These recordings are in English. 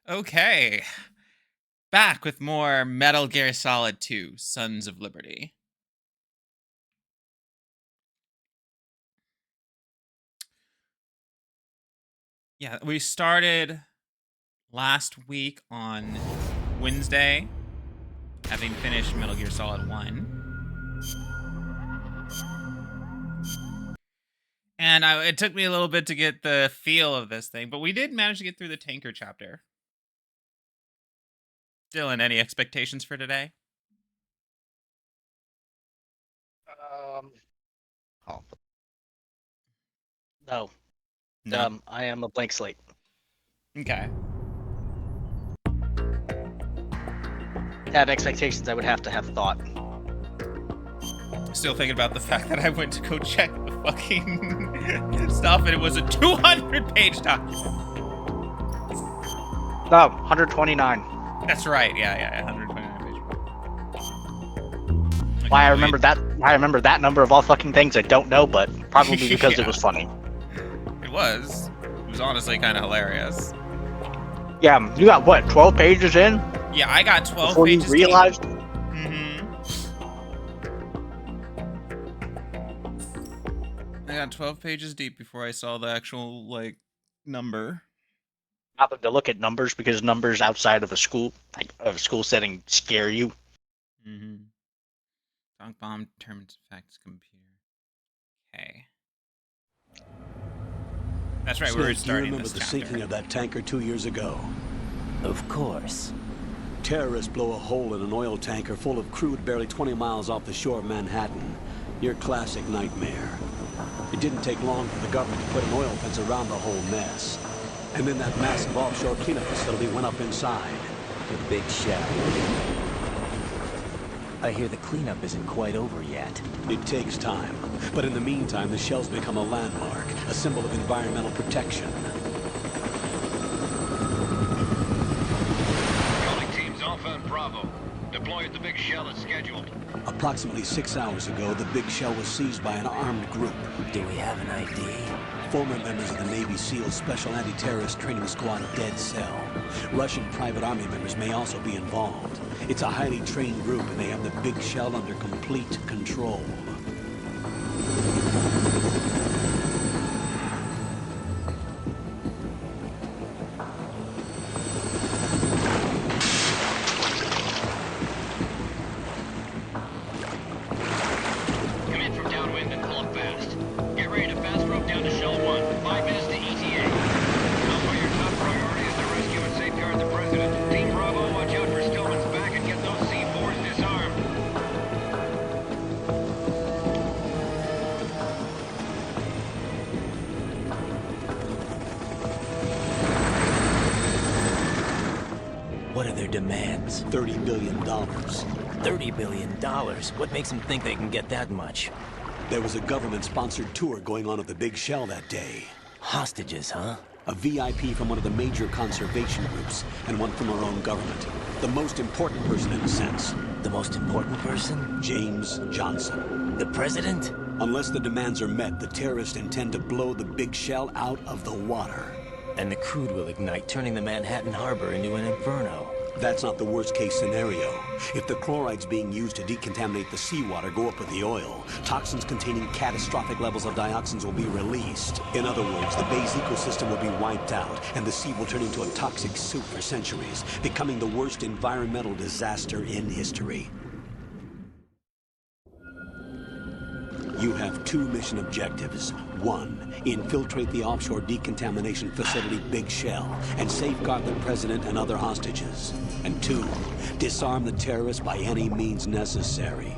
Okay, back with more Metal Gear Solid 2: Sons of Liberty. Yeah, we started last week on Wednesday, having finished Metal Gear Solid 1. And it took me a little bit to get the feel of this thing, but we did manage to get through the tanker chapter. Dylan, any expectations for today? Um, oh, no. No. I am a blank slate. Okay. To have expectations, I would have to have thought. Still thinking about the fact that I went to go check the fucking stuff and it was a 200-page document. No, 129. That's right. Yeah. 129 pages. Why I remember that? I remember that number of all fucking things I don't know, but probably because it was funny. It was. It was honestly kind of hilarious. Yeah, you got what? 12 pages in? Yeah, I got 12 before pages. You realized? I got 12 pages deep before I saw the actual number. Not to look at numbers because numbers outside of a school, setting, scare you. Dog bomb determines facts computer. Okay. That's right. We're starting this chapter. Do you remember the sinking of that tanker 2 years ago? Of course. Terrorists blow a hole in an oil tanker full of crude barely 20 miles off the shore of Manhattan. Your classic nightmare. It didn't take long for the government to put an oil fence around the whole mess. And then that massive offshore cleanup facility went up inside. The Big Shell. I hear the cleanup isn't quite over yet. It takes time. But in the meantime, the shell's become a landmark, a symbol of environmental protection. Calling teams Alpha and Bravo. Deploy at the Big Shell as scheduled. Approximately 6 hours ago, the Big Shell was seized by an armed group. Do we have an ID? Former members of the Navy SEAL Special Anti-Terrorist Training Squad Dead Cell. Russian private army members may also be involved. It's a highly trained group and they have the Big Shell under complete control. Come in from downwind and pull up fast. Get ready to fast rope down to Shell 1. 5 minutes to ETA. Alpha, your top priority is to rescue and safeguard the President. Team Bravo, watch out for Stillman's back and get those C4s disarmed. What are their demands? $30 billion. $30 billion? What makes them think they can get that much? There was a government-sponsored tour going on at the Big Shell that day. Hostages, huh? A VIP from one of the major conservation groups, and one from our own government. The most important person in a sense. The most important person? James Johnson. The president? Unless the demands are met, the terrorists intend to blow the Big Shell out of the water. And the crude will ignite, turning the Manhattan Harbor into an inferno. That's not the worst-case scenario. If the chlorides being used to decontaminate the seawater go up with the oil, toxins containing catastrophic levels of dioxins will be released. In other words, the bay's ecosystem will be wiped out, and the sea will turn into a toxic soup for centuries, becoming the worst environmental disaster in history. You have 2 mission objectives. 1, infiltrate the offshore decontamination facility Big Shell and safeguard the president and other hostages. And 2, disarm the terrorists by any means necessary.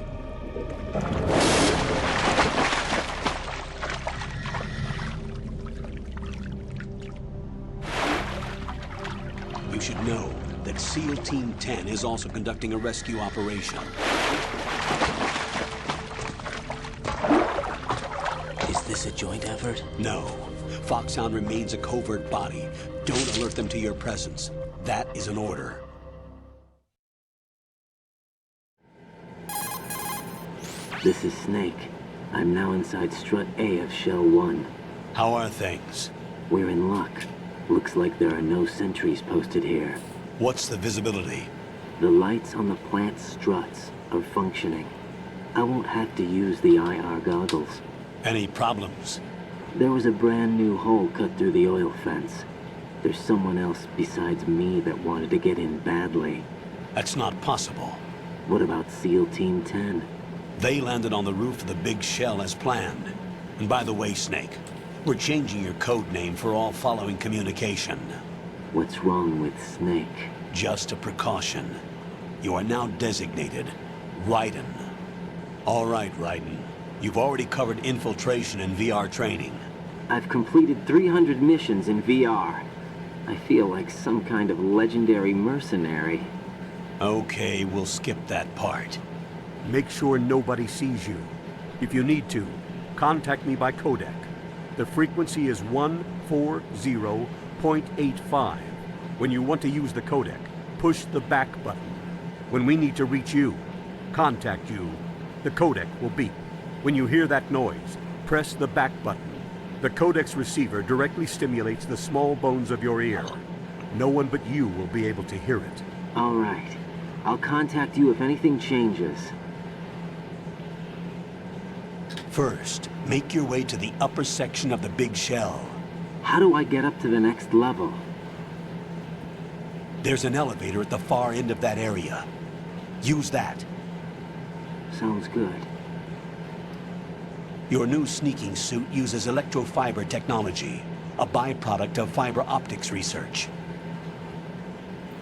You should know that SEAL Team 10 is also conducting a rescue operation. Is this a joint effort? No. Foxhound remains a covert body. Don't alert them to your presence. That is an order. This is Snake. I'm now inside Strut A of Shell 1. How are things? We're in luck. Looks like there are no sentries posted here. What's the visibility? The lights on the plant struts are functioning. I won't have to use the IR goggles. Any problems? There was a brand new hole cut through the oil fence. There's someone else besides me that wanted to get in badly. That's not possible. What about SEAL Team 10? They landed on the roof of the big shell as planned. And by the way, Snake, we're changing your code name for all following communication. What's wrong with Snake? Just a precaution. You are now designated Raiden. All right, Raiden. You've already covered infiltration and VR training. I've completed 300 missions in VR. I feel like some kind of legendary mercenary. Okay, we'll skip that part. Make sure nobody sees you. If you need to, contact me by codec. The frequency is 140.85. When you want to use the codec, push the back button. When we need to reach you, contact you, the codec will beep. When you hear that noise, press the back button. The codec's receiver directly stimulates the small bones of your ear. No one but you will be able to hear it. All right. I'll contact you if anything changes. First, make your way to the upper section of the big shell. How do I get up to the next level? There's an elevator at the far end of that area. Use that. Sounds good. Your new sneaking suit uses electrofiber technology, a byproduct of fiber optics research.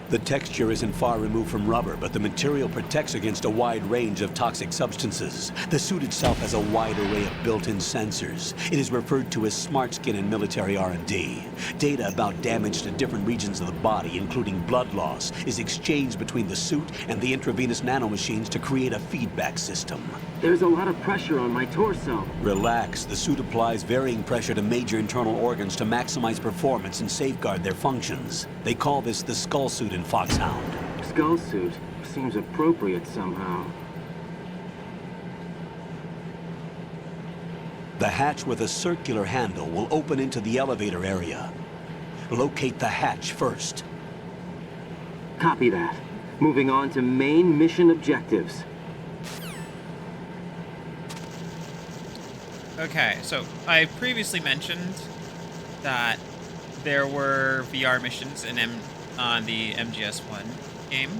The texture isn't far removed from rubber, but the material protects against a wide range of toxic substances. The suit itself has a wide array of built-in sensors. It is referred to as smart skin in military R&D. Data about damage to different regions of the body, including blood loss, is exchanged between the suit and the intravenous nanomachines to create a feedback system. There's a lot of pressure on my torso. Relax. The suit applies varying pressure to major internal organs to maximize performance and safeguard their functions. They call this the skull suit in Foxhound. Skull suit seems appropriate somehow. The hatch with a circular handle will open into the elevator area. Locate the hatch first. Copy that. Moving on to main mission objectives. Okay, so I previously mentioned that there were VR missions on the MGS1 game,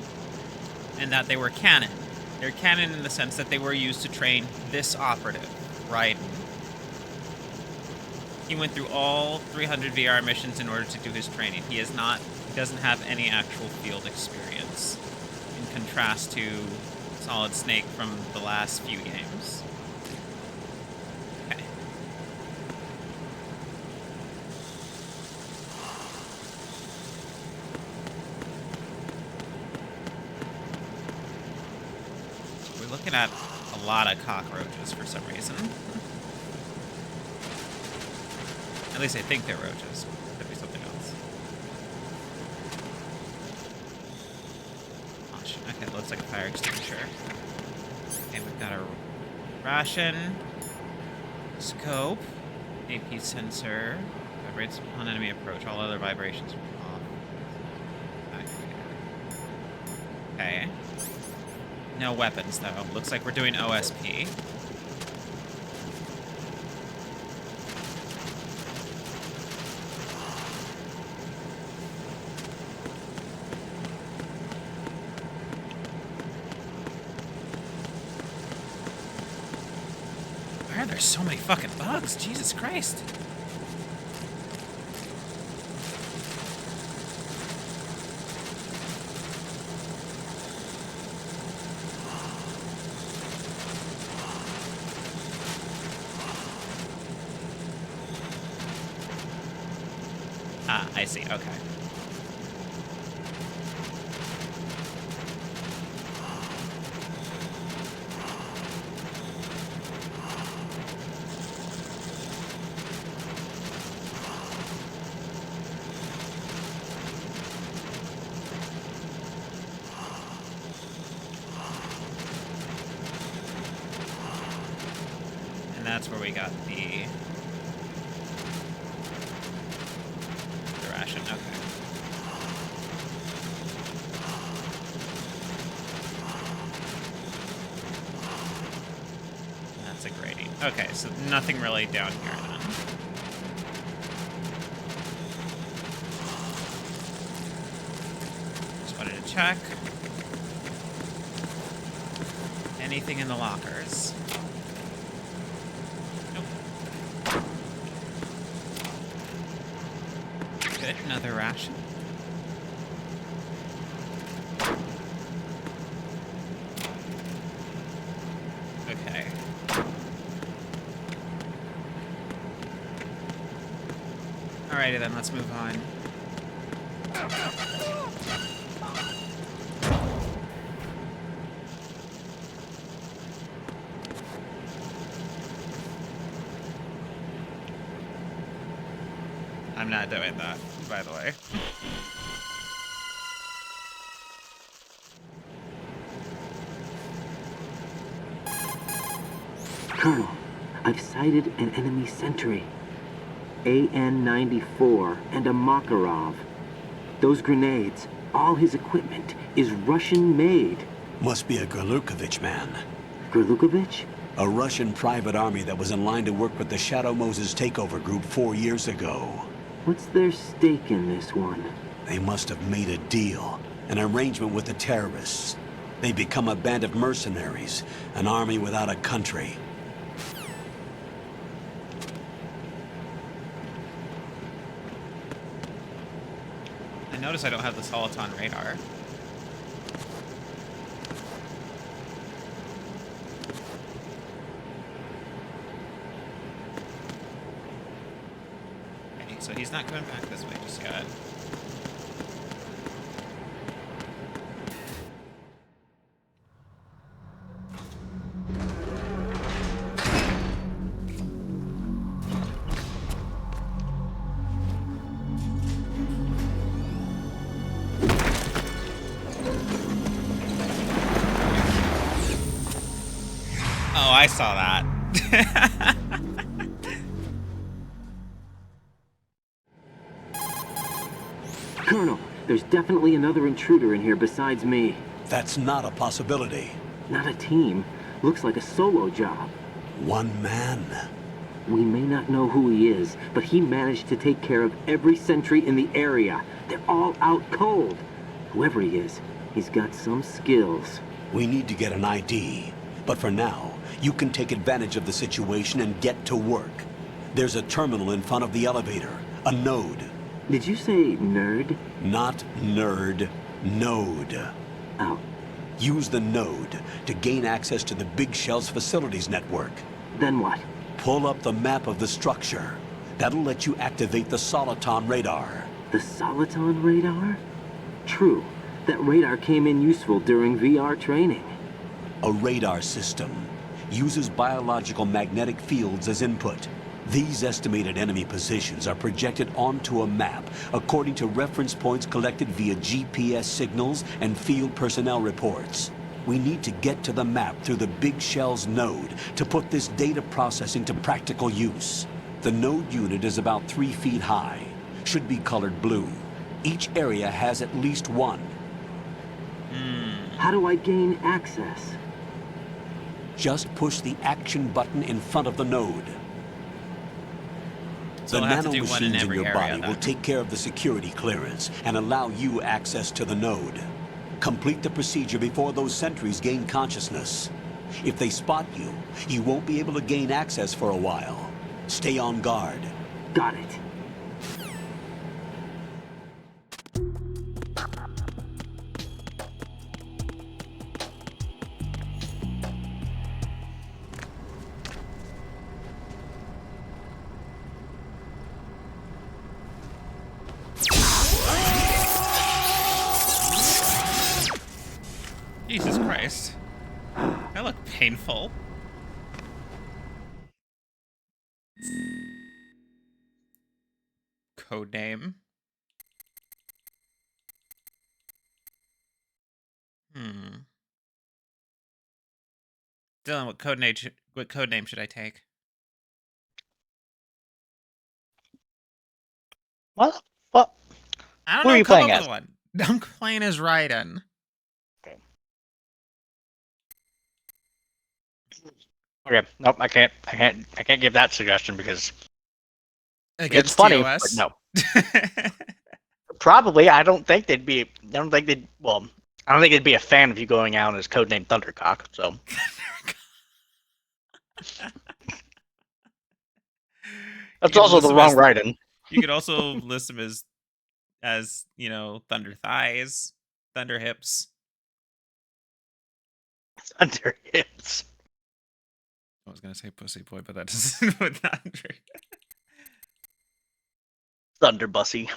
and that they were canon. They're canon in the sense that they were used to train this operative, Raiden. He went through all 300 VR missions in order to do his training. He doesn't have any actual field experience, in contrast to Solid Snake from the last few games. Looking at a lot of cockroaches for some reason. At least I think they're roaches. Could be something else. Oh, shit. Okay, looks like a fire extinguisher. Okay, we've got a ration, scope, AP sensor, vibrates upon enemy approach. All other vibrations are off. Okay. No weapons, though. Looks like we're doing OSP. Why are there so many fucking bugs? Jesus Christ. Ah, I see. Okay. And that's where we got the ration. Okay, so nothing really down here then. Just wanted to check. Anything in the lockers? Nope. Good, another ration. Okay. Alrighty then, let's move on. I'm not doing that, by the way. Colonel, I've sighted an enemy sentry. AN-94 and a Makarov. Those grenades, all his equipment, is Russian-made. Must be a Gorlukovich man. Gorlukovich? A Russian private army that was in line to work with the Shadow Moses takeover group 4 years ago. What's their stake in this one? They must have made a deal, an arrangement with the terrorists. They become a band of mercenaries, an army without a country. I notice I don't have the Soliton radar. Okay, so he's not coming back this way just yet. Oh, I saw that. Colonel, there's definitely another intruder in here besides me. That's not a possibility. Not a team. Looks like a solo job. One man. We may not know who he is, but he managed to take care of every sentry in the area. They're all out cold. Whoever he is, he's got some skills. We need to get an ID. But for now, you can take advantage of the situation and get to work. There's a terminal in front of the elevator. A node. Did you say nerd? Not nerd. Node. Oh, Use the node to gain access to the Big Shell's facilities network. then what? Pull up the map of the structure. That'll let you activate the Soliton radar. The Soliton radar? True. That radar came in useful during VR training. A radar system uses biological magnetic fields as input. These estimated enemy positions are projected onto a map according to reference points collected via GPS signals and field personnel reports. We need to get to the map through the Big Shell's node to put this data processing to practical use. The node unit is about 3 feet high, should be colored blue. Each area has at least one. How do I gain access? Just push the action button in front of the node. So The I'll have to do one in nanomachines in every your area body will then. take care of the security clearance and allow you access to the node. Complete the procedure before those sentries gain consciousness. If they spot you, you won't be able to gain access for a while. Stay on guard. Got it. Jesus Christ. That looked painful. Codename. Dylan, what codename should I take? What? What? I don't Who know. are you Come playing up as? with one. I'm playing as Raiden. Okay, nope, I can't give that suggestion because Against it's funny, TOS? but no. Probably, I don't think they'd be. I don't think they'd. Well, I don't think they'd be a fan of you going out as codename Thundercock. So that's You can also list the him wrong as- writing. You could also list them as Thunder Thighs, Thunder Hips. Thunder hips. I was gonna say Pussy Boy, but that doesn't with Thunder. Thunder Bussy.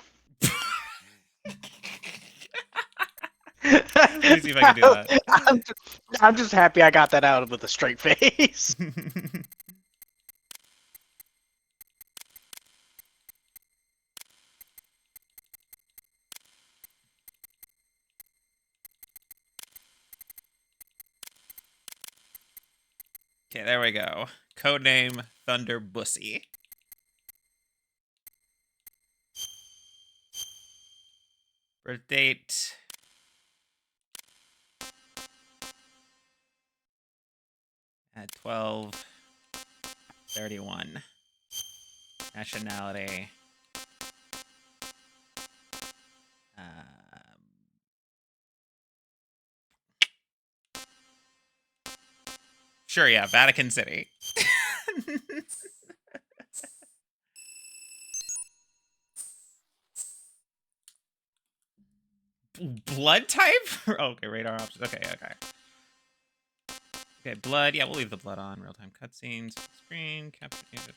Let me see if I can do that. I'm just happy I got that out with a straight face. Okay, there we go. Codename Thunder Bussy. Birth date. At 12/31. Nationality. Sure, yeah, Vatican City. Blood type? Okay, radar options. Okay. Okay, blood. Yeah, we'll leave the blood on. Real-time cutscenes. Screen. Capture.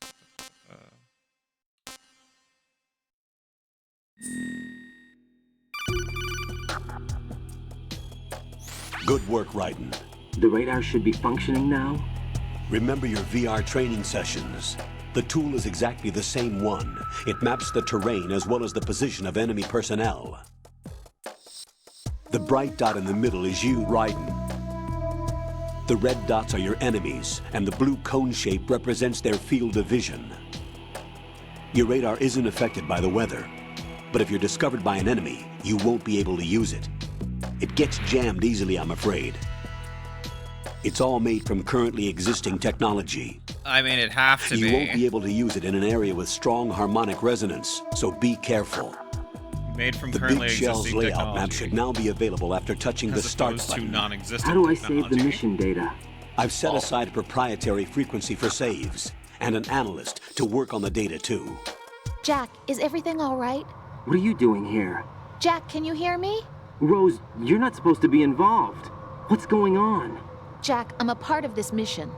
Good work, Raiden. The radar should be functioning now? Remember your VR training sessions. The tool is exactly the same one. It maps the terrain as well as the position of enemy personnel. The bright dot in the middle is you, Raiden. The red dots are your enemies, and the blue cone shape represents their field of vision. Your radar isn't affected by the weather, but if you're discovered by an enemy, you won't be able to use it. It gets jammed easily, I'm afraid. It's all made from currently existing technology. I mean, it'd have to You be. won't be able to use it in an area with strong harmonic resonance, so be careful. Made from The currently Big Shell's existing layout technology. map should now be available after touching the as start opposed to button. non-existent How do I save the technology. mission data? I've set aside a proprietary frequency for saves, and an analyst to work on the data too. Jack, is everything all right? What are you doing here? Jack, can you hear me? Rose, you're not supposed to be involved. What's going on? Jack, I'm a part of this mission.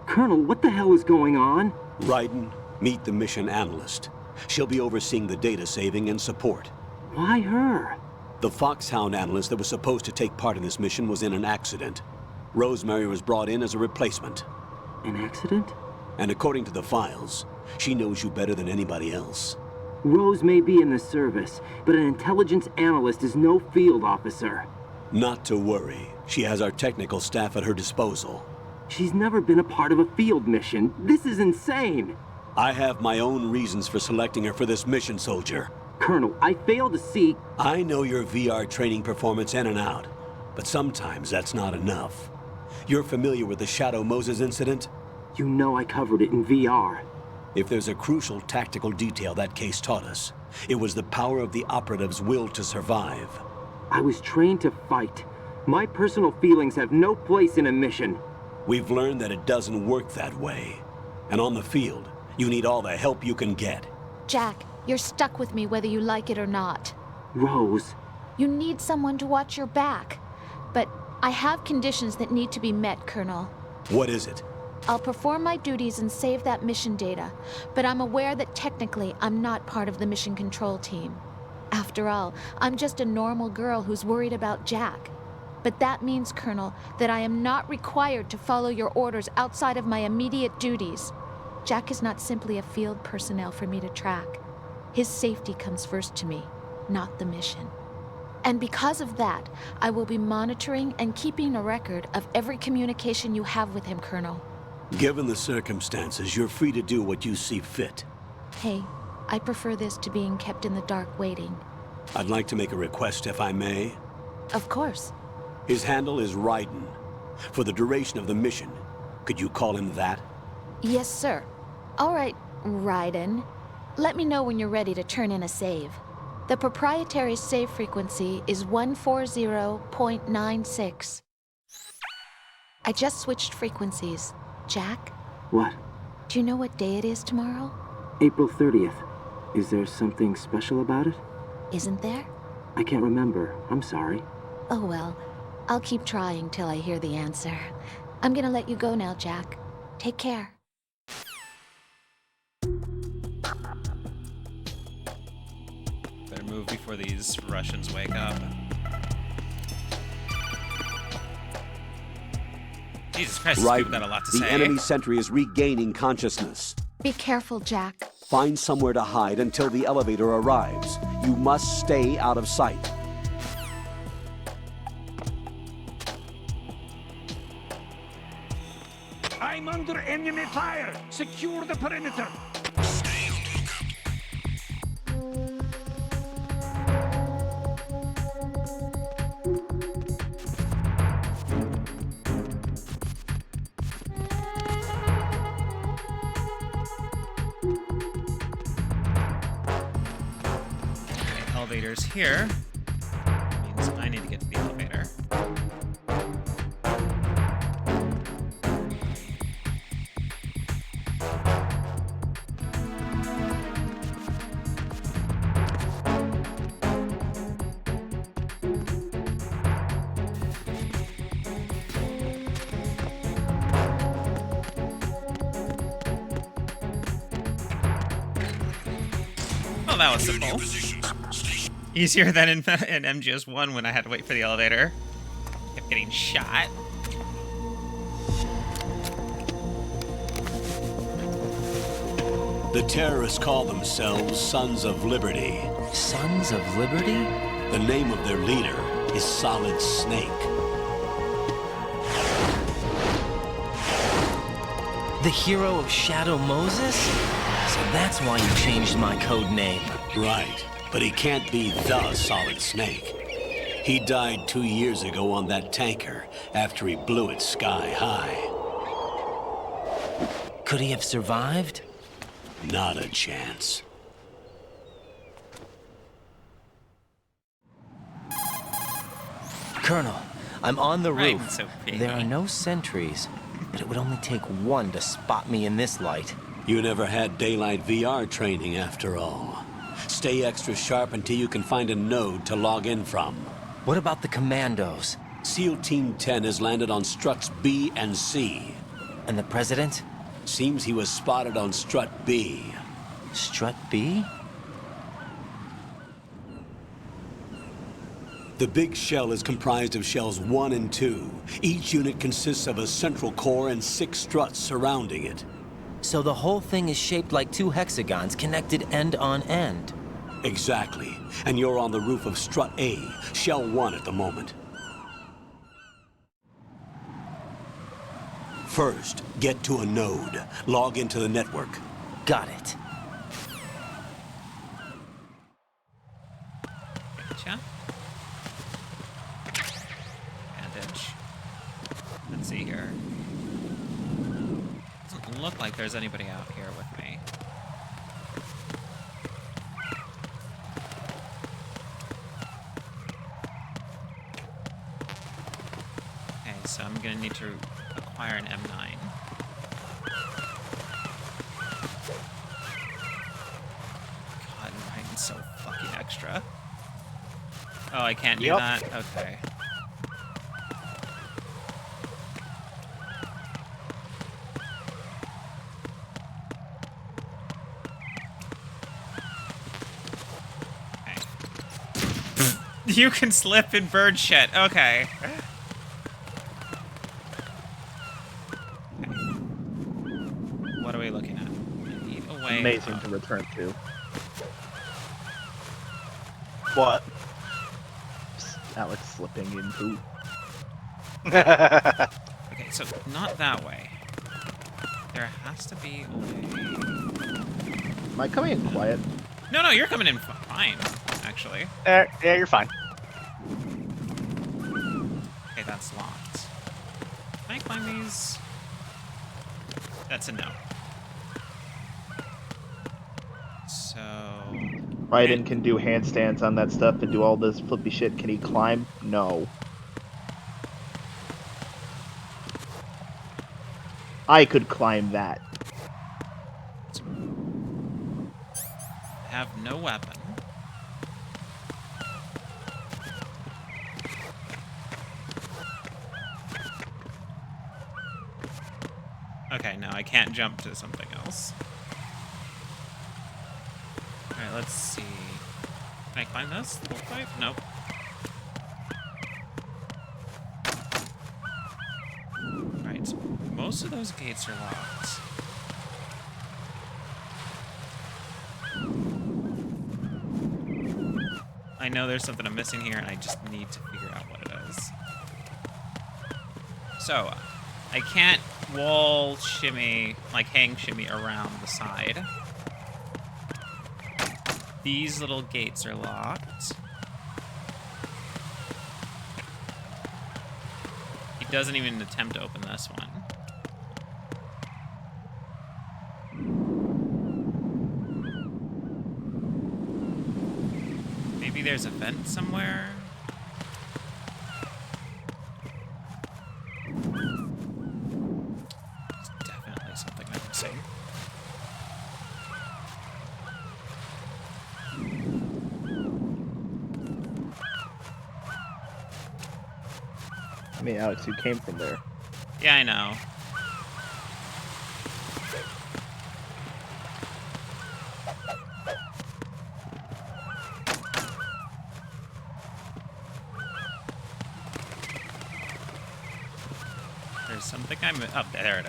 Colonel, what the hell is going on? Raiden, meet the mission analyst. She'll be overseeing the data saving and support. Why her? The Foxhound analyst that was supposed to take part in this mission was in an accident. Rosemary was brought in as a replacement. An accident? And according to the files, she knows you better than anybody else. Rose may be in the service, but an intelligence analyst is no field officer. Not to worry. She has our technical staff at her disposal. She's never been a part of a field mission. This is insane. I have my own reasons for selecting her for this mission, soldier. Colonel, I fail to see... I know your VR training performance in and out, but sometimes that's not enough. You're familiar with the Shadow Moses incident? You know I covered it in VR. If there's a crucial tactical detail that case taught us, it was the power of the operative's will to survive. I was trained to fight. My personal feelings have no place in a mission. We've learned that it doesn't work that way. And on the field, you need all the help you can get. Jack, you're stuck with me whether you like it or not. Rose, You need someone to watch your back. But I have conditions that need to be met, Colonel. What is it? I'll perform my duties and save that mission data, but I'm aware that technically I'm not part of the mission control team. After all, I'm just a normal girl who's worried about Jack. But that means, Colonel, that I am not required to follow your orders outside of my immediate duties. Jack is not simply a field personnel for me to track. His safety comes first to me, not the mission. And because of that, I will be monitoring and keeping a record of every communication you have with him, Colonel. Given the circumstances, you're free to do what you see fit. Hey, I prefer this to being kept in the dark waiting. I'd like to make a request, if I may. Of course. His handle is Raiden. For the duration of the mission, could you call him that? Yes, sir. All right, Raiden. Let me know when you're ready to turn in a save. The proprietary save frequency is 140.96. I just switched frequencies. Jack, What? do you know what day it is tomorrow? April 30th. Is there something special about it? Isn't there? I can't remember. I'm sorry. Oh well, I'll keep trying till I hear the answer. I'm gonna let you go now, Jack. Take care. Better move before these Russians wake up. Jesus Christ, this people got a lot to the say. enemy sentry is regaining consciousness. Be careful, Jack. Find somewhere to hide until the elevator arrives. You must stay out of sight. I'm under enemy fire. Secure the perimeter. Okay, elevator's here. Means I need to get to the elevator. Well, that was simple. Easier than in MGS1 when I had to wait for the elevator. Kept getting shot. The terrorists call themselves Sons of Liberty. Sons of Liberty? The name of their leader is Solid Snake. The hero of Shadow Moses? So that's why you changed my code name. Right, but he can't be the Solid Snake. He died 2 years ago on that tanker after he blew it sky high. Could he have survived? Not a chance. Colonel, I'm on the Right, roof. so There are no sentries, but it would only take one to spot me in this light. You never had daylight VR training after all. Stay extra sharp until you can find a node to log in from. What about the commandos? SEAL Team 10 has landed on struts B and C. And the president? Seems he was spotted on strut B. Strut B? The big shell is comprised of shells 1 and 2. Each unit consists of a central core and 6 struts surrounding it. So the whole thing is shaped like 2 hexagons connected end on end. Exactly. And you're on the roof of strut A, shell 1 at the moment. First, get to a node. Log into the network. Got it. Gotcha. Bandage. Let's see here. Doesn't look like there's anybody out here with me. Okay, so I'm gonna need to acquire an M9. God, Ryan's so fucking extra. Oh, I can't do Yep. that? Okay. You can slip in bird shit. Okay. What are we looking at? We need a way Amazing out. to return to. What? Alex slipping into. Okay, so not that way. There has to be a way. Am I coming in quiet? No, you're coming in fine, actually. Yeah, you're fine. Okay, that's locked. Can I climb these? That's a no. Raiden can do handstands on that stuff and do all this flippy shit. Can he climb? No. I could climb that. Have no weapon. Okay, now I can't jump to something else. Alright, let's see. Can I climb this? Full pipe? Nope. Alright, most of those gates are locked. I know there's something I'm missing here, and I just need to figure out what it is. So, I can't wall shimmy, like hang shimmy around the side. These little gates are locked. He doesn't even attempt to open this one. Maybe there's a vent somewhere? There's definitely something I'm missing. I mean, Alex, you came from there. Yeah, I know. There's something I'm... Oh, there it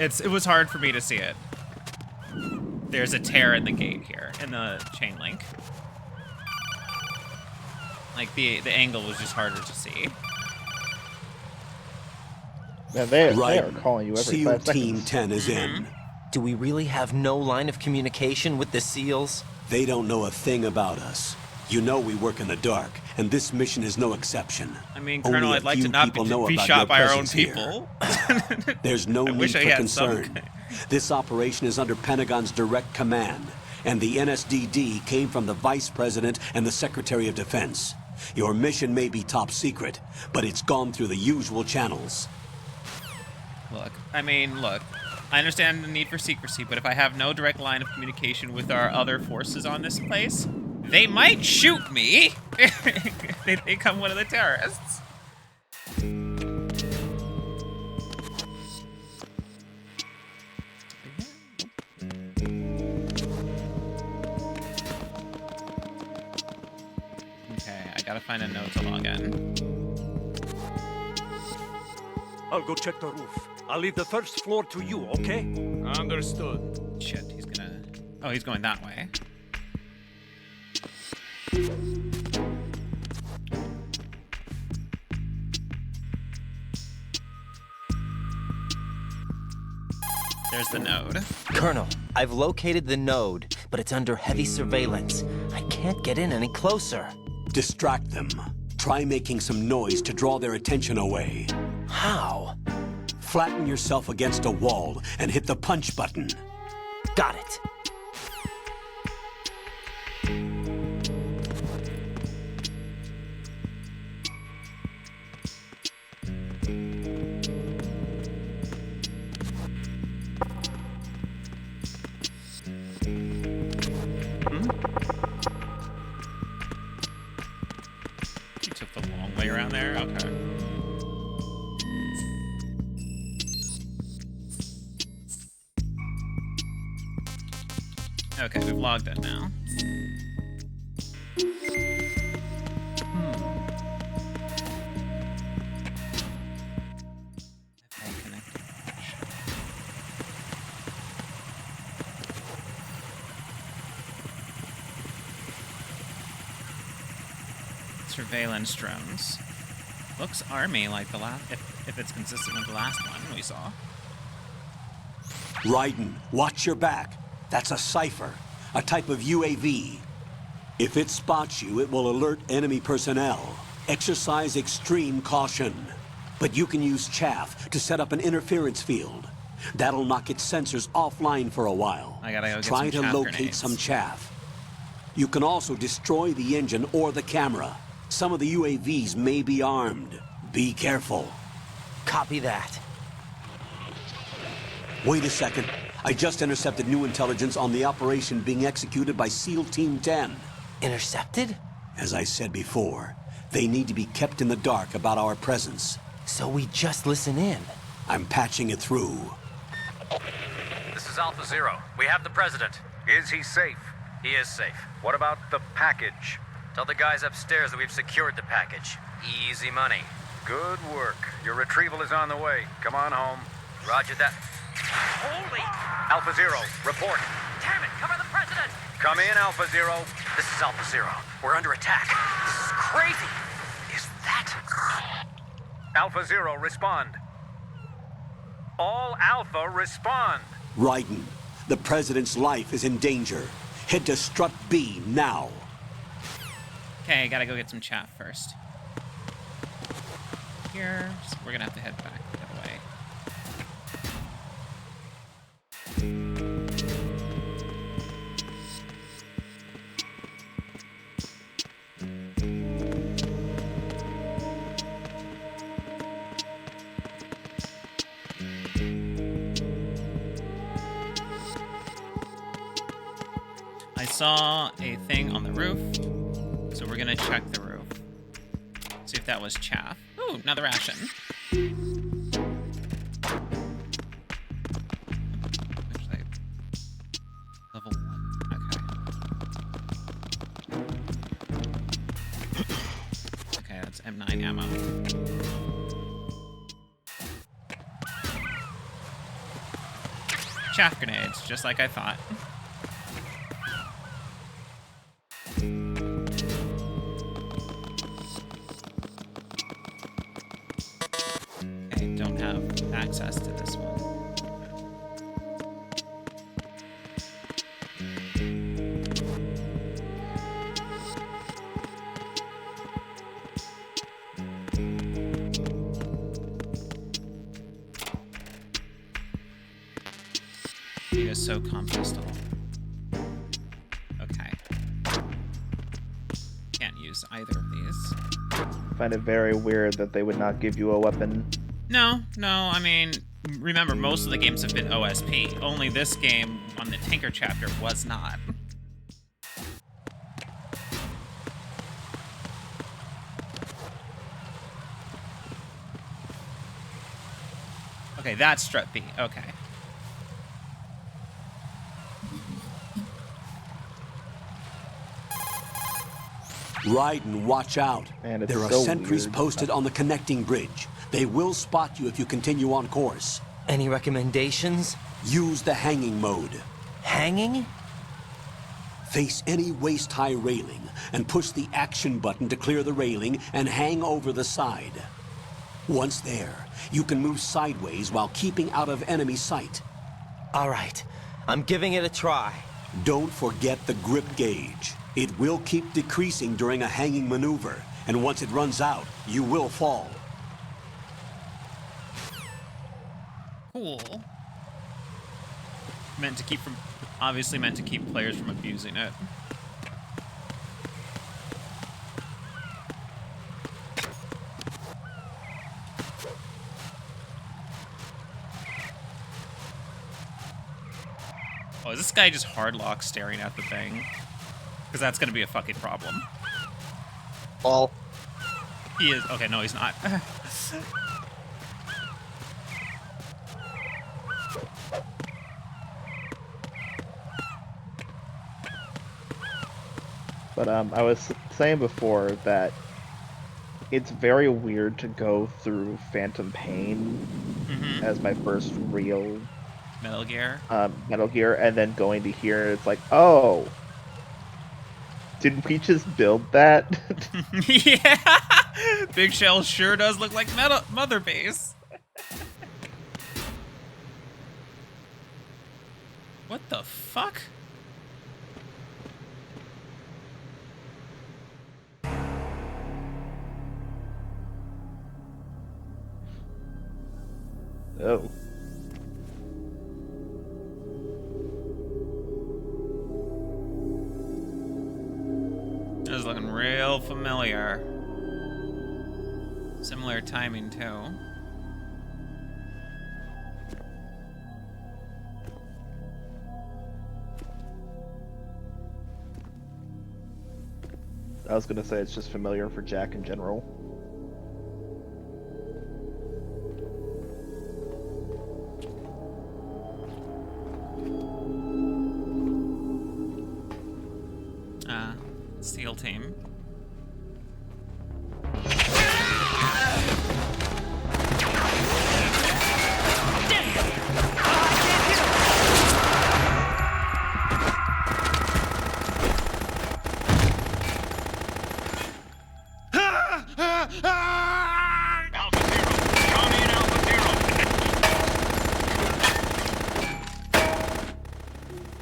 is. It was hard for me to see it. There's a tear in the gate here, in the chain link. Like, the angle was just harder to see. Man, they are calling you every SEAL 5 seconds. Team 10 is in. Do we really have no line of communication with the SEALs? They don't know a thing about us. You know we work in the dark, and this mission is no exception. I mean, Only Colonel, a I'd like few to not people be about your shot by our own presence here. people. There's no I need wish I for had some concern. This operation is under Pentagon's direct command, and the NSDD came from the Vice President and the Secretary of Defense. Your mission may be top secret, but it's gone through the usual channels. Look, I understand the need for secrecy, but if I have no direct line of communication with our other forces on this place, they might shoot me if they think I'm one of the terrorists. Okay, I gotta find a note to log in. I'll go check the roof. I'll leave the first floor to you, okay? Understood. Shit, he's gonna... Oh, he's going that way. There's the node. Colonel, I've located the node, but it's under heavy surveillance. I can't get in any closer. Distract them. Try making some noise to draw their attention away. How? Flatten yourself against a wall and hit the punch button. Got it. You took the long way around there? Okay. Okay, we've logged in now. Surveillance drones. Looks army like the last, if it's consistent with the last one we saw. Raiden, watch your back. That's a cipher, a type of UAV. If it spots you, it will alert enemy personnel. Exercise extreme caution. But you can use chaff to set up an interference field. That'll knock its sensors offline for a while. I gotta go get Try some to chaff locate grenades. some chaff. You can also destroy the engine or the camera. Some of the UAVs may be armed. Be careful. Copy that. Wait a second. I just intercepted new intelligence on the operation being executed by SEAL Team 10. Intercepted? As I said before, they need to be kept in the dark about our presence. So we just listen in. I'm patching it through. This is Alpha Zero. We have the president. Is he safe? He is safe. What about the package? Tell the guys upstairs that we've secured the package. Easy money. Good work. Your retrieval is on the way. Come on home. Roger that. Holy! Alpha Zero, report. Damn it! Cover the president! Come in, Alpha Zero. This is Alpha Zero. We're under attack. This is crazy. Is that... Alpha Zero, respond. All Alpha, respond. Raiden, the President's life is in danger. Head to Strut B now. Okay, gotta go get some chaff first. Here, so we're gonna have to head back the other way. I saw a thing on the roof, so we're gonna check the roof. See if that was chaff. Ooh, another ration. Actually, level 1. Okay. Okay, that's M9 ammo. Chaff grenades, just like I thought. Access to this one. He is so compostable. Okay. Can't use either of these. I find it very weird that they would not give you a weapon. No, I mean, remember, most of the games have been OSP. Only this game on the Tinker chapter was not. Okay, that's Strut B. Okay. Raiden, watch out. Man, it's there are so sentries weird. posted on the connecting bridge. They will spot you if you continue on course. Any recommendations? Use the hanging mode. Hanging? Face any waist-high railing and push the action button to clear the railing and hang over the side. Once there, you can move sideways while keeping out of enemy sight. All right, I'm giving it a try. Don't forget the grip gauge. It will keep decreasing during a hanging maneuver, and once it runs out, you will fall. Cool. Obviously meant to keep players from abusing it. Oh, is this guy just hardlock staring at the thing? Because that's gonna be a fucking problem. Well, He is. Okay, no, he's not. But I was saying before that it's very weird to go through Phantom Pain as my first real Metal Gear. Metal Gear, and then going to here, it's like, oh, did we just build that? Yeah, Big Shell sure does look like Mother Base. What the fuck? Oh. feel familiar. Similar timing, too. I was gonna say it's just familiar for Jack in general. SEAL team.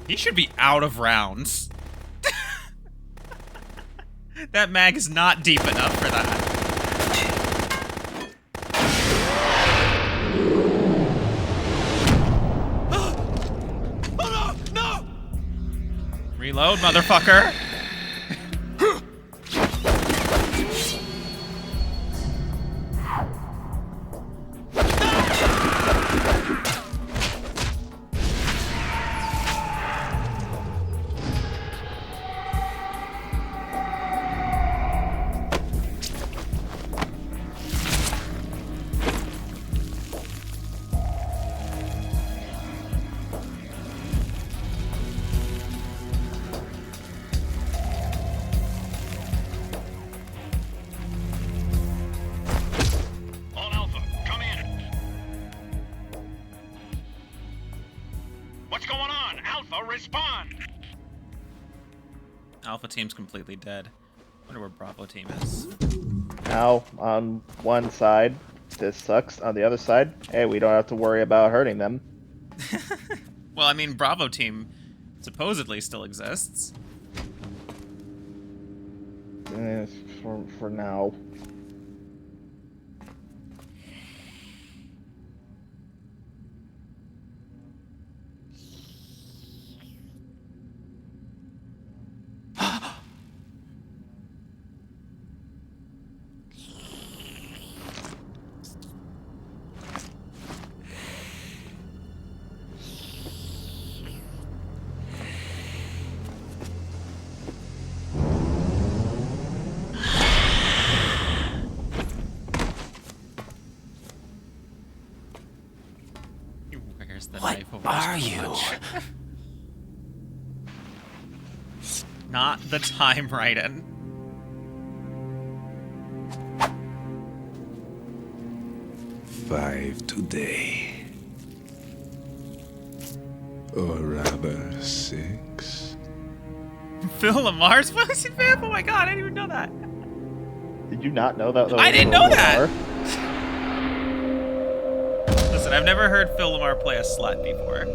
He should be out of rounds. That mag is not deep enough for that. Oh no! No! Reload, motherfucker. Alpha team's completely dead. Wonder where Bravo team is. Now, on one side, this sucks. On the other side, hey, we don't have to worry about hurting them. Well, I mean, Bravo team supposedly still exists. For now. What are you? Not the time, Raiden. Five today. Or rather, 6. Phil Lamar's voicing fam? Oh my god, I didn't even know that. Did you not know that? I didn't know that! Listen, I've never heard Phil Lamar play a slut before.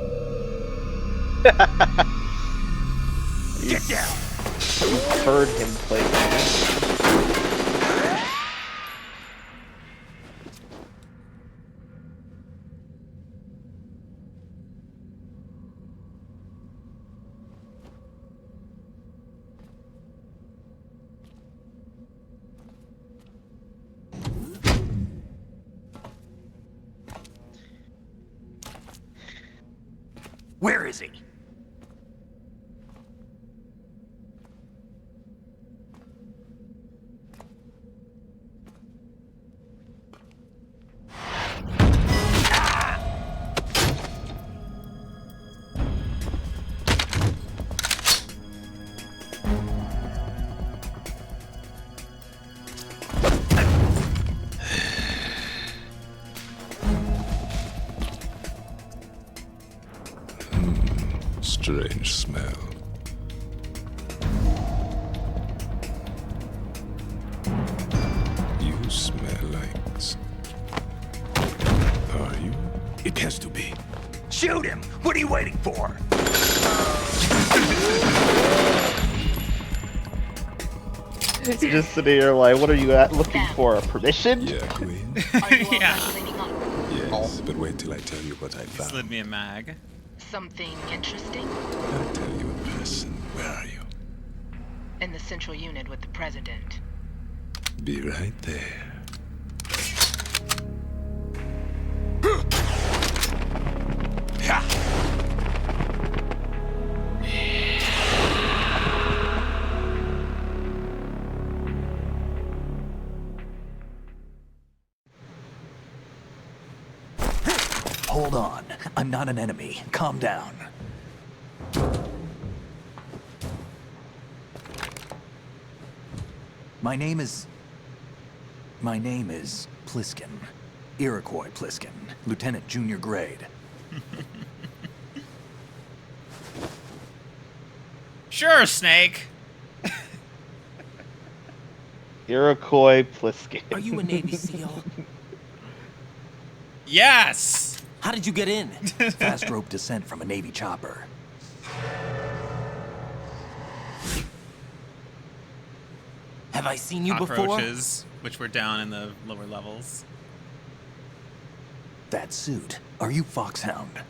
Get down! You've heard him play that. Where is he? Strange smell. You smell like... Are you? It has to be. Shoot him! What are you waiting for? You're just sitting here like, what are you looking for? A permission? Yeah, Queen? Yeah. Yes, but wait till I tell you what I found. Slid me a mag. Something interesting? I'll tell you in person. Where are you? In the central unit with the president. Be right there. Hold on. I'm not an enemy. Calm down. My name is Pliskin. Iroquois Pliskin. Lieutenant Junior Grade. Sure, Snake. Iroquois Pliskin. Are you a Navy SEAL? Yes! How did you get in? Fast rope descent from a Navy chopper. Have I seen you before? Cockroaches, which were down in the lower levels. That suit. Are you Foxhound?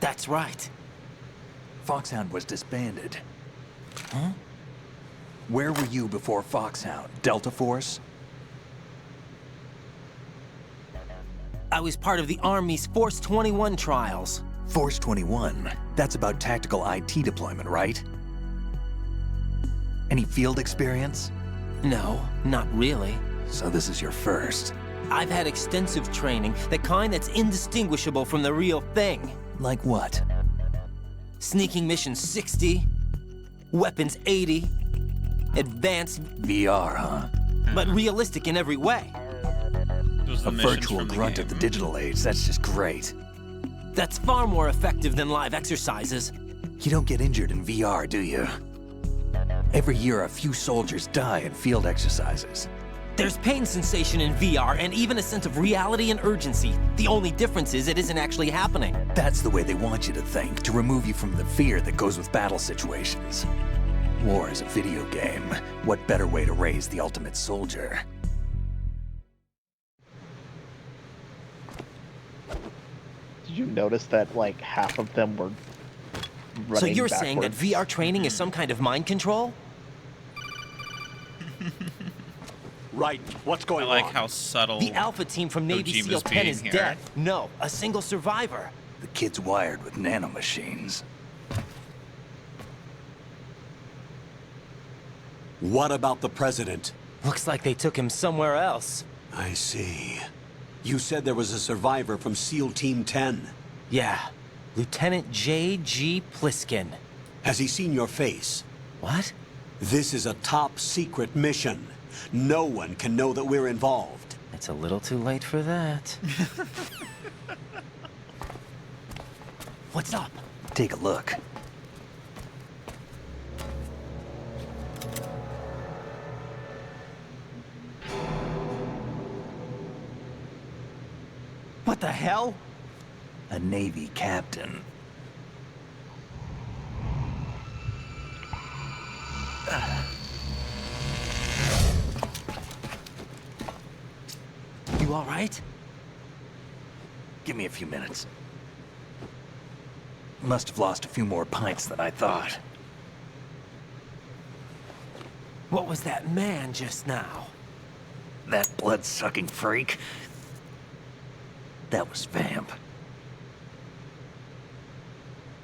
That's right. Foxhound was disbanded. Huh? Where were you before Foxhound? Delta Force? I was part of the Army's Force 21 trials. Force 21? That's about tactical IT deployment, right? Any field experience? No, not really. So this is your first. I've had extensive training, the kind that's indistinguishable from the real thing. Like what? Sneaking mission 60, weapons 80, advanced VR, huh? but realistic in every way. A virtual grunt of the digital age, that's just great. That's far more effective than live exercises. You don't get injured in VR, do you? Every year a few soldiers die in field exercises. There's pain sensation in VR and even a sense of reality and urgency. The only difference is it isn't actually happening. That's the way they want you to think, to remove you from the fear that goes with battle situations. War is a video game. What better way to raise the ultimate soldier? Did you notice that, like, half of them were running So you're backwards? saying that VR training is some kind of mind control? Right. What's going on? I like how subtle The Alpha team from Navy SEAL 10 is dead. No, a single survivor. The kid's wired with nanomachines. What about the president? Looks like they took him somewhere else. I see. You said there was a survivor from SEAL Team 10. Yeah, Lieutenant J.G. Pliskin. Has he seen your face? What? This is a top secret mission. No one can know that we're involved. It's a little too late for that. What's up? Take a look. What the hell? A Navy captain. You all right? Give me a few minutes. Must have lost a few more pints than I thought. What was that man just now? That blood-sucking freak? That was Vamp.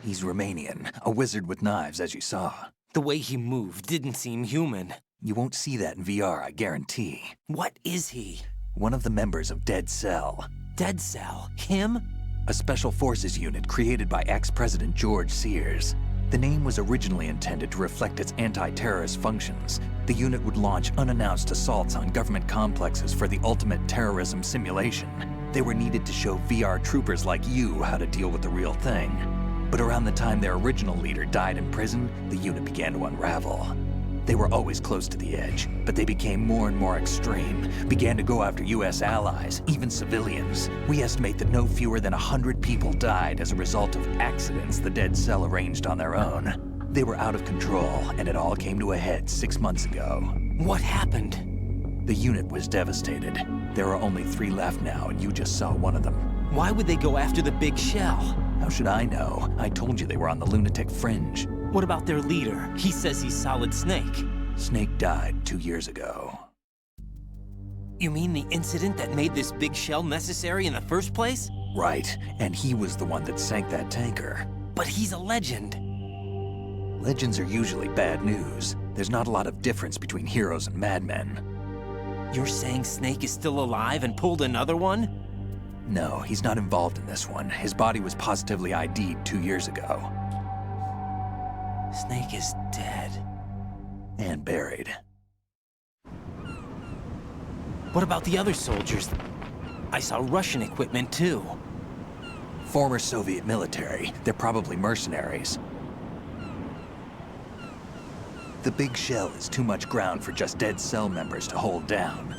He's Romanian, a wizard with knives, as you saw. The way he moved didn't seem human. You won't see that in VR, I guarantee. What is he? One of the members of Dead Cell. Dead Cell? Him? A special forces unit created by ex-President George Sears. The name was originally intended to reflect its anti-terrorist functions. The unit would launch unannounced assaults on government complexes for the ultimate terrorism simulation. They were needed to show VR troopers like you how to deal with the real thing. But around the time their original leader died in prison, the unit began to unravel. They were always close to the edge, but they became more and more extreme, began to go after US allies, even civilians. We estimate that no fewer than 100 people died as a result of accidents the Dead Cell arranged on their own. They were out of control, and it all came to a head 6 months ago. What happened? The unit was devastated. There are only 3 left now, and you just saw one of them. Why would they go after the big shell? How should I know? I told you they were on the lunatic fringe. What about their leader? He says he's Solid Snake. Snake died 2 years ago. You mean the incident that made this big shell necessary in the first place? Right, and he was the one that sank that tanker. But he's a legend. Legends are usually bad news. There's not a lot of difference between heroes and madmen. You're saying Snake is still alive and pulled another one? No, he's not involved in this one. His body was positively ID'd 2 years ago. Snake is dead. And buried. What about the other soldiers? I saw Russian equipment too. Former Soviet military. They're probably mercenaries. The big shell is too much ground for just dead cell members to hold down.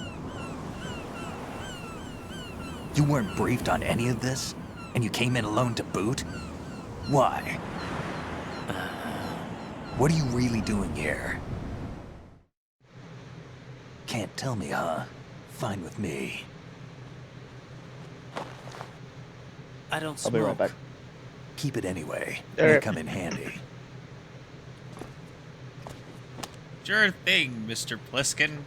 You weren't briefed on any of this? And you came in alone to boot? Why? What are you really doing here? Can't tell me, huh? Fine with me. I don't I'll smoke. be right back. Keep it anyway. There. May come in handy. Sure thing, Mr. Pliskin.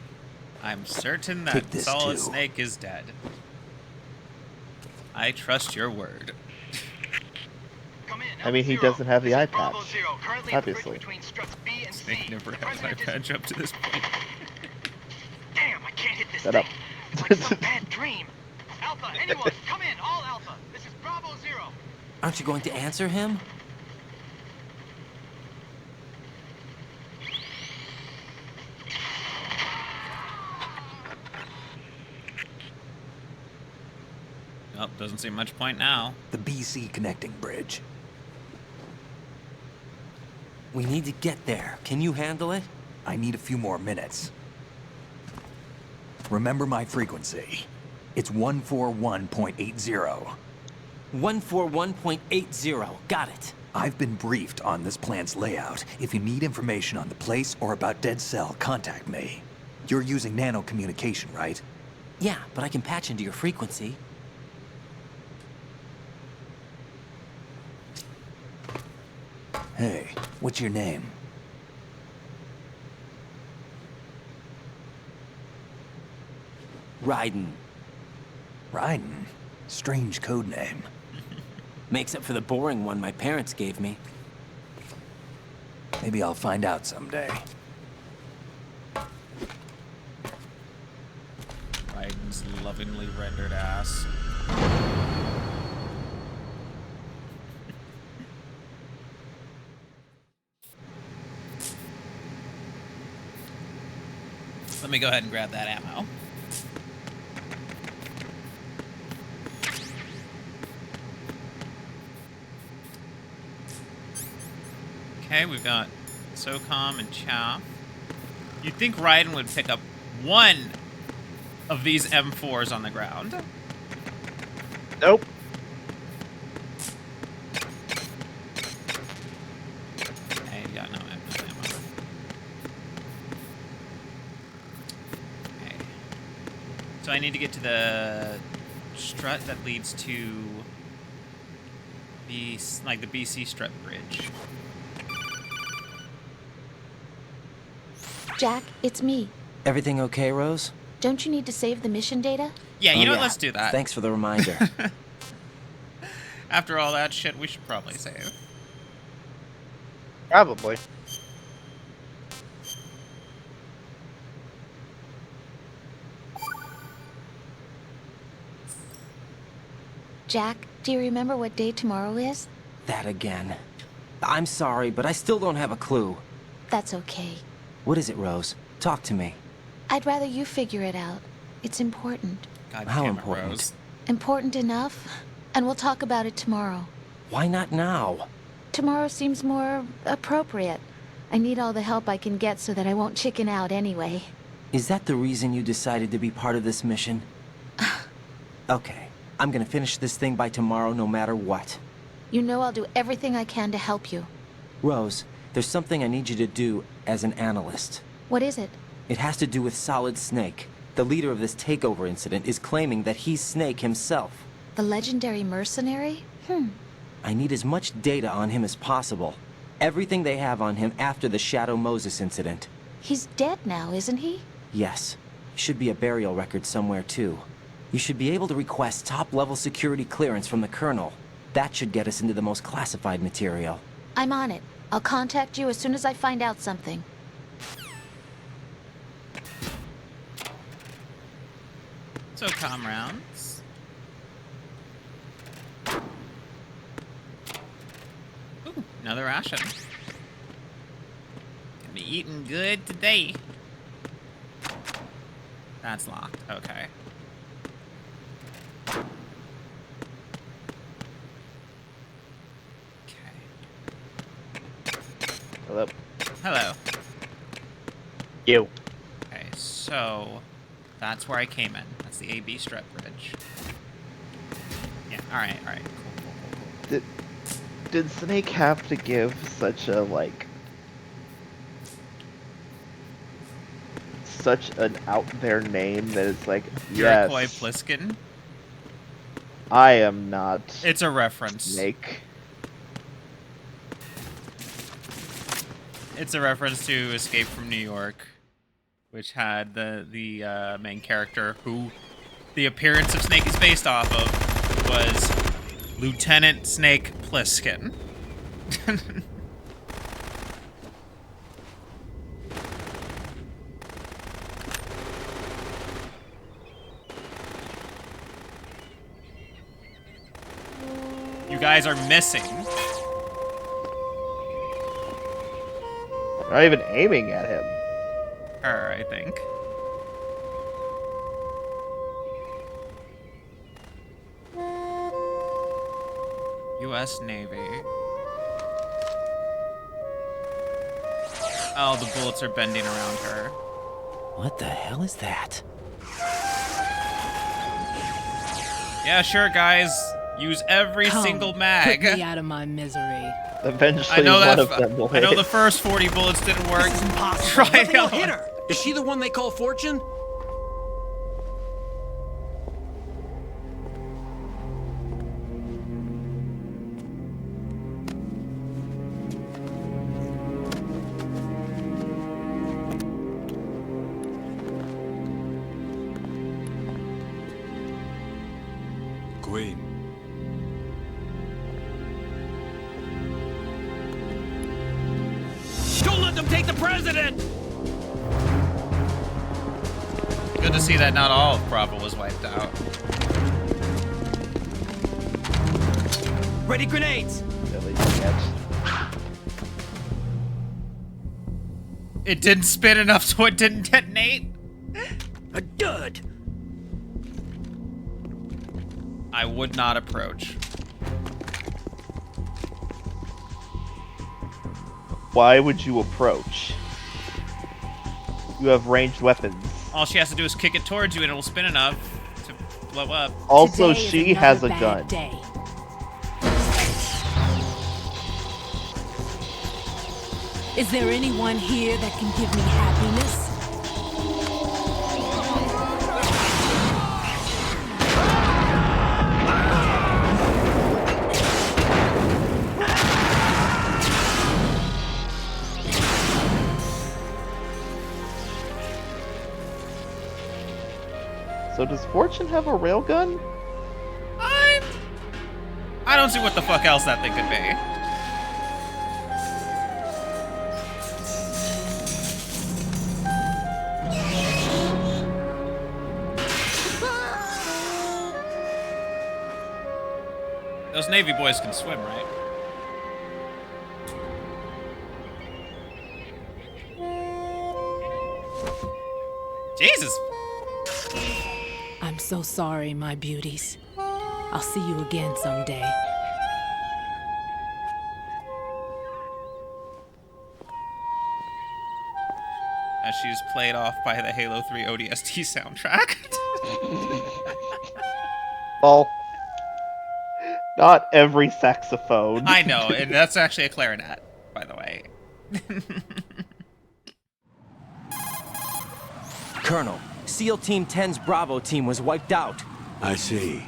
I'm certain that Take this Solid too. Snake is dead. I trust your word. I mean, he doesn't have the eye patch. Obviously. Snake never had an eye patch up to this point. Damn, I can't hit this Shut thing. up. It's like some bad dream. Alpha, anyone, come in, all Alpha. This is Bravo Zero. Aren't you going to answer him? Oh, doesn't seem much point now. The BC connecting bridge. We need to get there. Can you handle it? I need a few more minutes. Remember my frequency. It's 141.80. 141.80. Got it. I've been briefed on this plant's layout. If you need information on the place or about Dead Cell, contact me. You're using nano communication, right? Yeah, but I can patch into your frequency. Hey, what's your name? Raiden. Raiden? Strange code name. Makes up for the boring one my parents gave me. Maybe I'll find out someday. Raiden's lovingly rendered ass. Let me go ahead and grab that ammo. Okay, we've got SOCOM and Chaff. You'd think Raiden would pick up one of these M4s on the ground. Nope. Okay, you got no ammo. Okay. So I need to get to the strut that leads to the BC strut bridge. Jack, it's me. Everything okay, Rose? Don't you need to save the mission data? Yeah, you know what? Let's do that. Thanks for the reminder. After all that shit, we should probably save. Probably. Jack, do you remember what day tomorrow is? That again. I'm sorry, but I still don't have a clue. That's okay. What is it, Rose? Talk to me. I'd rather you figure it out. It's important. God How damn it, important? Rose. Important enough? And we'll talk about it tomorrow. Why not now? Tomorrow seems more appropriate. I need all the help I can get so that I won't chicken out anyway. Is that the reason you decided to be part of this mission? Okay, I'm gonna finish this thing by tomorrow no matter what. You know I'll do everything I can to help you. Rose, there's something I need you to do as an analyst. What is it? It has to do with Solid Snake. The leader of this takeover incident is claiming that he's Snake himself. The legendary mercenary? I need as much data on him as possible. Everything they have on him after the Shadow Moses incident. He's dead now, isn't he? Yes. Should be a burial record somewhere, too. You should be able to request top-level security clearance from the Colonel. That should get us into the most classified material. I'm on it. I'll contact you as soon as I find out something. So, comrades. Ooh, another ration. Gonna be eating good today. That's locked. Okay. Hello. Hello. You. Okay, so that's where I came in. That's the AB strep bridge. Yeah, alright, alright. Cool. Did Snake have to give such a, like... such an out-there name that it's like, Iroquois yes, Pliskin? I am not... It's a reference. Snake. It's a reference to Escape from New York, which had the main character who the appearance of Snake is based off of was Lieutenant Snake Plissken. You guys are missing. Not even aiming at him. Her, I think. U.S. Navy. Oh, the bullets are bending around her. What the hell is that? Yeah, sure, guys. Use every single mag. Put me out of my misery. Eventually, one of them will I know hit. the first 40 bullets didn't work. This is impossible. Try Nothing will on. hit her. Is she the one they call Fortune? Queen. Don't let them take the president! Good to see that not all of Bravo was wiped out. Ready grenades! It didn't spin enough so it didn't detonate? A dud! I would not approach. Why would you approach? You have ranged weapons. All she has to do is kick it towards you and it'll spin enough to blow up. Also, Today is she has a another gun. bad day. Is there anyone here that can give me happiness? So does Fortune have a railgun? I don't see what the fuck else that thing could be. Those Navy boys can swim, right? Jesus! I'm so sorry, my beauties. I'll see you again someday. As she's played off by the Halo 3 ODST soundtrack. Well, not every saxophone. I know, and that's actually a clarinet, by the way. Colonel, SEAL Team 10's Bravo team was wiped out. I see.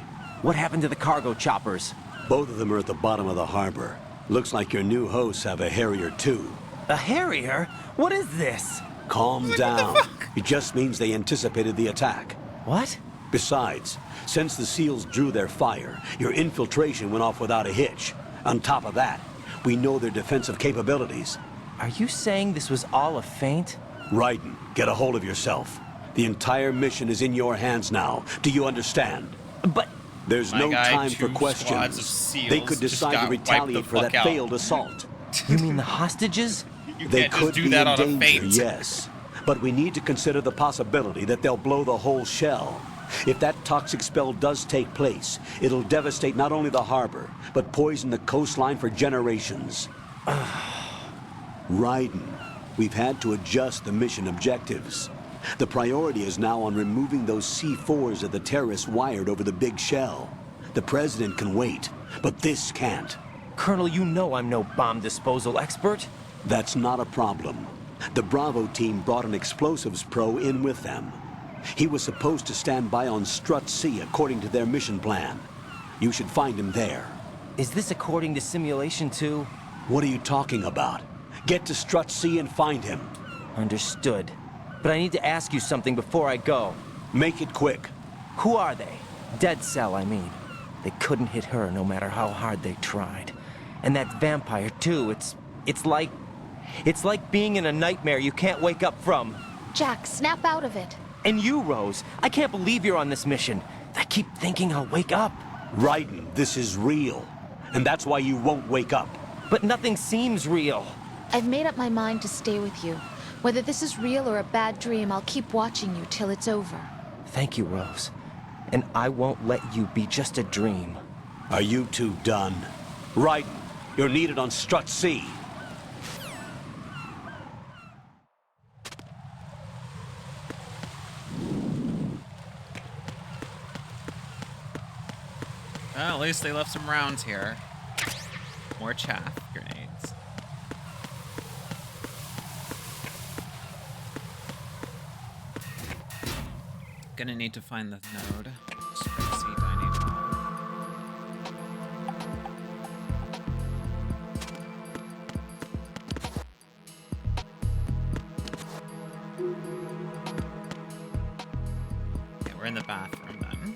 What happened to the cargo choppers? Both of them are at the bottom of the harbor. Looks like your new hosts have a Harrier too. A Harrier? What is this? Calm down. It just means they anticipated the attack. What? Besides, since the SEALs drew their fire, your infiltration went off without a hitch. On top of that, we know their defensive capabilities. Are you saying this was all a feint? Raiden, get a hold of yourself. The entire mission is in your hands now. Do you understand? But... There's My no guy, time for 2 questions. squads of SEALs They could just decide got to wiped retaliate the for that fuck out. failed assault. You mean the hostages? You They can't could just do be that in on a danger, feint. yes. But we need to consider the possibility that they'll blow the whole shell. If that toxic spell does take place, it'll devastate not only the harbor, but poison the coastline for generations. Raiden, we've had to adjust the mission objectives. The priority is now on removing those C4s that the terrorists wired over the big shell. The President can wait, but this can't. Colonel, you know I'm no bomb disposal expert. That's not a problem. The Bravo team brought an explosives pro in with them. He was supposed to stand by on Strut C according to their mission plan. You should find him there. Is this according to simulation too? What are you talking about? Get to Strut C and find him. Understood. But I need to ask you something before I go. Make it quick. Who are they? Dead Cell, I mean. They couldn't hit her no matter how hard they tried. And that vampire too, it's like being in a nightmare you can't wake up from. Jack, snap out of it. And you, Rose, I can't believe you're on this mission. I keep thinking I'll wake up. Raiden, this is real. And that's why you won't wake up. But nothing seems real. I've made up my mind to stay with you. Whether this is real or a bad dream, I'll keep watching you till it's over. Thank you, Rose. And I won't let you be just a dream. Are you two done? Raiden, you're needed on Strut C. Well, at least they left some rounds here. More chaff grenades. Gonna need to find the node. Spreadsheet I need to find. Okay, we're in the bathroom then.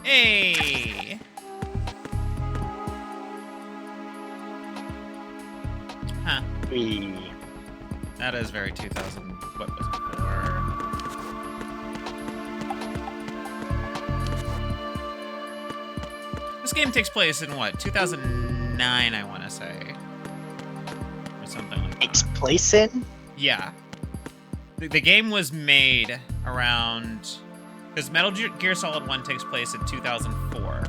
Hey! Huh. That is very 2000. What was it for? This game takes place in what? 2009, I want to say. Or something like that. Takes place in? Yeah. The game was made around... Because Metal Gear Solid 1 takes place in 2004.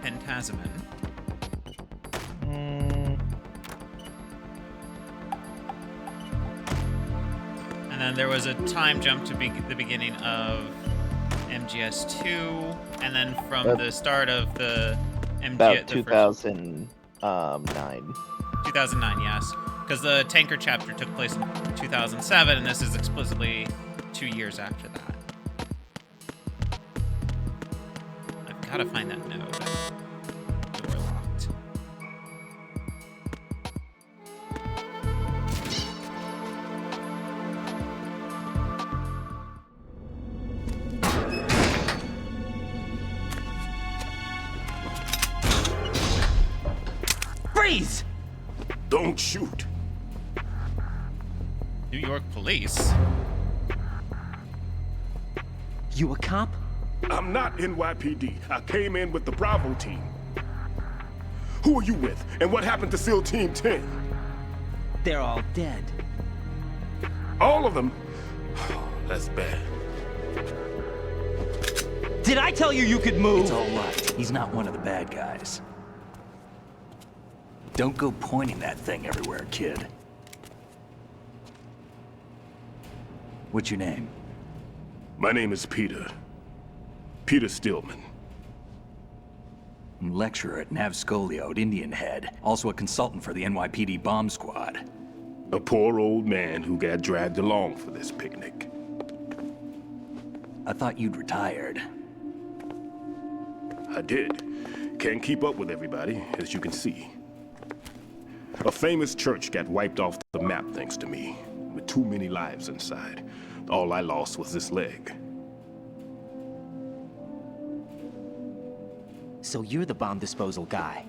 Pentazemin. And then there was a time jump to the beginning of MGS2, and then from the start of the MGS... About 2009. 2009, yes. Because the tanker chapter took place in 2007, and this is explicitly 2 years after that. I've got to find that node. Door locked. Freeze! Don't shoot. New York Police? You a cop? I'm not NYPD. I came in with the Bravo team. Who are you with? And what happened to SEAL Team 10? They're all dead. All of them? That's bad. Did I tell you you could move? It's all right. He's not one of the bad guys. Don't go pointing that thing everywhere, kid. What's your name? My name is Peter. Peter Stillman. I'm lecturer at Nav Scolio at Indian Head. Also a consultant for the NYPD bomb squad. A poor old man who got dragged along for this picnic. I thought you'd retired. I did. Can't keep up with everybody, as you can see. A famous church got wiped off the map thanks to me, with too many lives inside. All I lost was this leg. So you're the bomb disposal guy.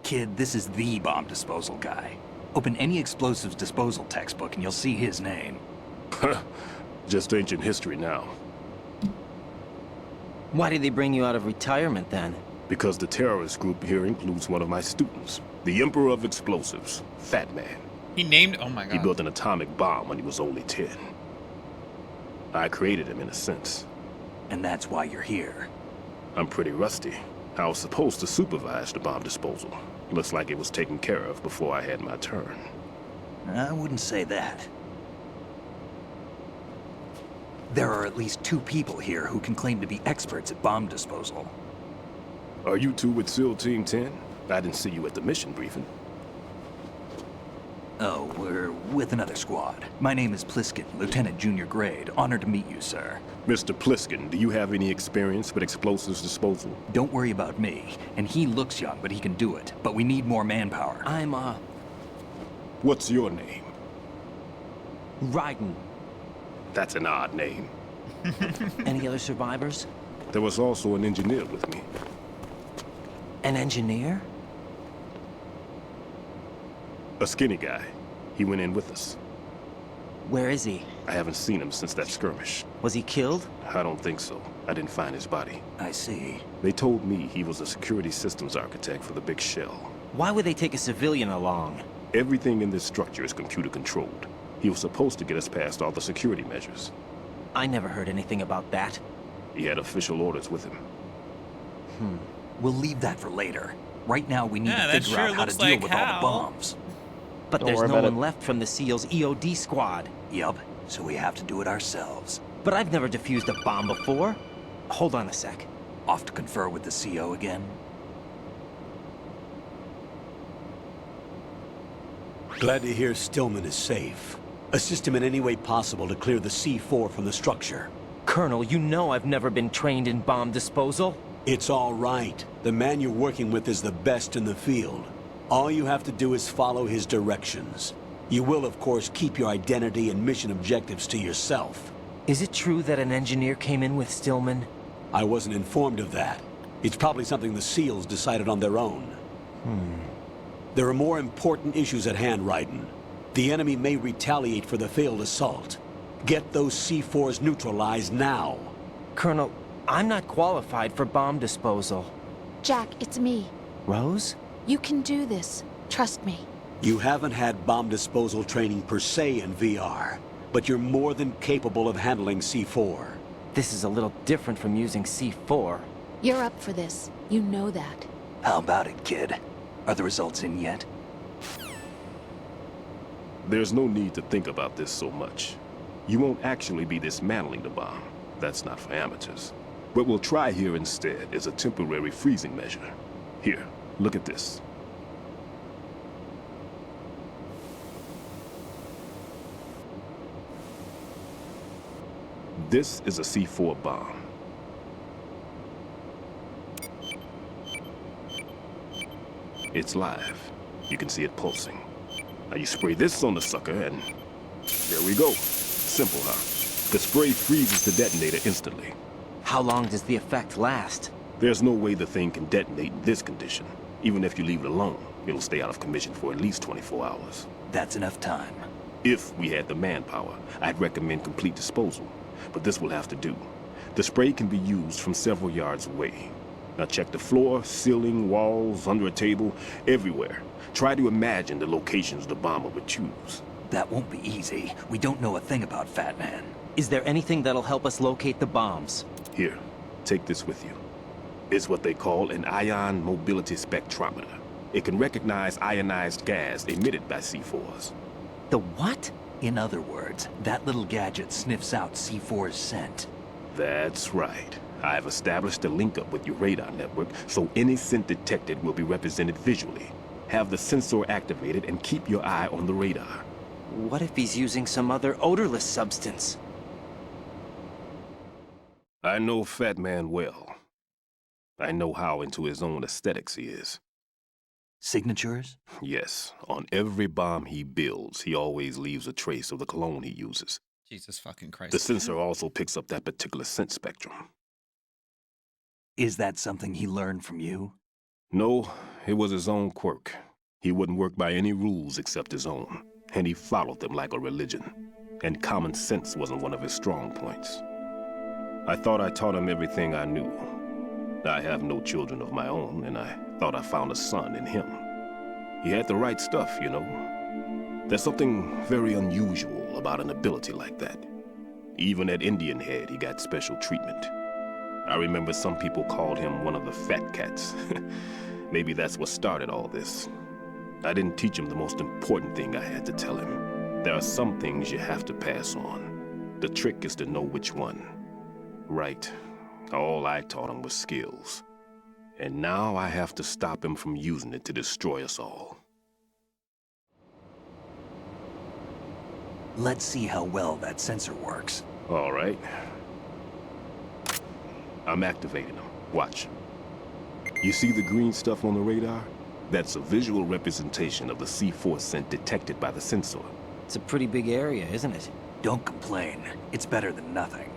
Kid, this is the bomb disposal guy. Open any explosives disposal textbook and you'll see his name. Just ancient history now. Why did they bring you out of retirement then? Because the terrorist group here includes one of my students, the Emperor of Explosives, Fat Man. He named... Oh my god. He built an atomic bomb when he was only 10. I created him in a sense. And that's why you're here. I'm pretty rusty. I was supposed to supervise the bomb disposal. Looks like it was taken care of before I had my turn. I wouldn't say that. There are at least 2 people here who can claim to be experts at bomb disposal. Are you two with SEAL Team 10? I didn't see you at the mission briefing. Oh, we're with another squad. My name is Pliskin, Lieutenant Junior Grade. Honored to meet you, sir. Mr. Pliskin, do you have any experience with explosives disposal? Don't worry about me. And he looks young, but he can do it. But we need more manpower. I'm, What's your name? Raiden. That's an odd name. Any other survivors? There was also an engineer with me. An engineer? A skinny guy. He went in with us. Where is he? I haven't seen him since that skirmish. Was he killed? I don't think so. I didn't find his body. I see. They told me he was a security systems architect for the big shell. Why would they take a civilian along? Everything in this structure is computer controlled. He was supposed to get us past all the security measures. I never heard anything about that. He had official orders with him. We'll leave that for later. Right now we need Yeah, to that figure sure out how to looks deal like with all how. the bombs. But Don't there's worry no about one it. left from the SEAL's EOD squad. Yup, so we have to do it ourselves. But I've never defused a bomb before. Hold on a sec. Off to confer with the CO again? Glad to hear Stillman is safe. Assist him in any way possible to clear the C4 from the structure. Colonel, you know I've never been trained in bomb disposal. It's all right. The man you're working with is the best in the field. All you have to do is follow his directions. You will, of course, keep your identity and mission objectives to yourself. Is it true that an engineer came in with Stillman? I wasn't informed of that. It's probably something the SEALs decided on their own. There are more important issues at hand, Raiden. The enemy may retaliate for the failed assault. Get those C4s neutralized now. Colonel, I'm not qualified for bomb disposal. Jack, it's me. Rose? You can do this. Trust me. You haven't had bomb disposal training per se in VR, but you're more than capable of handling C4. This is a little different from using C4. You're up for this. You know that. How about it, kid? Are the results in yet? There's no need to think about this so much. You won't actually be dismantling the bomb. That's not for amateurs. What we'll try here instead is a temporary freezing measure. Here, look at this. This is a C4 bomb. It's live. You can see it pulsing. Now you spray this on the sucker and there we go. Simple, huh? The spray freezes the detonator instantly. How long does the effect last? There's no way the thing can detonate in this condition. Even if you leave it alone, it'll stay out of commission for at least 24 hours. That's enough time. If we had the manpower, I'd recommend complete disposal. But this will have to do. The spray can be used from several yards away. Now check the floor, ceiling, walls, under a table, everywhere. Try to imagine the locations the bomber would choose. That won't be easy. We don't know a thing about Fat Man. Is there anything that'll help us locate the bombs? Here, take this with you. It's what they call an ion mobility spectrometer. It can recognize ionized gas emitted by C4s. The what? In other words, that little gadget sniffs out C4's scent. That's right. I have established a link up with your radar network, so any scent detected will be represented visually. Have the sensor activated and keep your eye on the radar. What if he's using some other odorless substance? I know Fat Man well. I know how into his own aesthetics he is. Signatures? Yes, on every bomb he builds, he always leaves a trace of the cologne he uses. Jesus fucking Christ. The sensor also picks up that particular scent spectrum. Is that something he learned from you? No, it was his own quirk. He wouldn't work by any rules except his own, and he followed them like a religion. And common sense wasn't one of his strong points. I thought I taught him everything I knew. I have no children of my own, and I thought I found a son in him. He had the right stuff, you know. There's something very unusual about an ability like that. Even at Indian Head, he got special treatment. I remember some people called him one of the fat cats. Maybe that's what started all this. I didn't teach him the most important thing I had to tell him. There are some things you have to pass on. The trick is to know which one. Right. All I taught him was skills. And now I have to stop him from using it to destroy us all. Let's see how well that sensor works. All right. I'm activating them. Watch. You see the green stuff on the radar? That's a visual representation of the C4 scent detected by the sensor. It's a pretty big area, isn't it? Don't complain. It's better than nothing.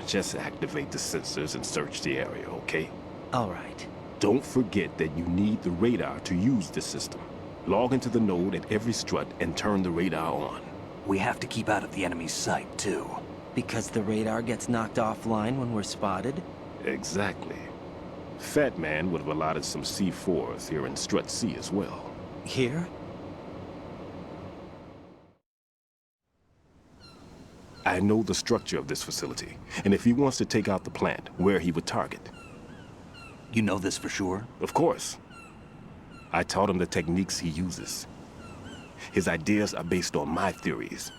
Just activate the sensors and search the area, okay? All right. Don't forget that you need the radar to use this system. Log into the node at every strut and turn the radar on. We have to keep out of the enemy's sight, too. Because the radar gets knocked offline when we're spotted? Exactly. Fat Man would have allotted some C4s here in Strut C as well. Here? I know the structure of this facility, and if he wants to take out the plant, where he would target. You know this for sure? Of course. I taught him the techniques he uses. His ideas are based on my theories.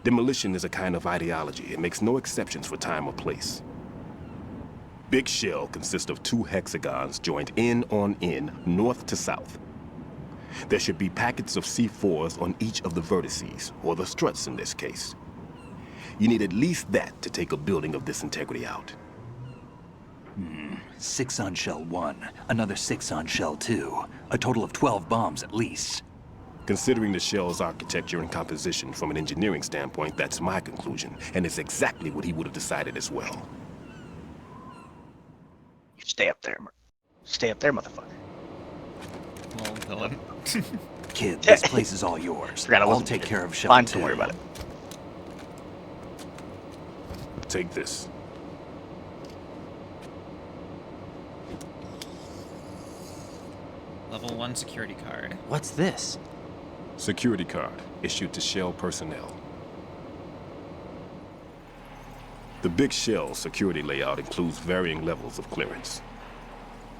Demolition is a kind of ideology. It makes no exceptions for time or place. Big Shell consists of 2 hexagons joined end on end, north to south. There should be packets of C4s on each of the vertices, or the struts in this case. You need at least that to take a building of this integrity out. 6 on Shell 1, another 6 on Shell 2. A total of 12 bombs at least. Considering the shell's architecture and composition from an engineering standpoint, that's my conclusion, and it's exactly what he would have decided as well. You stay up there. Stay up there, motherfucker. Well, villain. Kid, this place is all yours. I'll take care of Shell 2. Fine, don't worry about it. Take this. Level 1 security card. What's this? Security card issued to Shell personnel. The Big Shell security layout includes varying levels of clearance.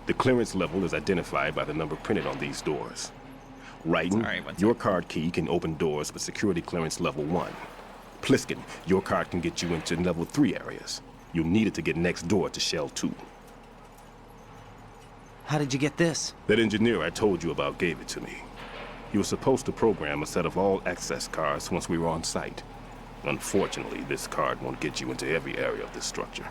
The clearance level is identified by the number printed on these doors. Raiden, your card key can open doors with security clearance level 1. Pliskin, your card can get you into level 3 areas. You'll need it to get next door to Shell 2. How did you get this? That engineer I told you about gave it to me. He was supposed to program a set of all access cards once we were on site. Unfortunately, this card won't get you into every area of this structure.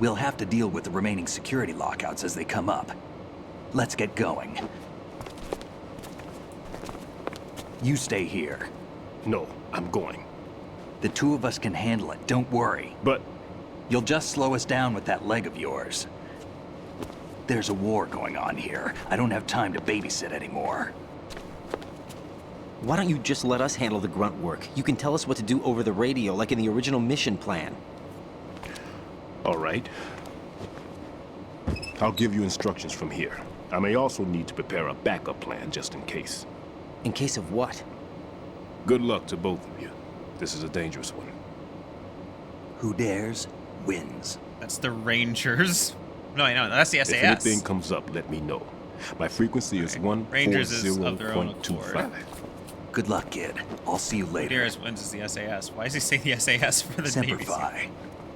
We'll have to deal with the remaining security lockouts as they come up. Let's get going. You stay here. No, I'm going. The 2 of us can handle it, don't worry. But... You'll just slow us down with that leg of yours. There's a war going on here. I don't have time to babysit anymore. Why don't you just let us handle the grunt work? You can tell us what to do over the radio, like in the original mission plan. All right. I'll give you instructions from here. I may also need to prepare a backup plan just in case. In case of what? Good luck to both of you. This is a dangerous one. Who dares, wins. That's the Rangers. No, that's the SAS. If anything comes up, let me know. My frequency is 140.25. Good luck, kid. I'll see you later. Who dares wins is the SAS. Why does he say the SAS for the Semper Navy? Fi.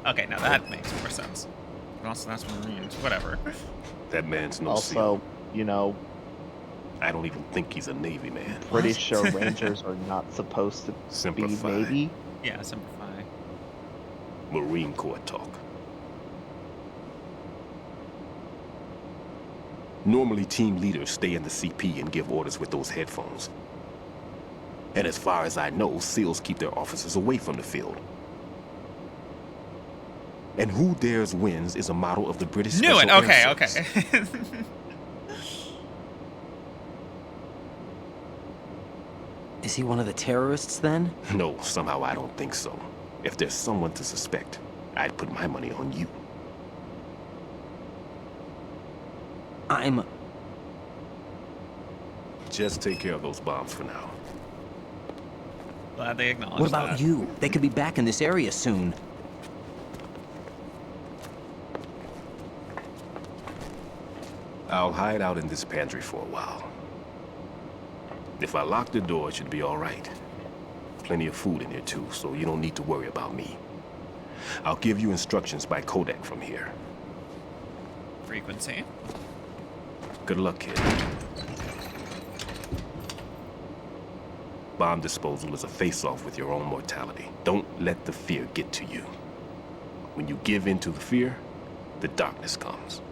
Okay, now that makes more sense. But also, that's Marines. Whatever. That man's no Also, SEAL. you know, I don't even think he's a Navy man. pretty sure Rangers are not supposed to Simplify. be Navy. Yeah, simplify. Marine Corps talk. Normally, team leaders stay in the CP and give orders with those headphones. And as far as I know, SEALs keep their officers away from the field. And who dares wins is a motto of the British Knew it. Special Okay, Air okay. Service. Is he one of the terrorists then? No, somehow I don't think so. If there's someone to suspect, I'd put my money on you. I'm... Just take care of those bombs for now. Glad they acknowledged What about that. you? They could be back in this area soon. I'll hide out in this pantry for a while. If I lock the door, it should be all right. Plenty of food in here too, so you don't need to worry about me. I'll give you instructions by codec from here. Frequency. Good luck, kid. Bomb disposal is a face-off with your own mortality. Don't let the fear get to you. When you give in to the fear, the darkness comes.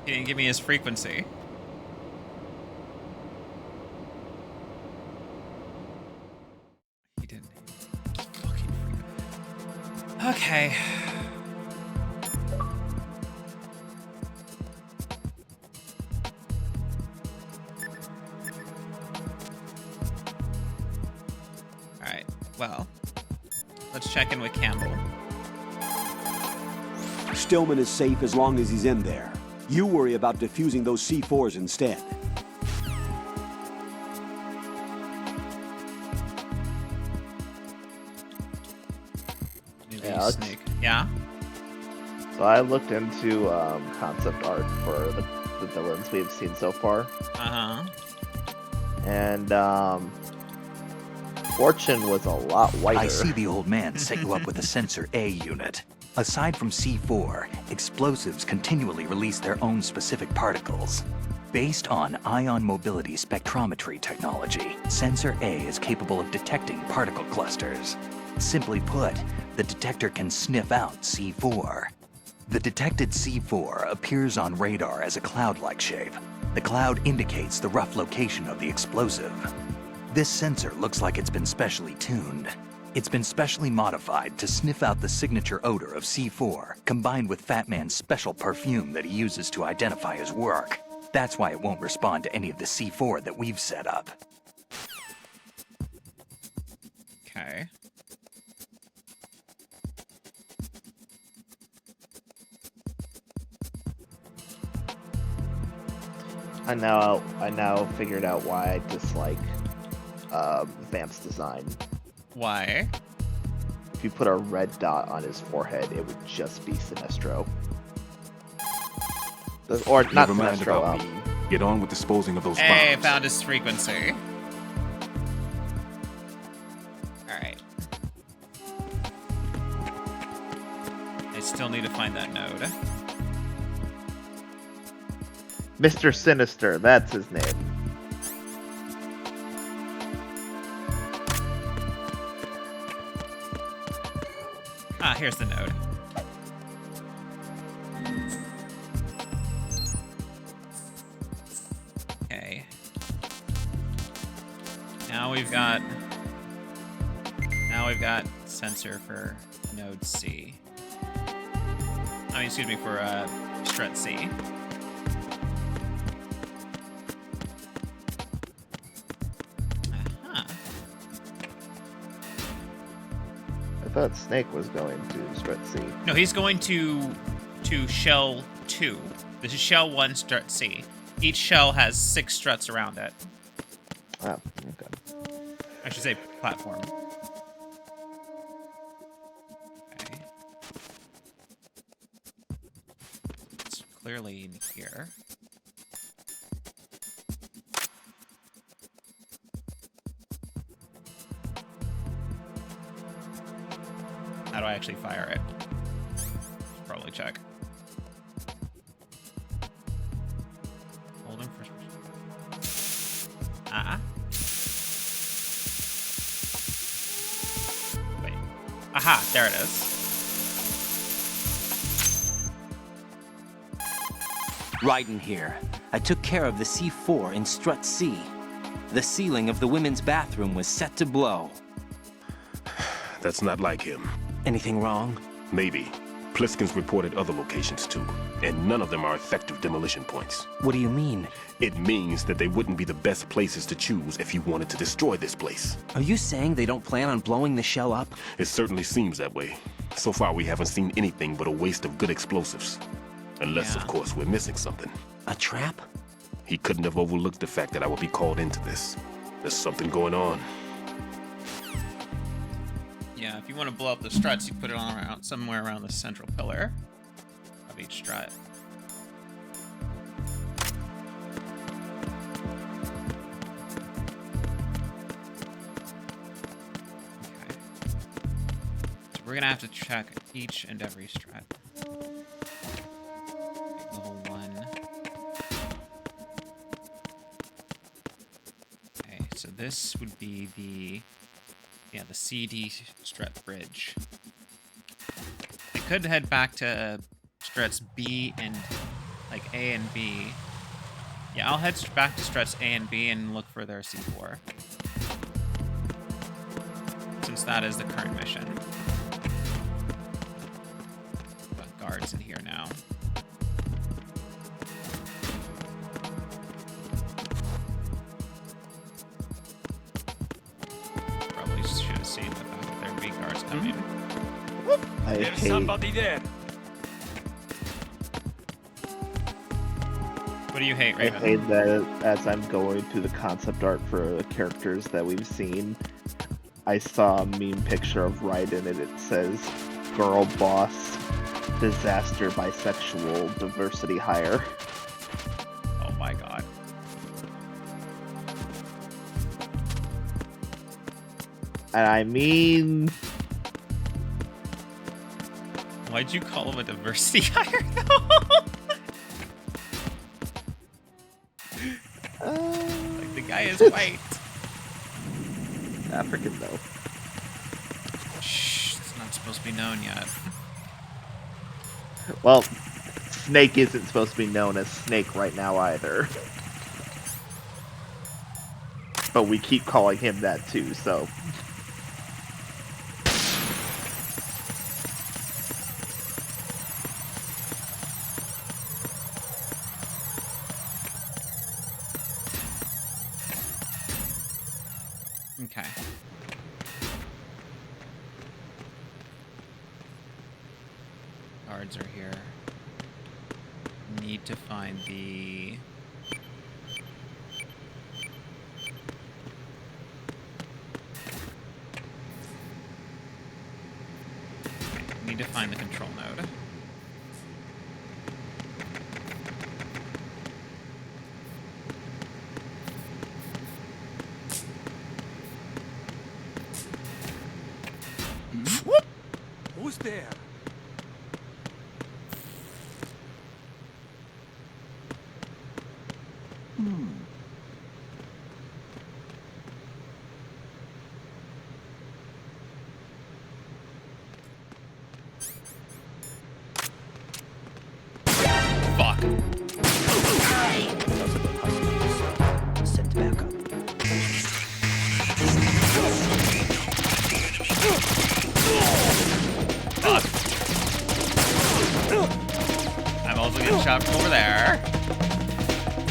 He didn't give me his frequency. He didn't. Fucking frequency. Okay. Alright, well. Let's check in with Campbell. Stillman is safe as long as he's in there. You worry about defusing those C4s instead. Yeah, Snake. Yeah? So I looked into concept art for the villains we've seen so far. Uh-huh. And Fortune was a lot whiter. I see the old man set you up with a Sensor A unit. Aside from C4, explosives continually release their own specific particles. Based on ion mobility spectrometry technology, Sensor A is capable of detecting particle clusters. Simply put, the detector can sniff out C4. The detected C4 appears on radar as a cloud-like shape. The cloud indicates the rough location of the explosive. This sensor looks like it's been specially tuned. It's been specially modified to sniff out the signature odor of C4, combined with Fat Man's special perfume that he uses to identify his work. That's why it won't respond to any of the C4 that we've set up. Okay. I now figured out why I dislike Vamp's design. Why? If you put a red dot on his forehead, it would just be Sinestro. Or not Never mind Sinestro. about me. Get on with disposing of those Hey, bombs. found his frequency. Alright. I still need to find that node. Mr. Sinister, that's his name. Ah, here's the node. Okay. Now we've got sensor for node C. I mean, excuse me, for strut C. I thought Snake was going to Strut C. No, he's going to shell 2. This is shell 1, strut C. Each shell has 6 struts around it. Ah, okay. I should say platform. Okay. It's clearly in here. do I actually fire it? Probably check. Holding first person. Wait. Aha, there it is. Raiden here. I took care of the C4 in Strut C. The ceiling of the women's bathroom was set to blow. That's not like him. Anything wrong? Maybe. Pliskin's reported other locations too, and none of them are effective demolition points. What do you mean? It means that they wouldn't be the best places to choose if you wanted to destroy this place. Are you saying they don't plan on blowing the shell up? It certainly seems that way. So far, we haven't seen anything but a waste of good explosives. Unless, of course, we're missing something. A trap? He couldn't have overlooked the fact that I would be called into this. There's something going on. Yeah, if you want to blow up the struts, you put it on around somewhere around the central pillar of each strut. Okay. So we're gonna have to check each and every strut. Level 1. Okay, so this would be the CD strut bridge. I could head back to struts B and like A and B. Yeah, I'll head back to struts A and B and look for their C4. Since that is the current mission. Got guards in here now. Should have seen the fact that there'd be cars coming. There's somebody there. What do you hate, Raven? I hate that as I'm going through the concept art for the characters that we've seen, I saw a meme picture of Raiden and it says, "Girl boss, disaster bisexual diversity hire." Oh my god. And I mean... Why'd you call him a diversity hire, though? Like, the guy is white. African, though. Shh, it's not supposed to be known yet. Well, Snake isn't supposed to be known as Snake right now, either. But we keep calling him that, too, so... Okay. Guards are here. Need to find the... Need to find the control node. Who's there? Fuck. Sent back up. I'm also getting shot from over there.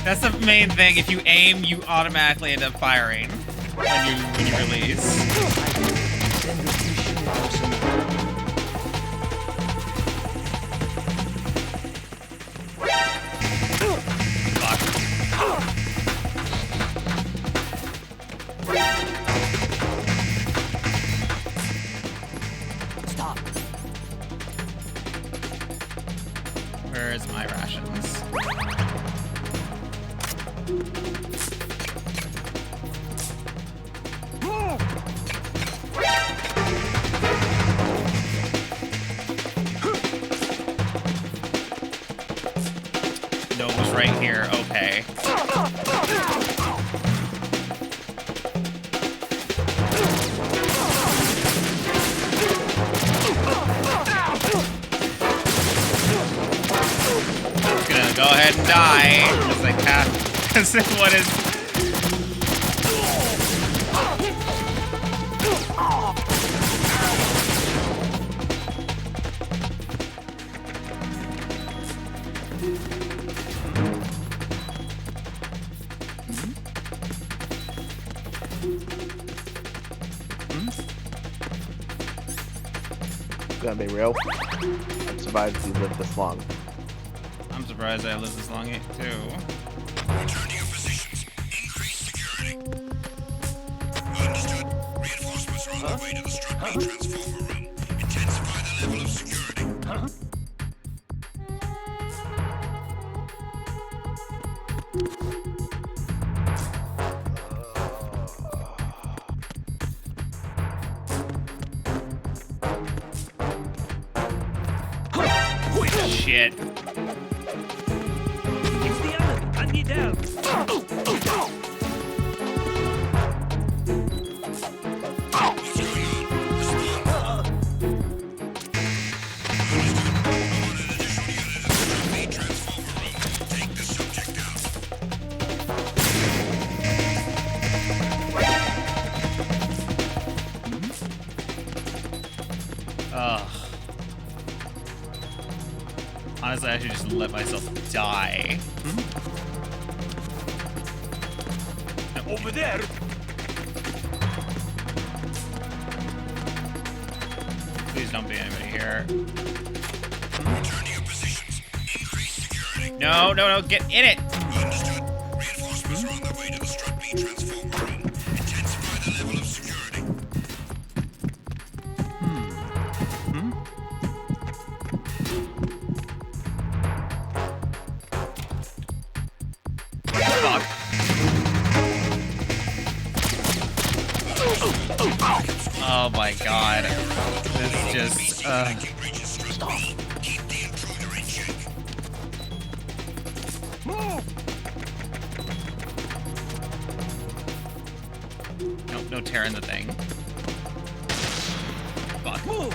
That's the main thing. If you aim, you automatically end up firing when you release. Stop. Where is my rations? right here. Okay. I'm gonna go ahead and die because I can't. Because this one is. Gonna be real. I'm surprised you lived this long. I'm surprised I lived this long too. Return to your positions. Increase security. Understood. Reinforcements are on their way to the Struck B transformer room. Intensify the level of security. Shit. Ugh. Honestly, I should just let myself die. Over there! Please don't be anybody here. Return to your positions. Increase security. No, no, no, get in it! Understood. Reinforcements are on their way to the Struck B transformer room. Intensify the level of security. Fuck. Oh my god. This just, Keep the intruder in check. no tearing the thing. Fuck. Oh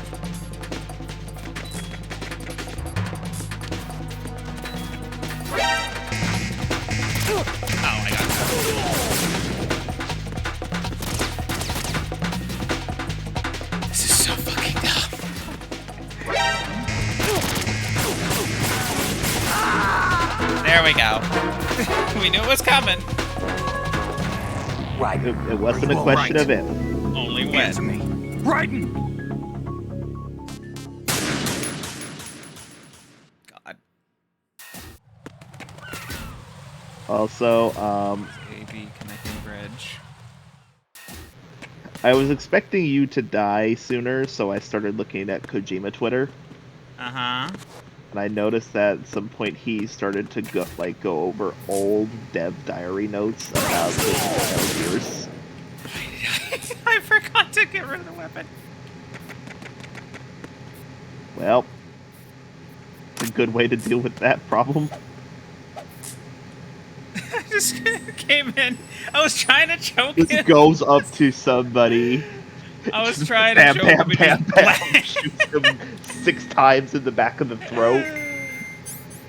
my god. This is so fucking dumb. There we go. We knew it was coming. Right. It wasn't a question of if. Only when. Raiden! God. Also, AB connecting bridge. I was expecting you to die sooner, so I started looking at Kojima Twitter. Uh-huh. And I noticed that at some point he started to go over old dev diary notes about the Metal Gears. I forgot to get rid of the weapon. Well, it's a good way to deal with that problem. I just came in. I was trying to choke Just him. goes up to somebody. I was trying bam, to choke bam, him. bam, And bam, shoots him 6 times in the back of the throat.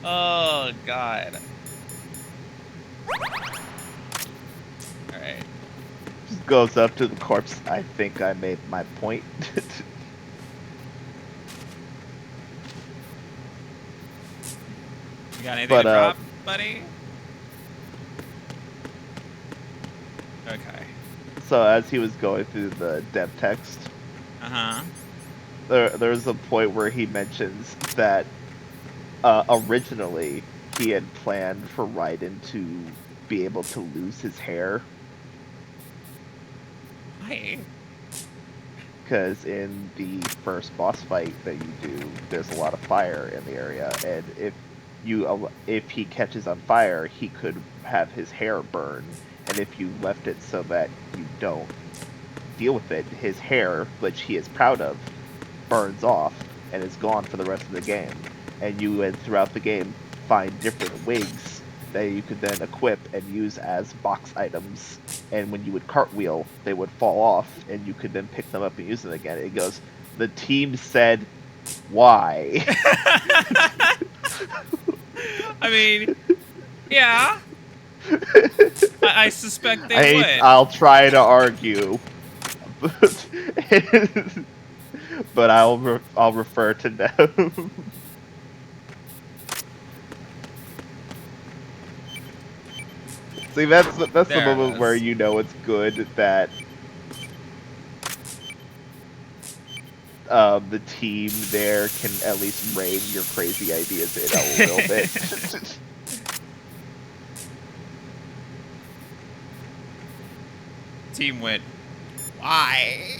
Oh god. Alright. Just goes up to the corpse. I think I made my point. You got anything But, to drop, buddy? Okay. So as he was going through the dev text, Uh-huh. there's a point where he mentions that originally he had planned for Raiden to be able to lose his hair. Why? Because in the first boss fight that you do, there's a lot of fire in the area, and if he catches on fire, he could have his hair burn. And if you left it so that you don't deal with it, his hair, which he is proud of, burns off and is gone for the rest of the game. And you would, throughout the game, find different wigs that you could then equip and use as box items. And when you would cartwheel, they would fall off, and you could then pick them up and use them again. It goes, the team said, why? I mean, yeah. I suspect they would. I'll try to argue, but I'll refer to them. See, that's the moment where you know it's good that the team there can at least rein your crazy ideas in a little bit. Team went, why?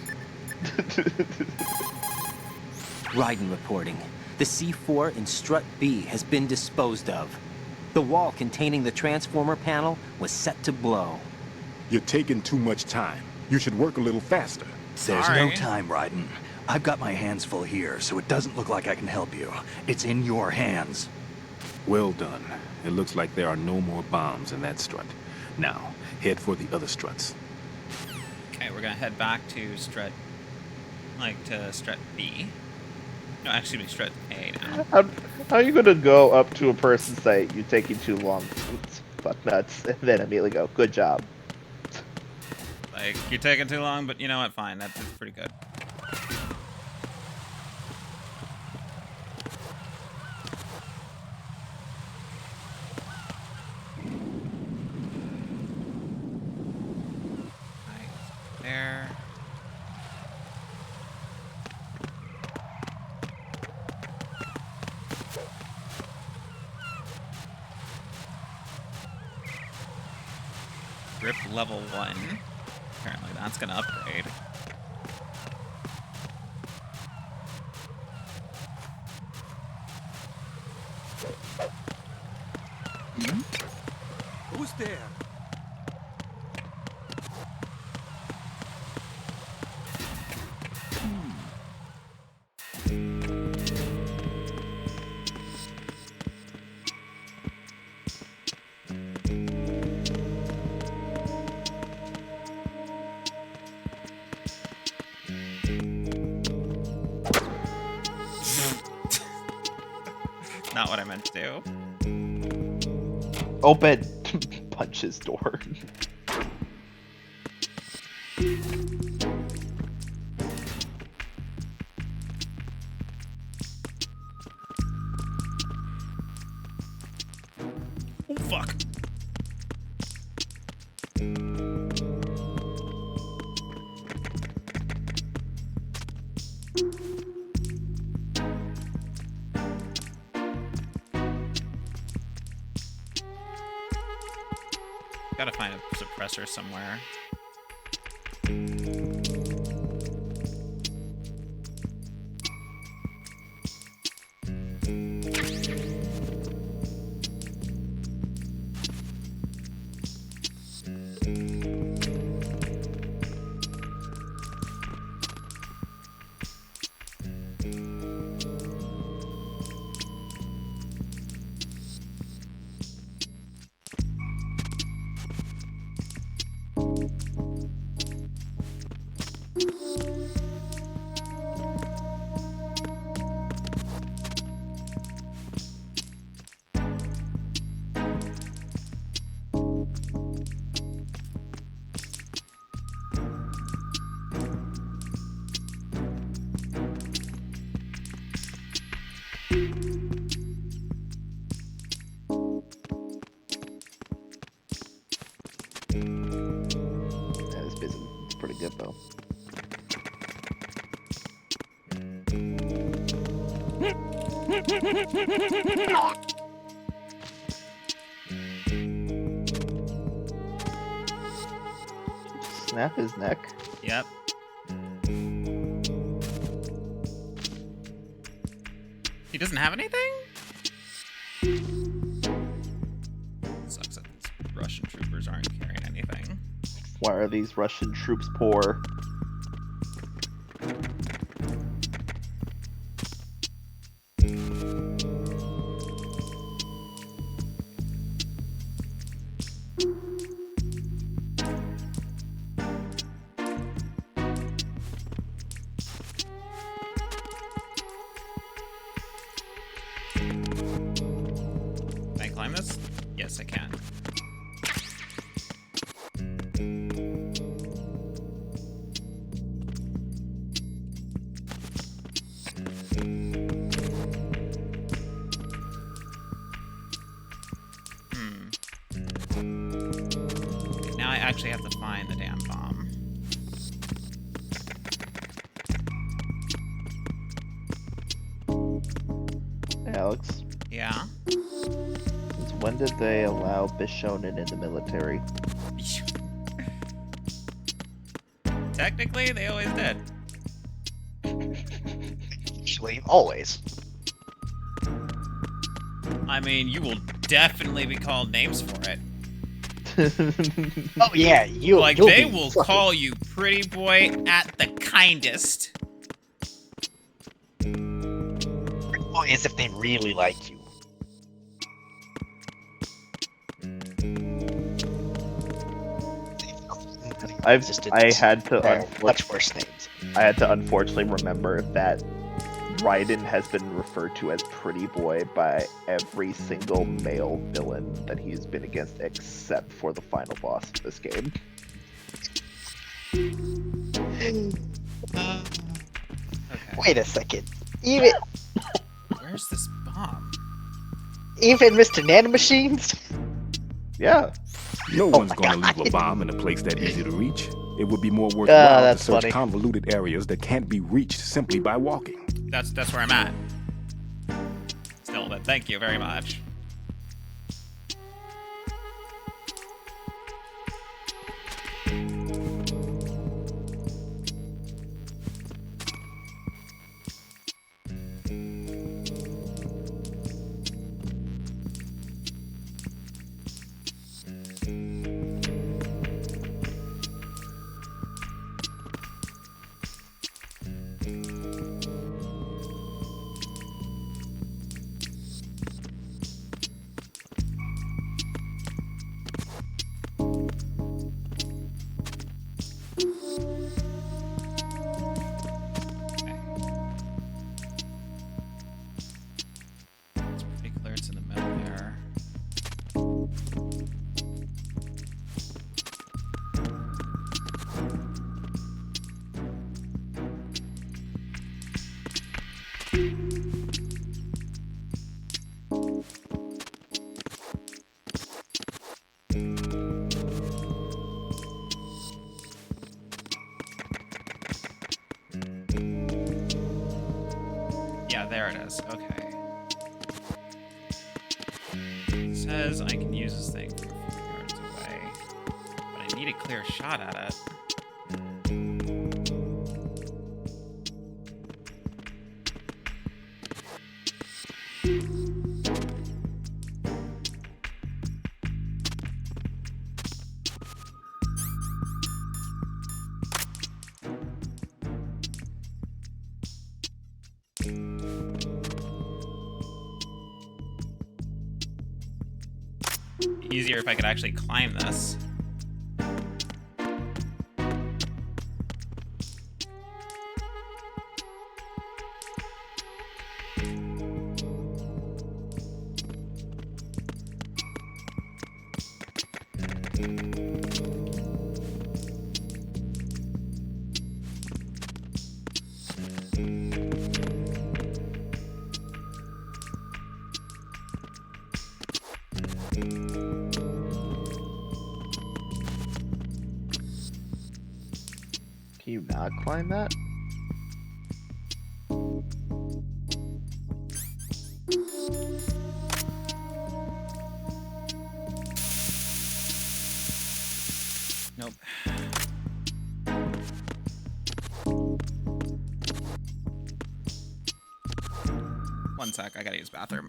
Raiden reporting. The C4 in Strut B has been disposed of. The wall containing the transformer panel was set to blow. You're taking too much time. You should work a little faster. There's no time, Raiden. I've got my hands full here, so it doesn't look like I can help you. It's in your hands. Well done. It looks like there are no more bombs in that strut. Now, head for the other struts. Okay, we're gonna head back to Strut, to Strut B. No, actually, Strut A now. How are you gonna go up to a person and say, you're taking too long, fuck nuts, and then immediately go, good job? Like, you're taking too long, but you know what, fine, that's pretty good. There. Grip level 1. Apparently that's gonna upgrade. Who's there? Not what I meant to do. Open! Punch his door. Oh, fuck. Gotta find a suppressor somewhere. Good though. Snap his neck. Yep. He doesn't have anything? Sucks that these Russian troopers aren't carrying anything. Why are these Russian troops poor? have to find the damn bomb. Alex, Yeah? since when did they allow Bishonen in the military? Technically, they always did. Actually, always. I mean, you will definitely be called names for it. Oh yeah, Like, they will call you pretty boy at the kindest. Well, as if they really like you. I had to much worse names. I had to unfortunately remember that Raiden has been referred to as pretty boy by every single male villain that he's been against except for the final boss of this game. Wait a second. Even Where's this bomb? even Mr. Nanomachines? Yeah. No Oh one's my going to God. leave a bomb in a place that easy to reach. It would be more worthwhile to that's search funny. convoluted areas that can't be reached simply by walking. That's where I'm at. Still, but thank you very much. It's pretty clear it's in the middle there. Yeah, there it is. Okay. It says I can use this thing from a few yards away, but I need a clear shot at it. Easier if I could actually climb this. Can you not climb that? Nope. One sec, I gotta use the bathroom.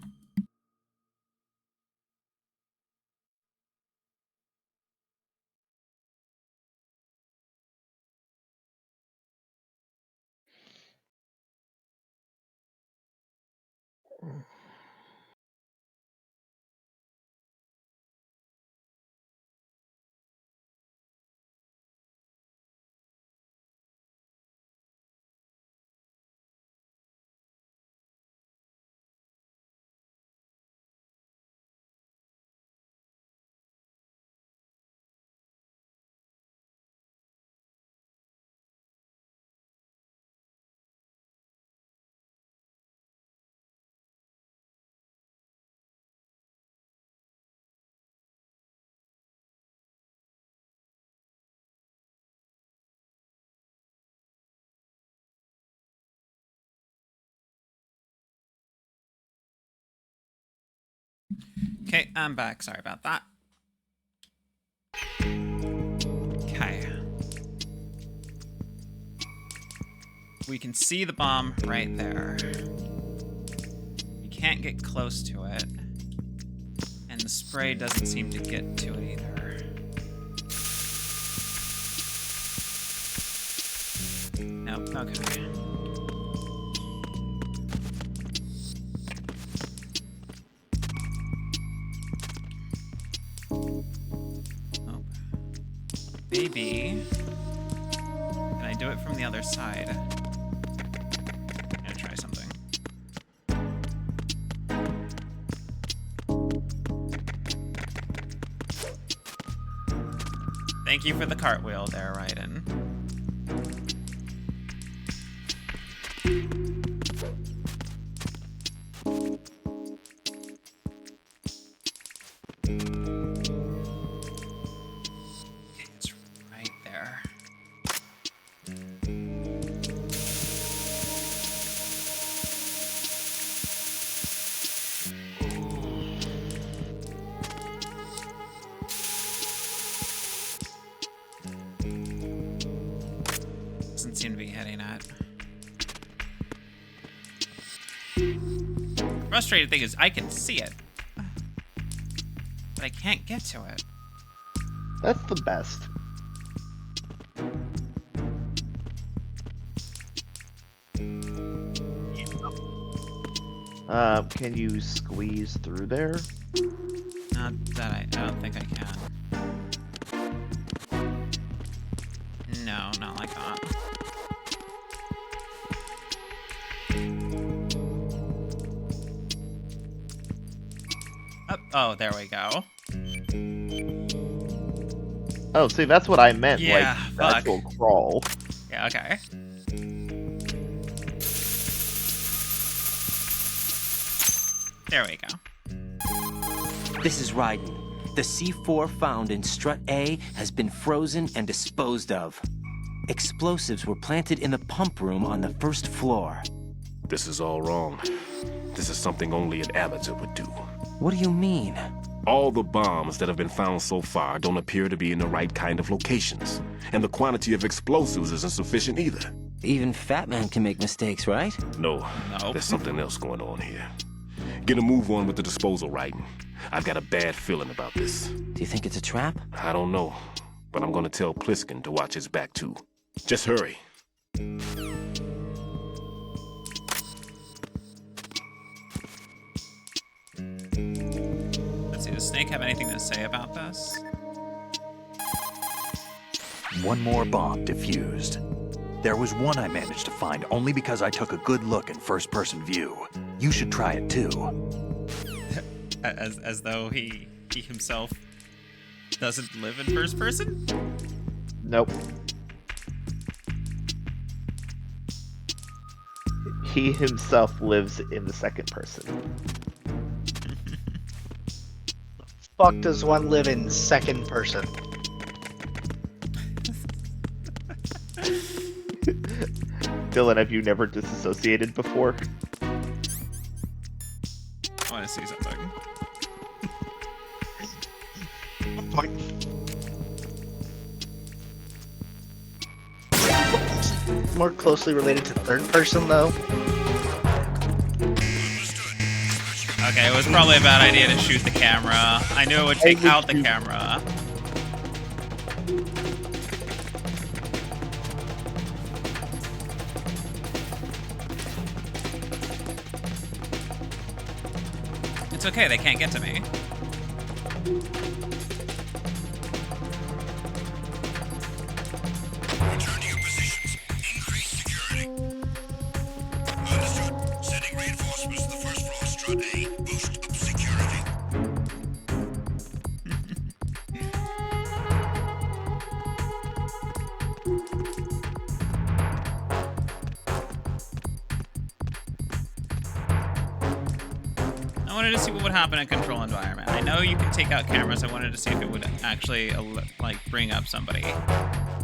Okay, I'm back. Sorry about that. Okay. We can see the bomb right there. We can't get close to it. And the spray doesn't seem to get to it either. Nope, okay. Oh. Maybe. Can I do it from the other side? I'm gonna try something. Thank you for the cartwheel there, Raiden. It's right there. Doesn't seem to be hitting it. Frustrating thing is I can see it, but I can't get to it. That's the best. Can you squeeze through there? Not that I don't think I can. No, not like that. Oh, there we go. Oh, see, that's what I meant. Yeah, like the actual crawl. Yeah, okay. There we go. This is Raiden. The C4 found in Strut A has been frozen and disposed of. Explosives were planted in the pump room on the first floor. This is all wrong. This is something only an amateur would do. What do you mean? All the bombs that have been found so far don't appear to be in the right kind of locations. And the quantity of explosives isn't sufficient either. Even Fat Man can make mistakes, right? No, there's something else going on here. Get a move on with the disposal, Raiden. I've got a bad feeling about this. Do you think it's a trap? I don't know, but I'm gonna tell Pliskin to watch his back too. Just hurry. Let's see, does Snake have anything to say about this? One more bomb defused. There was one I managed to find only because I took a good look in first-person view. You should try it too. As though he himself doesn't live in first person? Nope. He himself lives in the second person. Fuck does one live in second person? Dylan, have you never disassociated before? I want to see something. More closely related to third person, though. Okay, it was probably a bad idea to shoot the camera. I knew it would take out the camera. It's okay, they can't get to me. Return to your positions. Increase security. Understood. Sending reinforcements to the first floor, Strut A. Boost up security. I wanted to see what would happen in control environment. I know you can take out cameras. I wanted to see if it would actually like bring up somebody,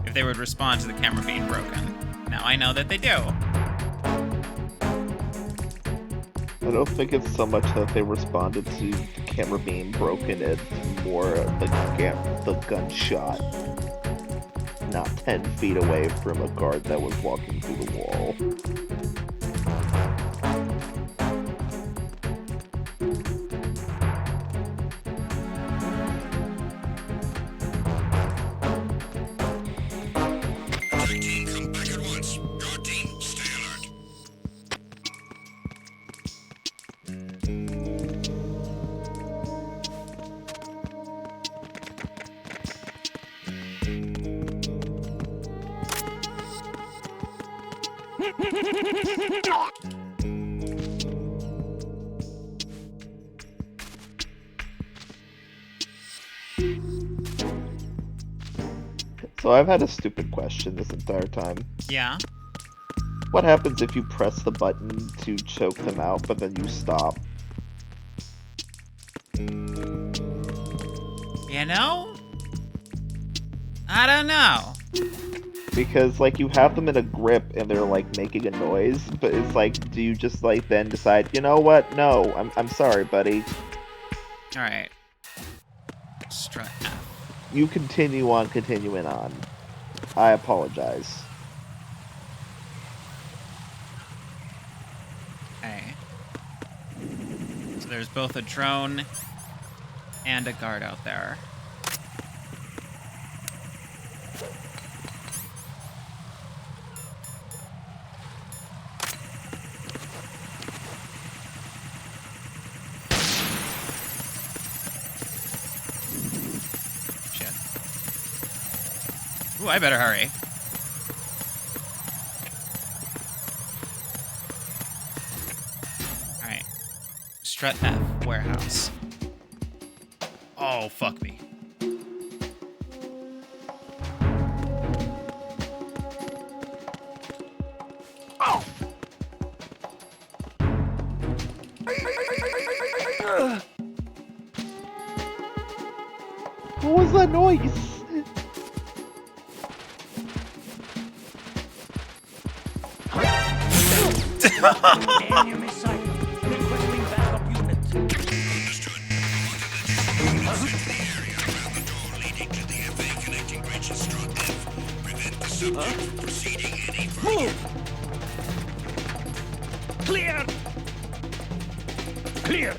if they would respond to the camera being broken. Now I know that they do. I don't think it's so much that they responded to the camera being broken and more the gunshot not 10 feet away from a guard that was walking through the wall. Attack team, come back at once. Guard team, stay alert. So I've had a stupid question this entire time. Yeah. What happens if you press the button to choke them out, but then you stop? You know? I don't know. Because, like, you have them in a grip and they're, like, making a noise, but it's like, do you just, like, then decide, you know what? No, I'm sorry, buddy. Alright. Strut F. You continue on continuing on. I apologize. Okay. So there's both a drone and a guard out there. Shit. Ooh, I better hurry. Alright. Strut F, warehouse. Oh, fuck me. Oh! What was that noise? Enemy sight. Requesting backup units. Understood. Units into the area around the door leading to the FA connecting bridge is Strut F. Prevent the subject from proceeding any further. Clear! Clear!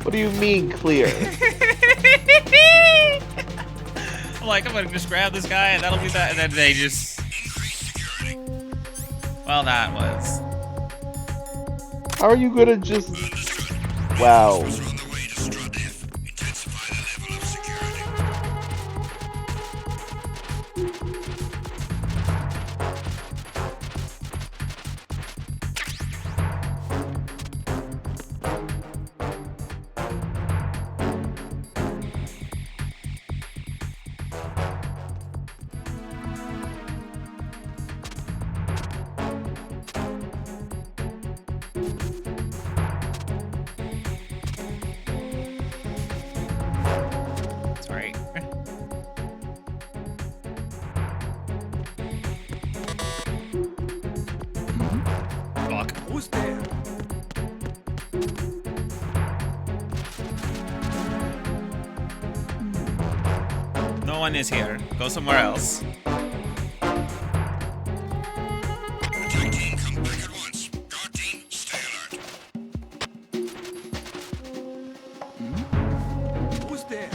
What do you mean, clear? I'm like, I'm gonna just grab this guy and that'll be that, and then they just... Well, that was... How are you gonna just... Wow. Sorry. Fuck. Who's there? No one is here. Go somewhere else. Attack team, come back at once. Guard team, stay alert. Who's there?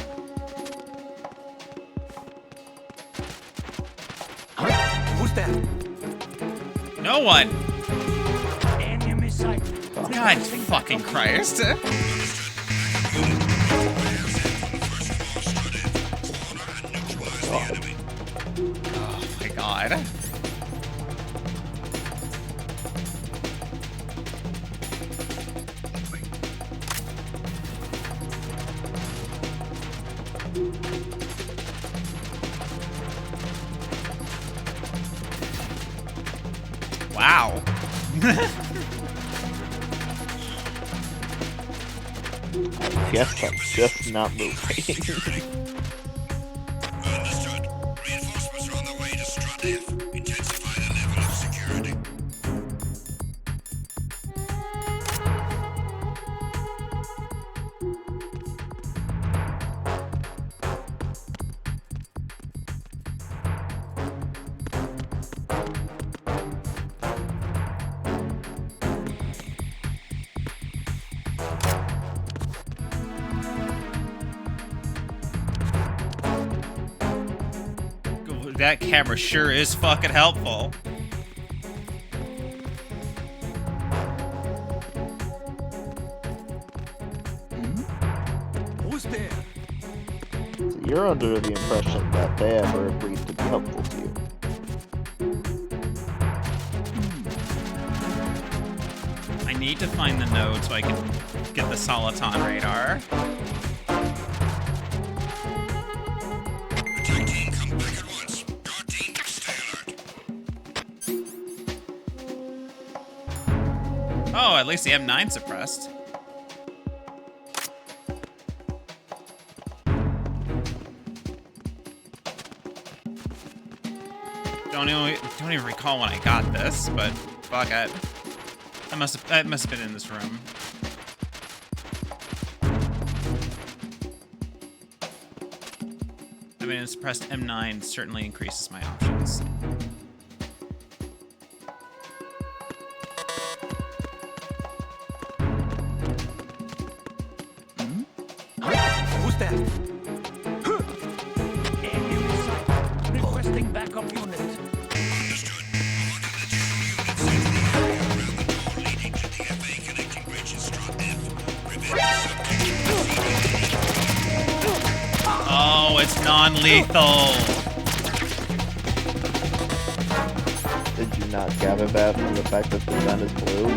Who's that? No one! Enemy sight. God fucking Christ. Oh my god. Wow. I guess I'm just not moving. Understood. Reinforcements are on the way to Strut F. Intensify the level of security. that camera sure is fucking helpful. Who's there? So you're under the impression that they ever agreed to be helpful to you. I need to find the node so I can get the Soliton radar. Attack team, come back at once. Guard team, stay alert. Oh, at least the M9 suppressed. Don't even recall when I got this, but fuck it. That must have been in this room. I mean, a suppressed M9 certainly increases my options. Who's that? Requesting backup unit. Understood. Oh, it's non-lethal. Did you not gather that from the fact that the gun is blue?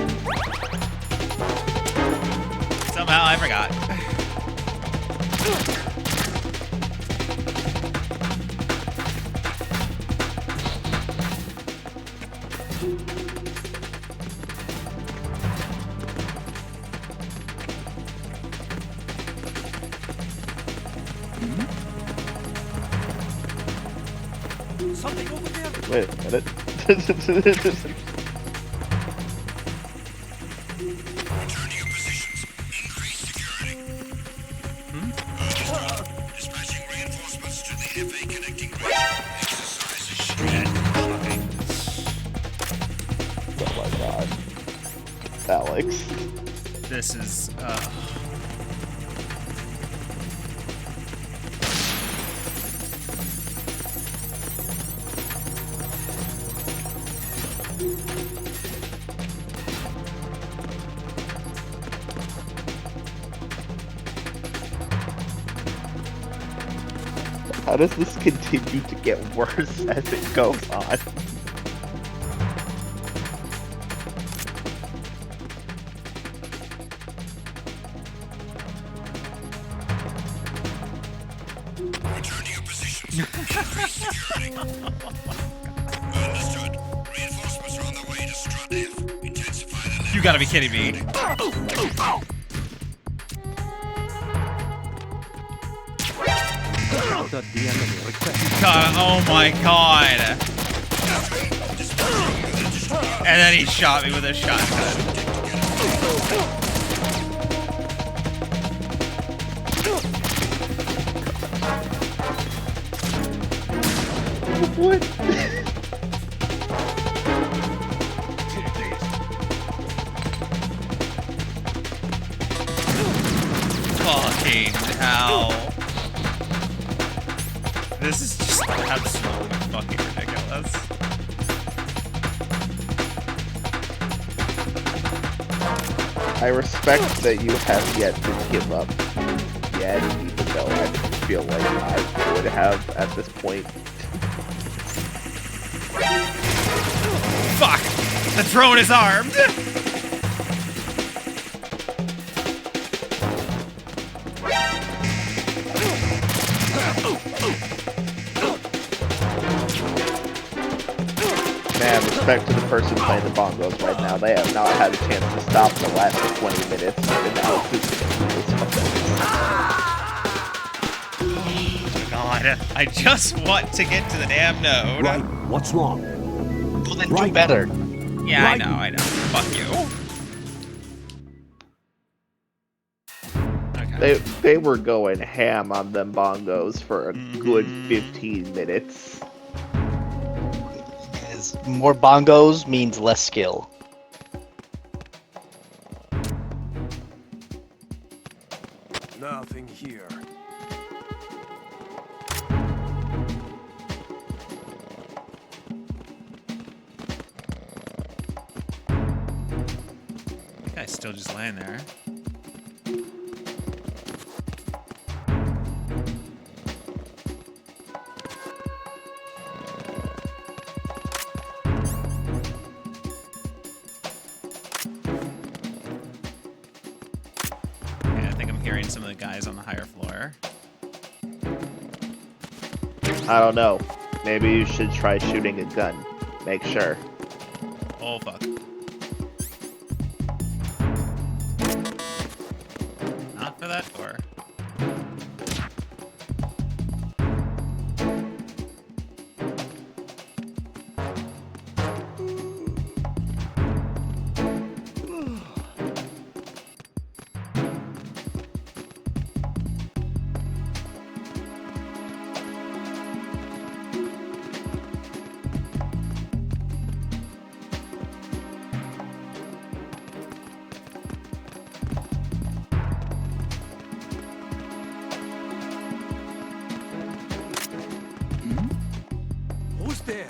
Somehow I forgot. Something over there. Wait a minute. Return to your positions. Increase security. Dispatching reinforcements to the FA connecting bridge. Exercise is Oh my god. Alex. This is, How does this continue to get worse as it goes on? Return to your positions. Increase security. Understood. Reinforcements are on the way to Strut F. Intensify the you gotta be kidding me. God, oh my god. And then he shot me with a shotgun. What? Fucking hell. This is just absolutely fucking ridiculous. I respect that you have yet to give up yet, even though I feel like I would have at this point. Fuck! The drone is armed! Man, respect to the person playing the bongos right now. They have not had a chance to stop in the last 20 minutes, and now it's God, I just want to get to the damn node. Right, what's wrong? Well, then do better. Yeah, Right. I know. Fuck you. Okay. They were going ham on them bongos for a good 15 minutes. Because more bongos means less skill. Nothing here. guy's still just laying there. Okay, I think I'm hearing some of the guys on the higher floor. I don't know. Maybe you should try shooting a gun. Make sure. Oh, fuck. Not for that door. Who's there?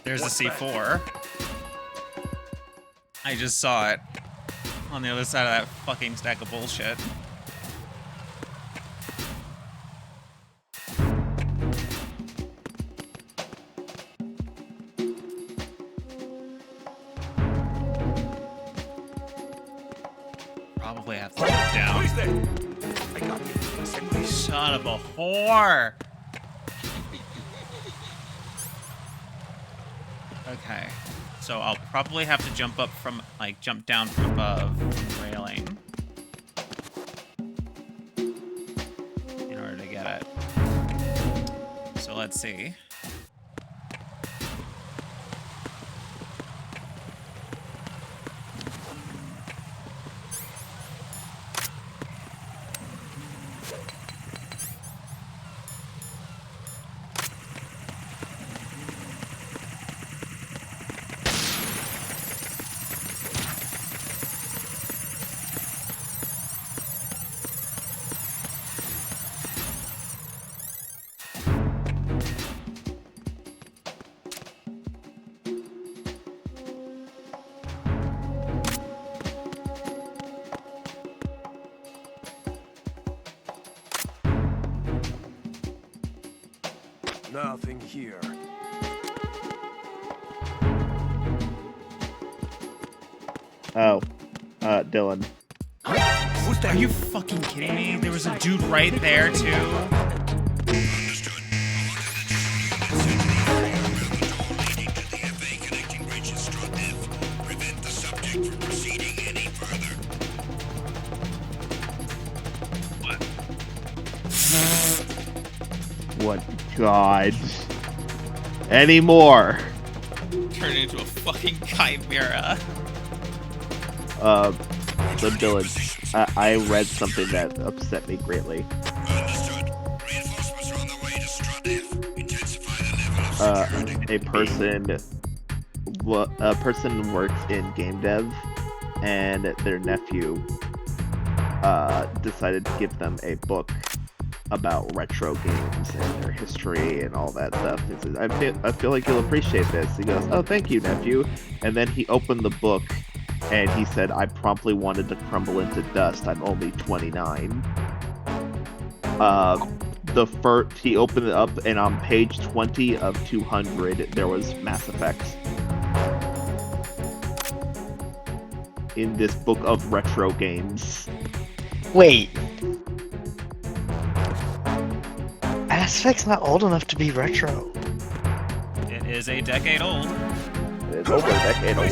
There's a C4. I just saw it on the other side of that fucking stack of bullshit. Probably have to put it down. I got you. Son of a whore! Okay, so I'll probably have to jump up from, like, jump down from above, from the railing, in order to get it. So let's see. Nothing here. Oh, Dylan. Are you fucking kidding me? There was a dude right there, too. What god? Any more? Turned into a fucking chimera. So Dylan, I read something that upset me greatly. A person works in game dev, and their nephew decided to give them a book about retro games and their history and all that stuff. He says, I feel like you'll appreciate this. He goes, oh, thank you, nephew. And then he opened the book, and he said, I promptly wanted to crumble into dust. I'm only 29. He opened it up, and on page 20 of 200, there was Mass Effect. In this book of retro games. Wait. Mass Effect's not old enough to be retro. It is a decade old. It's over a decade old.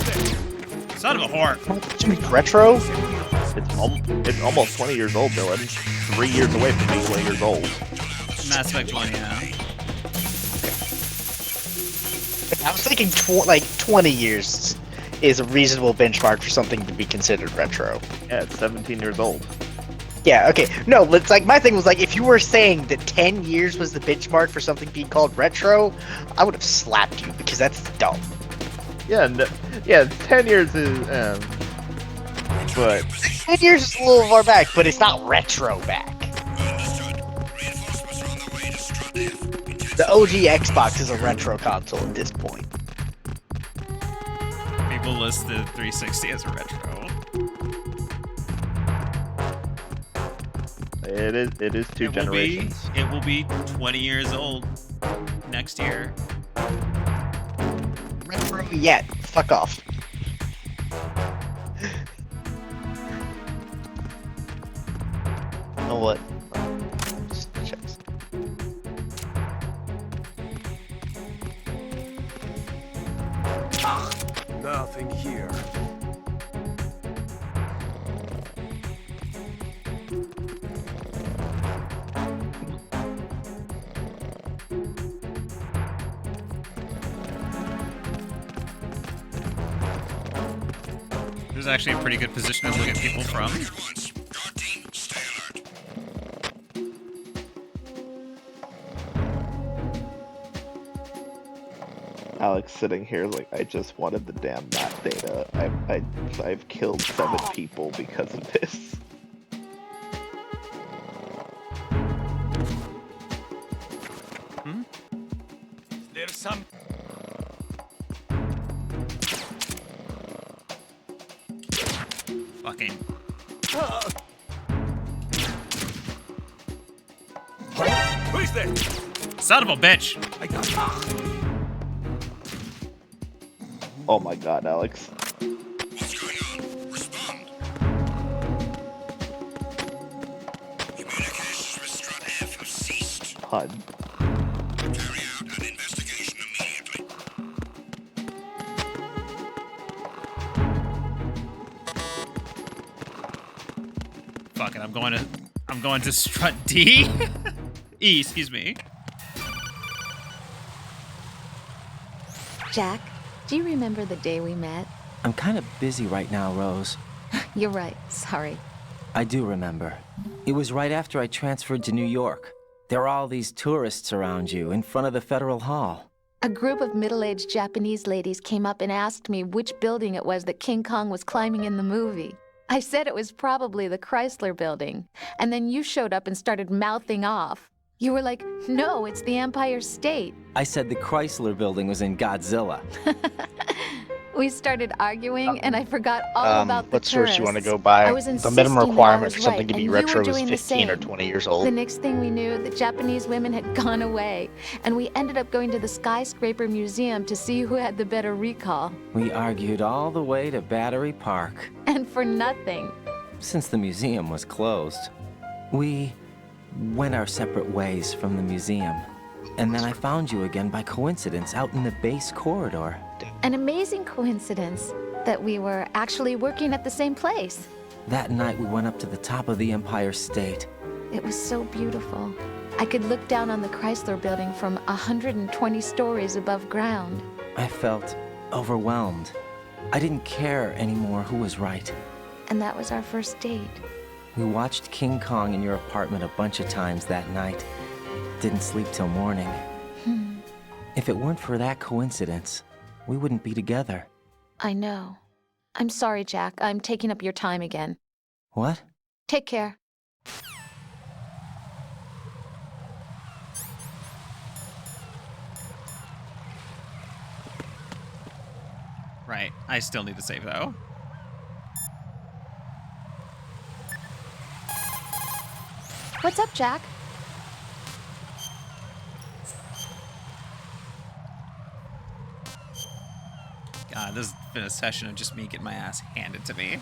Son of a whore. To be retro? It's almost 20 years old, Dylan. 3 years away from being 20 years old. Mass Effect 1, yeah. I was thinking 20 years is a reasonable benchmark for something to be considered retro. Yeah, it's 17 years old. Yeah, okay. No, but it's like my thing was like if you were saying that 10 years was the benchmark for something being called retro, I would have slapped you because that's dumb. Yeah, yeah, 10 years is, but 10 years is a little far back, but it's not retro back. The OG Xbox is a retro console at this point. People list the 360 as a retro. it is two generations. It will be 20 years old next year. Retro yet. Fuck off. You know what? Just check. Nothing here. This is actually a pretty good position to look at people from. Alex sitting here like, I just wanted the damn map data. I've killed 7 people because of this. There's some. Fucking. Who's there? Son of a bitch! I got Oh my god, Alex. What's going on? Respond. Communications with Strut F have ceased. HUD. Carry out an investigation immediately. Fuck it, I'm going to Strut D. E, excuse me. Jack, do you remember the day we met? I'm kind of busy right now, Rose. You're right. Sorry. I do remember. It was right after I transferred to New York. There were all these tourists around you in front of the Federal Hall. A group of middle-aged Japanese ladies came up and asked me which building it was that King Kong was climbing in the movie. I said it was probably the Chrysler Building, and then you showed up and started mouthing off. You were like, no, it's the Empire State. I said the Chrysler Building was in Godzilla. We started arguing, and I forgot all about the what source tourists. you want to go by? I was The insisting minimum that I requirement was for something right, to be and you retro were is doing the 15 or same. 20 years old. The next thing we knew, the Japanese women had gone away, and we ended up going to the Skyscraper Museum to see who had the better recall. We argued all the way to Battery Park. And for nothing. Since the museum was closed, we went our separate ways from the museum. And then I found you again by coincidence out in the base corridor. An amazing coincidence that we were actually working at the same place. That night we went up to the top of the Empire State. It was so beautiful. I could look down on the Chrysler Building from 120 stories above ground. I felt overwhelmed. I didn't care anymore who was right. And that was our first date. We watched King Kong in your apartment a bunch of times that night. Didn't sleep till morning. If it weren't for that coincidence, we wouldn't be together. I know. I'm sorry, Jack. I'm taking up your time again. What? Take care. Right. I still need to save, though. What's up, Jack? God, this has been a session of just me getting my ass handed to me.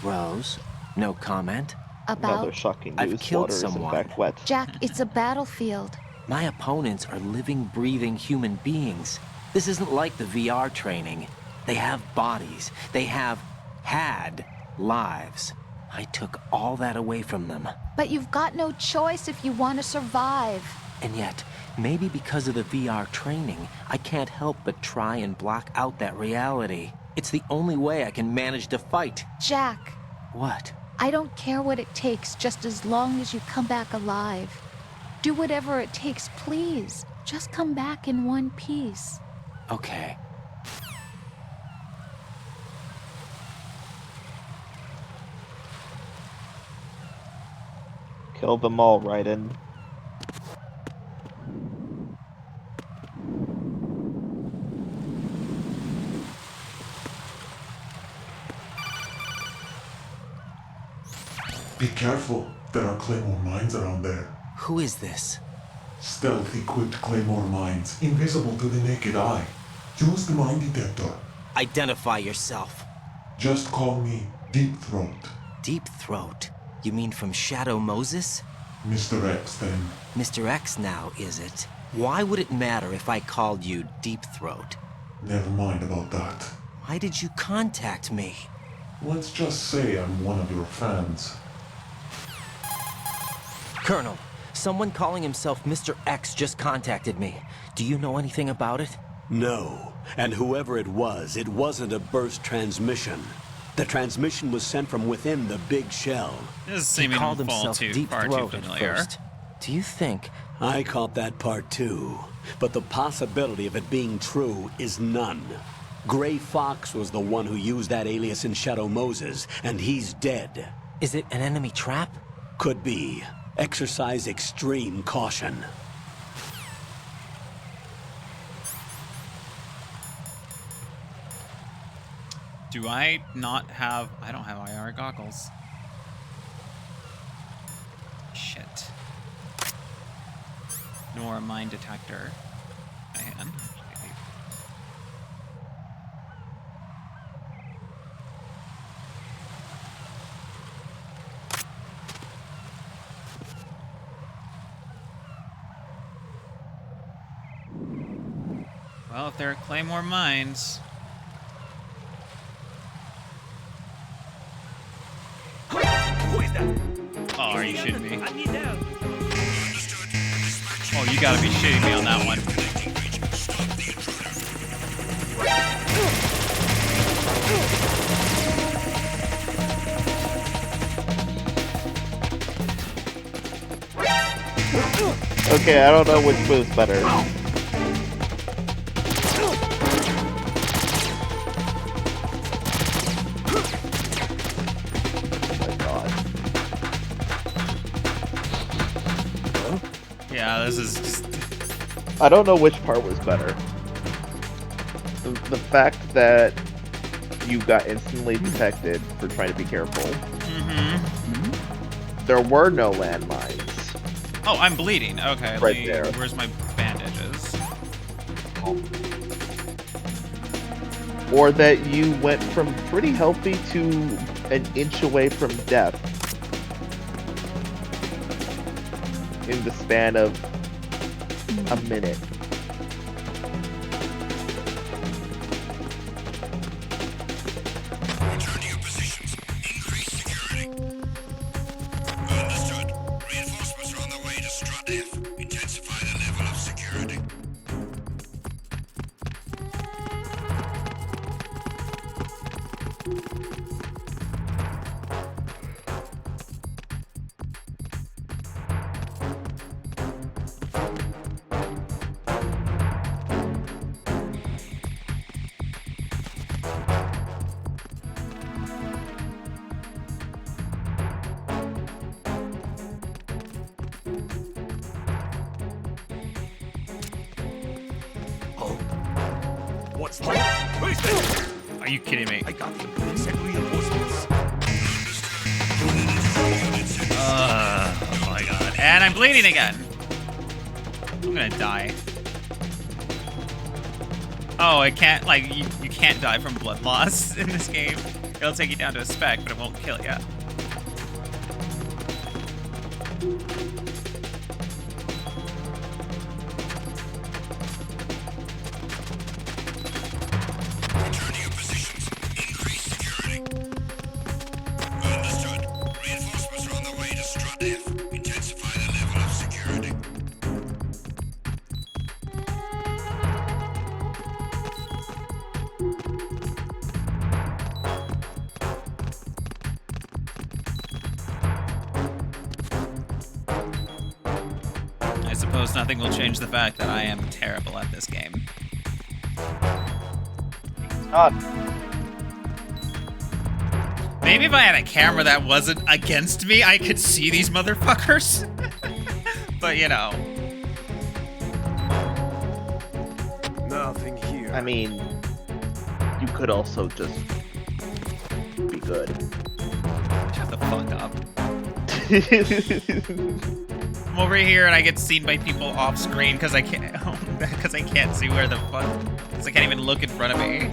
Rose, no comment? About? Another shocking I've news. killed Water is in someone. fact wet. Jack, it's a battlefield. My opponents are living, breathing human beings. This isn't like the VR training. They have bodies. They have had lives. I took all that away from them. But you've got no choice if you want to survive. And yet, maybe because of the VR training, I can't help but try and block out that reality. It's the only way I can manage to fight. Jack, What? I don't care what it takes, just as long as you come back alive. Do whatever it takes, please. Just come back in one piece. Okay. Kill them all, Raiden. Be careful. There are Claymore mines around there. Who is this? Stealth-equipped Claymore mines, invisible to the naked eye. Use the mine detector. Identify yourself. Just call me Deep Throat. Deep Throat? You mean from Shadow Moses? Mr. X, then. Mr. X now, is it? Why would it matter if I called you Deep Throat? Never mind about that. Why did you contact me? Let's just say I'm one of your fans. Colonel, someone calling himself Mr. X just contacted me. Do you know anything about it? No. And whoever it wasn't a burst transmission. The transmission was sent from within the big shell. This is He seeming called to fall himself too Deep far too Throat at familiar. first. Do you think... I caught that part too. But the possibility of it being true is none. Gray Fox was the one who used that alias in Shadow Moses, and he's dead. Is it an enemy trap? Could be. Exercise extreme caution. Do I not have... I don't have IR goggles. Shit. Nor a mine detector. Man. Well, if there are Claymore mines... Oh, are you shitting me? Oh, you gotta be shitting me on that one. Okay, I don't know which move's better. Yeah, this is just... I don't know which part was better. The fact that you got instantly detected for trying to be careful. There were no landmines. Oh, I'm bleeding. Okay, Right there. Where's my bandages? Or that you went from pretty healthy to an inch away from death. In the span of a minute. Return to your positions. Increase security. Understood. Reinforcements are on their way to Strut F. Intensify the level of security. What's that? Who's there? Are you kidding me? I got the police and reinforcements. Oh my god. And I'm bleeding again. I'm gonna die. Oh, I can't, like, you can't die from blood loss in this game. It'll take you down to a spec, but it won't kill you. Return to your positions. Increase security. Understood. Almost nothing will change the fact that I am terrible at this game. Maybe if I had a camera that wasn't against me, I could see these motherfuckers. But, you know. Nothing here. I mean, you could also just be good. Shut the fuck up. I'm over here and I get seen by people off screen because I can't see where the fuck, because I can't even look in front of me.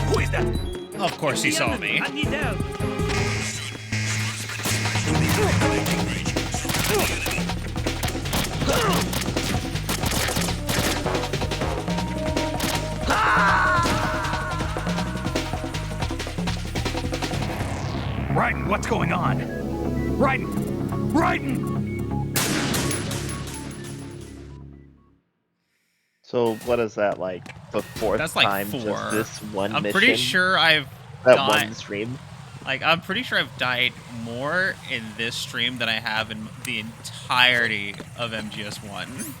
Who is that? Of course he saw me. I need help. Raiden, what's going on? Raiden! Raiden! So what is that, like the fourth That's like time 4. just this one I'm mission? pretty sure I've that died, one stream. Like, I'm pretty sure I've died more in this stream than I have in the entirety of MGS1.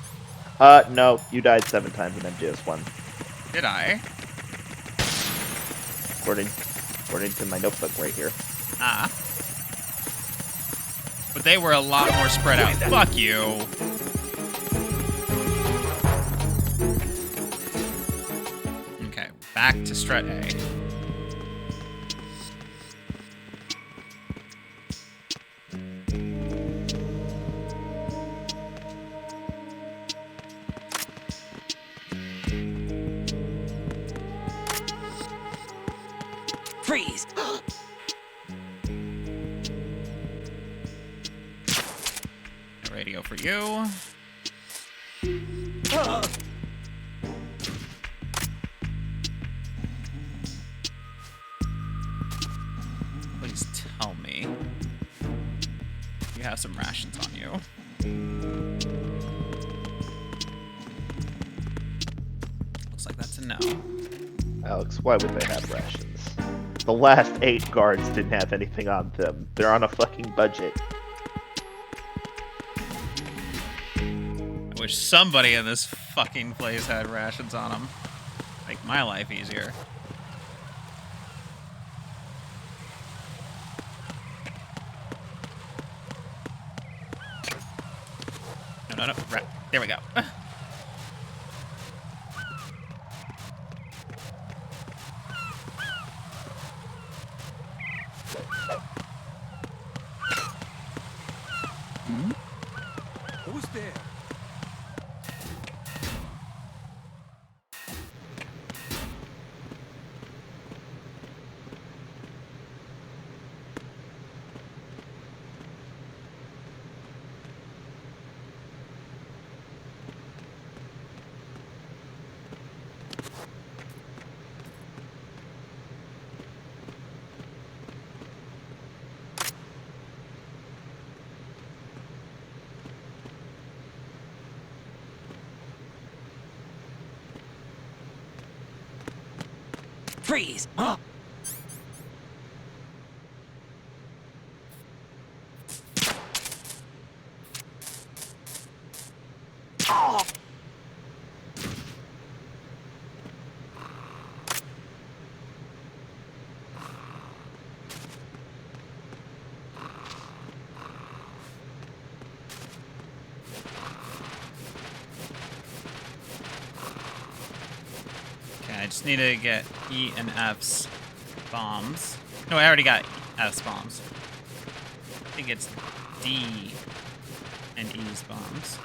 No, you died 7 times in MGS1. Did I? According to my notebook right here. Ah. But they were a lot more spread out. Fuck you. Okay, back to Strat A. Freeze! Radio for you. Please tell me you have some rations on you. Looks like that's a no. Alex, why would they have rations? The last 8 guards didn't have anything on them. They're on a fucking budget. I wish somebody in this fucking place had rations on them. Make my life easier. No. There we go. Who's there? Freeze! Huh? Oh! Okay, I just need to get E and F's bombs. No, I already got S bombs. I think it's D and E's bombs.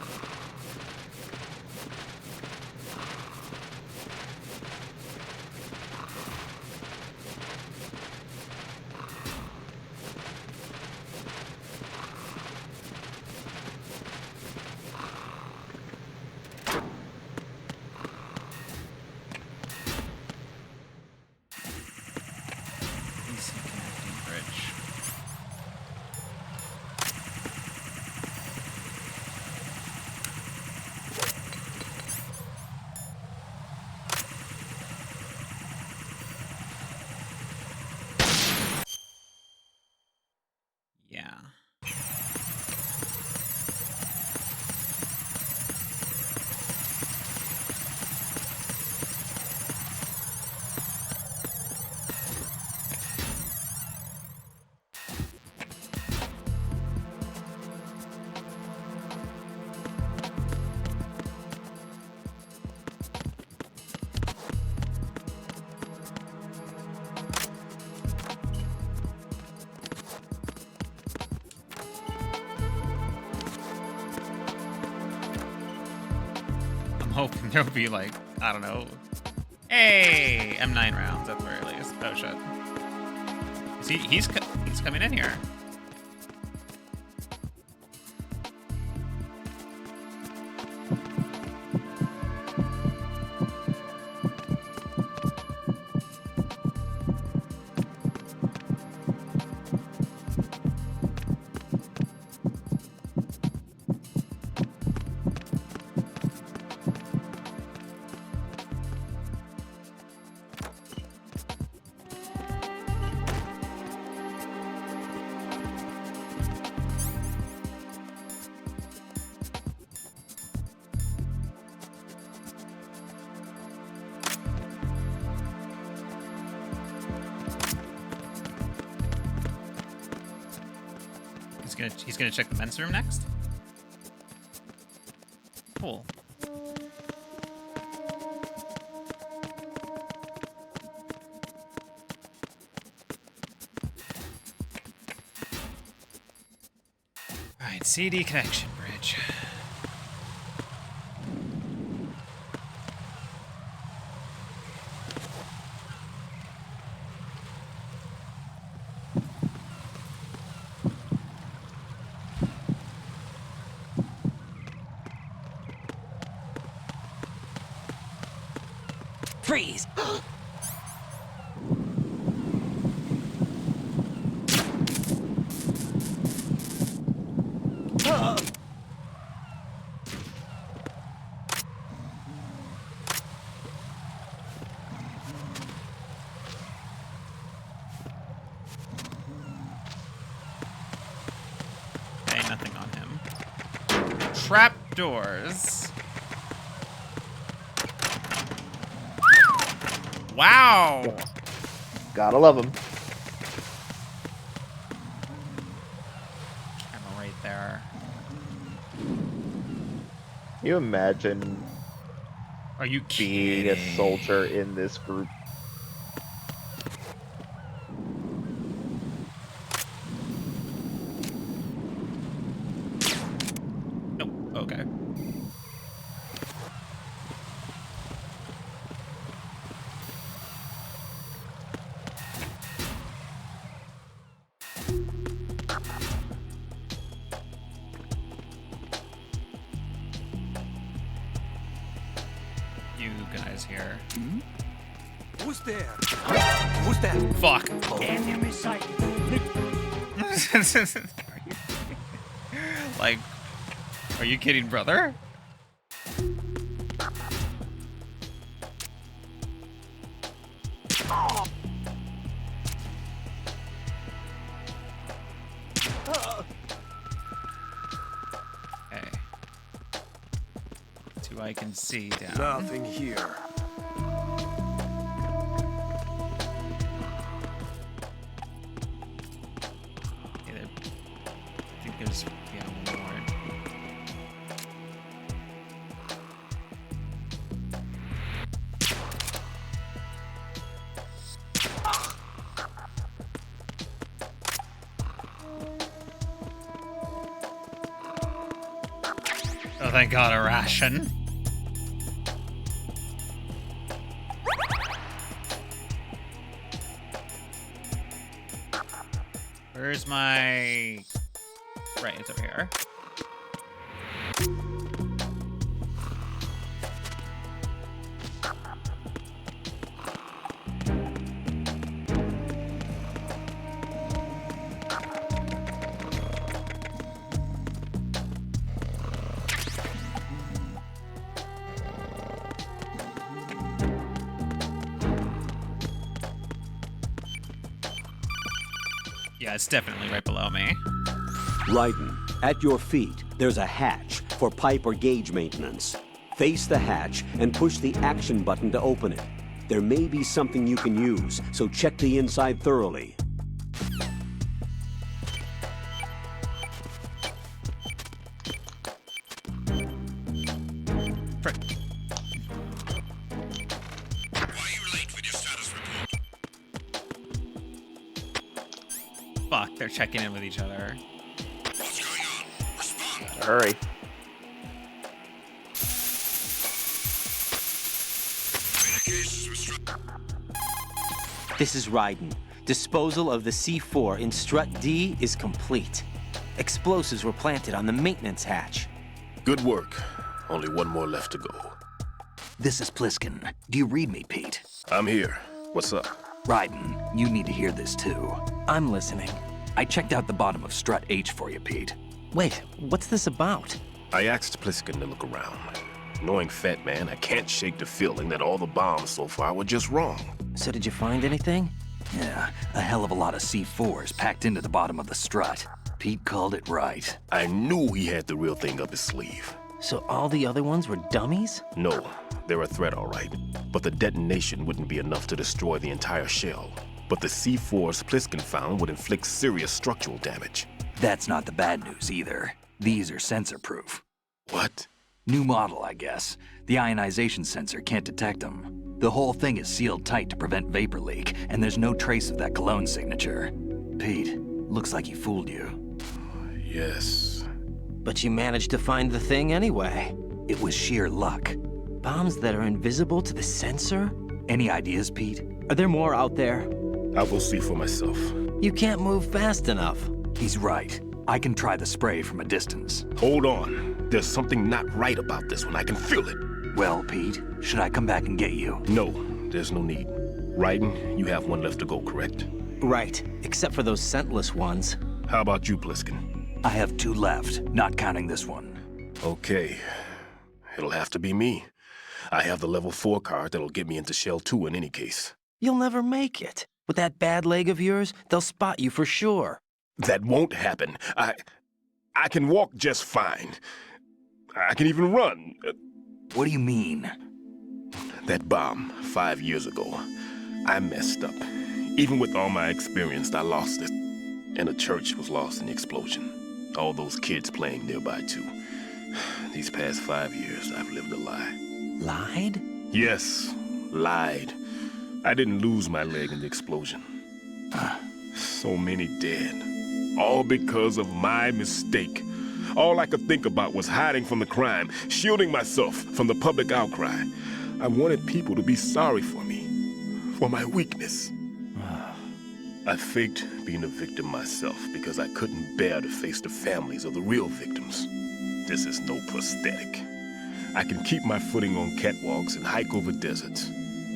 DC connecting bridge. Yeah. I'm hoping there'll be like, I don't know. Hey, M9 rounds at the very least. Oh shit. See, he's coming in here. He's gonna check the men's room next. Cool. Alright, CD connection bridge. Freeze! Okay, nothing on him. Trap doors. Wow! Gotta love him. Camera right there. Can you imagine Are you being a soldier in this group? Nope. Okay. You guys here. Who's there? Who's that? Fuck. Enemy sight. Like, are you kidding, brother? Okay. That's who I can see down. Nothing here. Okay, I think there's one more. they got a ration. Where's my... Right, it's over here. Yeah, it's definitely right below me. Raiden, at your feet, there's a hatch for pipe or gauge maintenance. Face the hatch and push the action button to open it. There may be something you can use, so check the inside thoroughly. Fuck, they're checking in with each other. Hurry. This is Raiden. Disposal of the C4 in Strut D is complete. Explosives were planted on the maintenance hatch. Good work. Only one more left to go. This is Pliskin. Do you read me, Pete? I'm here. What's up? Raiden, you need to hear this too. I'm listening. I checked out the bottom of Strut H for you, Pete. Wait, what's this about? I asked Pliskin to look around. Knowing Fat Man, I can't shake the feeling that all the bombs so far were just wrong. So did you find anything? Yeah, a hell of a lot of C4s packed into the bottom of the strut. Pete called it right. I knew he had the real thing up his sleeve. So all the other ones were dummies? No, they're a threat, all right. But the detonation wouldn't be enough to destroy the entire shell. But the C4s Pliskin found would inflict serious structural damage. That's not the bad news either. These are sensor-proof. What? New model, I guess. The ionization sensor can't detect them. The whole thing is sealed tight to prevent vapor leak, and there's no trace of that cologne signature. Pete, looks like he fooled you. Yes. But you managed to find the thing anyway. It was sheer luck. Bombs that are invisible to the sensor? Any ideas, Pete? Are there more out there? I will see for myself. You can't move fast enough. He's right. I can try the spray from a distance. Hold on. There's something not right about this one. I can feel it. Well, Pete, should I come back and get you? No, there's no need. Raiden, you have one left to go, correct? Right, except for those scentless ones. How about you, Pliskin? I have 2 left, not counting this one. Okay. It'll have to be me. I have the level 4 card that'll get me into Shell 2 in any case. You'll never make it. With that bad leg of yours, they'll spot you for sure. That won't happen. I can walk just fine. I can even run. What do you mean? That bomb 5 years ago. I messed up. Even with all my experience, I lost it. And the church was lost in the explosion. All those kids playing nearby, too. These past 5 years, I've lived a lie. Lied? Yes, lied. I didn't lose my leg in the explosion. So many dead. All because of my mistake. All I could think about was hiding from the crime, shielding myself from the public outcry. I wanted people to be sorry for me, for my weakness. I faked being a victim myself because I couldn't bear to face the families of the real victims. This is no prosthetic. I can keep my footing on catwalks and hike over deserts.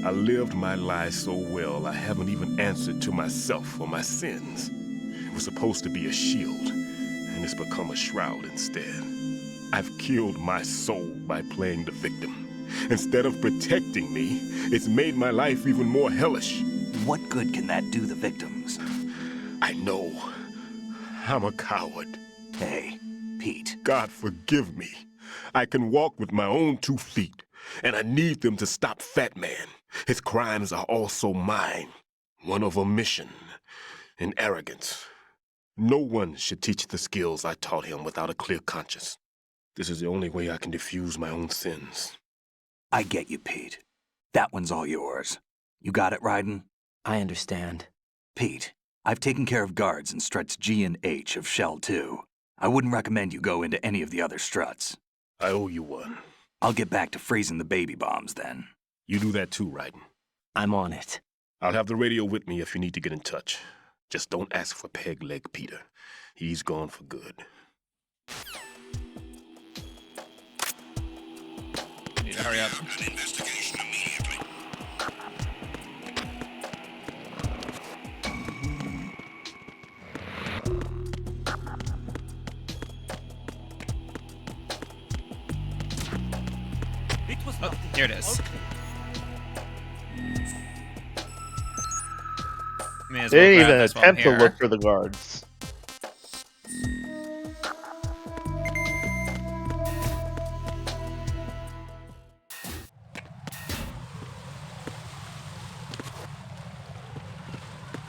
I lived my lie so well I haven't even answered to myself for my sins. It was supposed to be a shield, and it's become a shroud instead. I've killed my soul by playing the victim. Instead of protecting me, it's made my life even more hellish. What good can that do the victims? I know. I'm a coward. Hey, Pete. God forgive me. I can walk with my own 2 feet, and I need them to stop Fat Man. His crimes are also mine. One of omission and arrogance. No one should teach the skills I taught him without a clear conscience. This is the only way I can diffuse my own sins. I get you, Pete. That one's all yours. You got it, Raiden? I understand. Pete, I've taken care of guards in struts G and H of Shell 2. I wouldn't recommend you go into any of the other struts. I owe you one. I'll get back to freezing the baby bombs then. You do that too, Raiden. I'm on it. I'll have the radio with me if you need to get in touch. Just don't ask for Peg Leg Peter. He's gone for good. Need to hurry up. Oh, here it is. May as They well didn't grab even this while I'm attempt to here. look for the guards.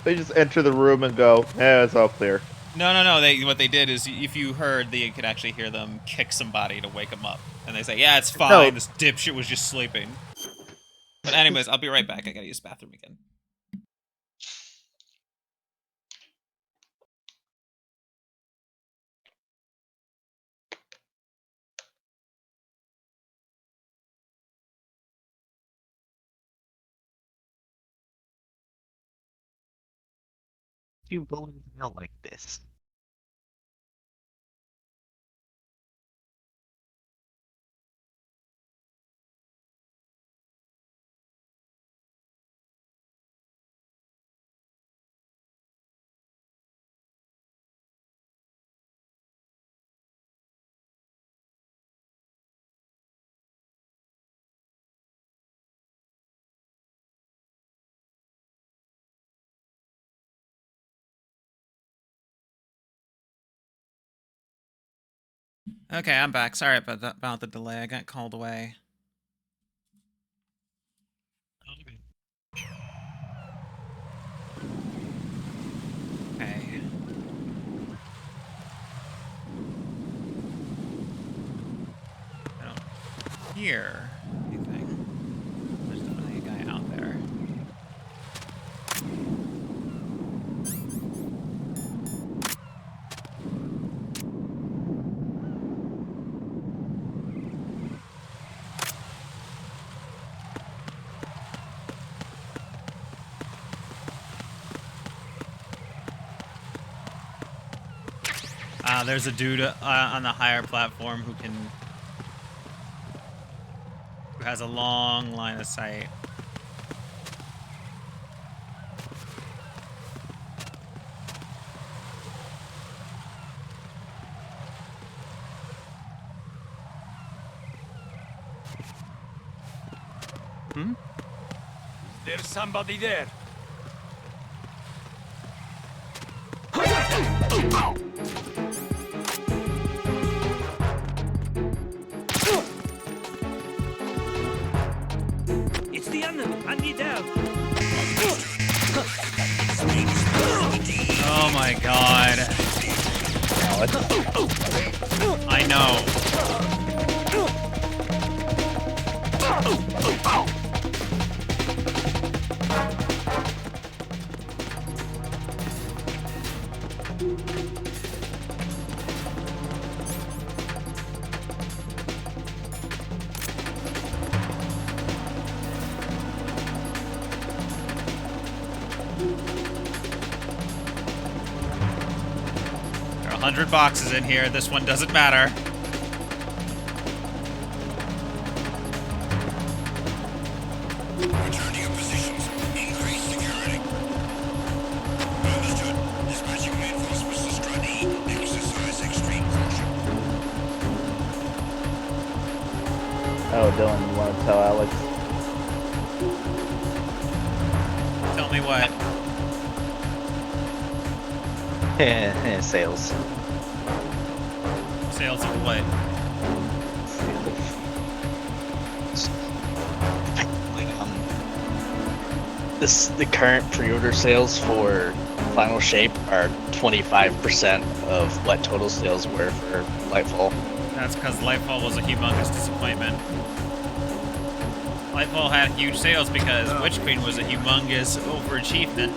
They just enter the room and go, it's all clear. No. What they did is, if you heard, they could actually hear them kick somebody to wake them up, and they say, "Yeah, it's fine. No. This dipshit was just sleeping." But anyways, I'll be right back. I gotta use the bathroom again. You believe out like this? Okay, I'm back. Sorry about the delay. I got called away. Okay. I don't hear anything. There's definitely a guy out there. There's a dude on the higher platform who has a long line of sight. Hmm? There's somebody there. It's the enemy. I need help. Oh my god. I know. There are 100 boxes in here. This one doesn't matter. Return to your positions. Increase security. Understood. Dispatching reinforcements to Strut E. Exercise extreme caution. Oh, Dylan, you want to tell Alex? Tell me what. Sales. Sales of what? The current pre-order sales for Final Shape are 25% of what total sales were for Lightfall. That's because Lightfall was a humongous disappointment. Lightfall had huge sales because Witch Queen was a humongous overachievement.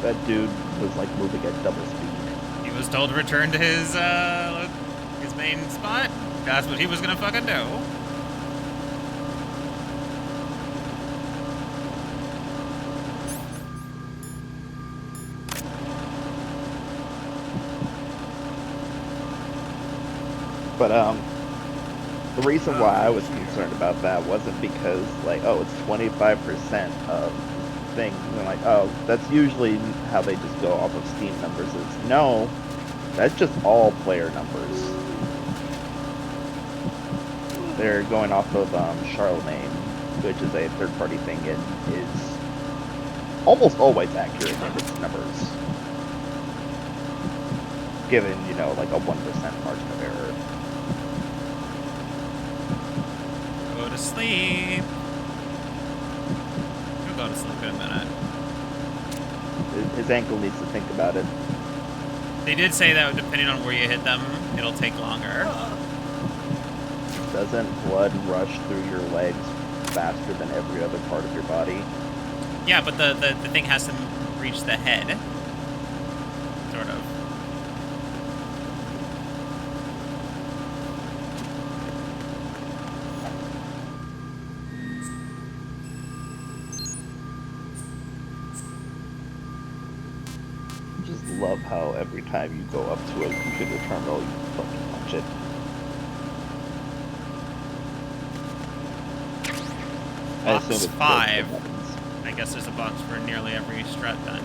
That dude was like moving at double speed. He was told to return to his main spot. That's what he was gonna fucking do. But the reason why I was concerned about that wasn't because like, oh, it's 25% of things, and like, oh, that's usually how they just go off of Steam numbers. It's no, that's just all player numbers. They're going off of Charlemagne, which is a third-party thing, and is almost always accurate in its numbers, given, you know, like a 1% margin of error. Go to sleep. You'll go to sleep in a minute. His ankle needs to think about it. They did say that depending on where you hit them, it'll take longer. Doesn't blood rush through your legs faster than every other part of your body? Yeah, but the thing has to reach the head. Sort of. Just love how every time you go up to a computer terminal, you fucking punch it. Box 5. I guess there's a box for nearly every strat then.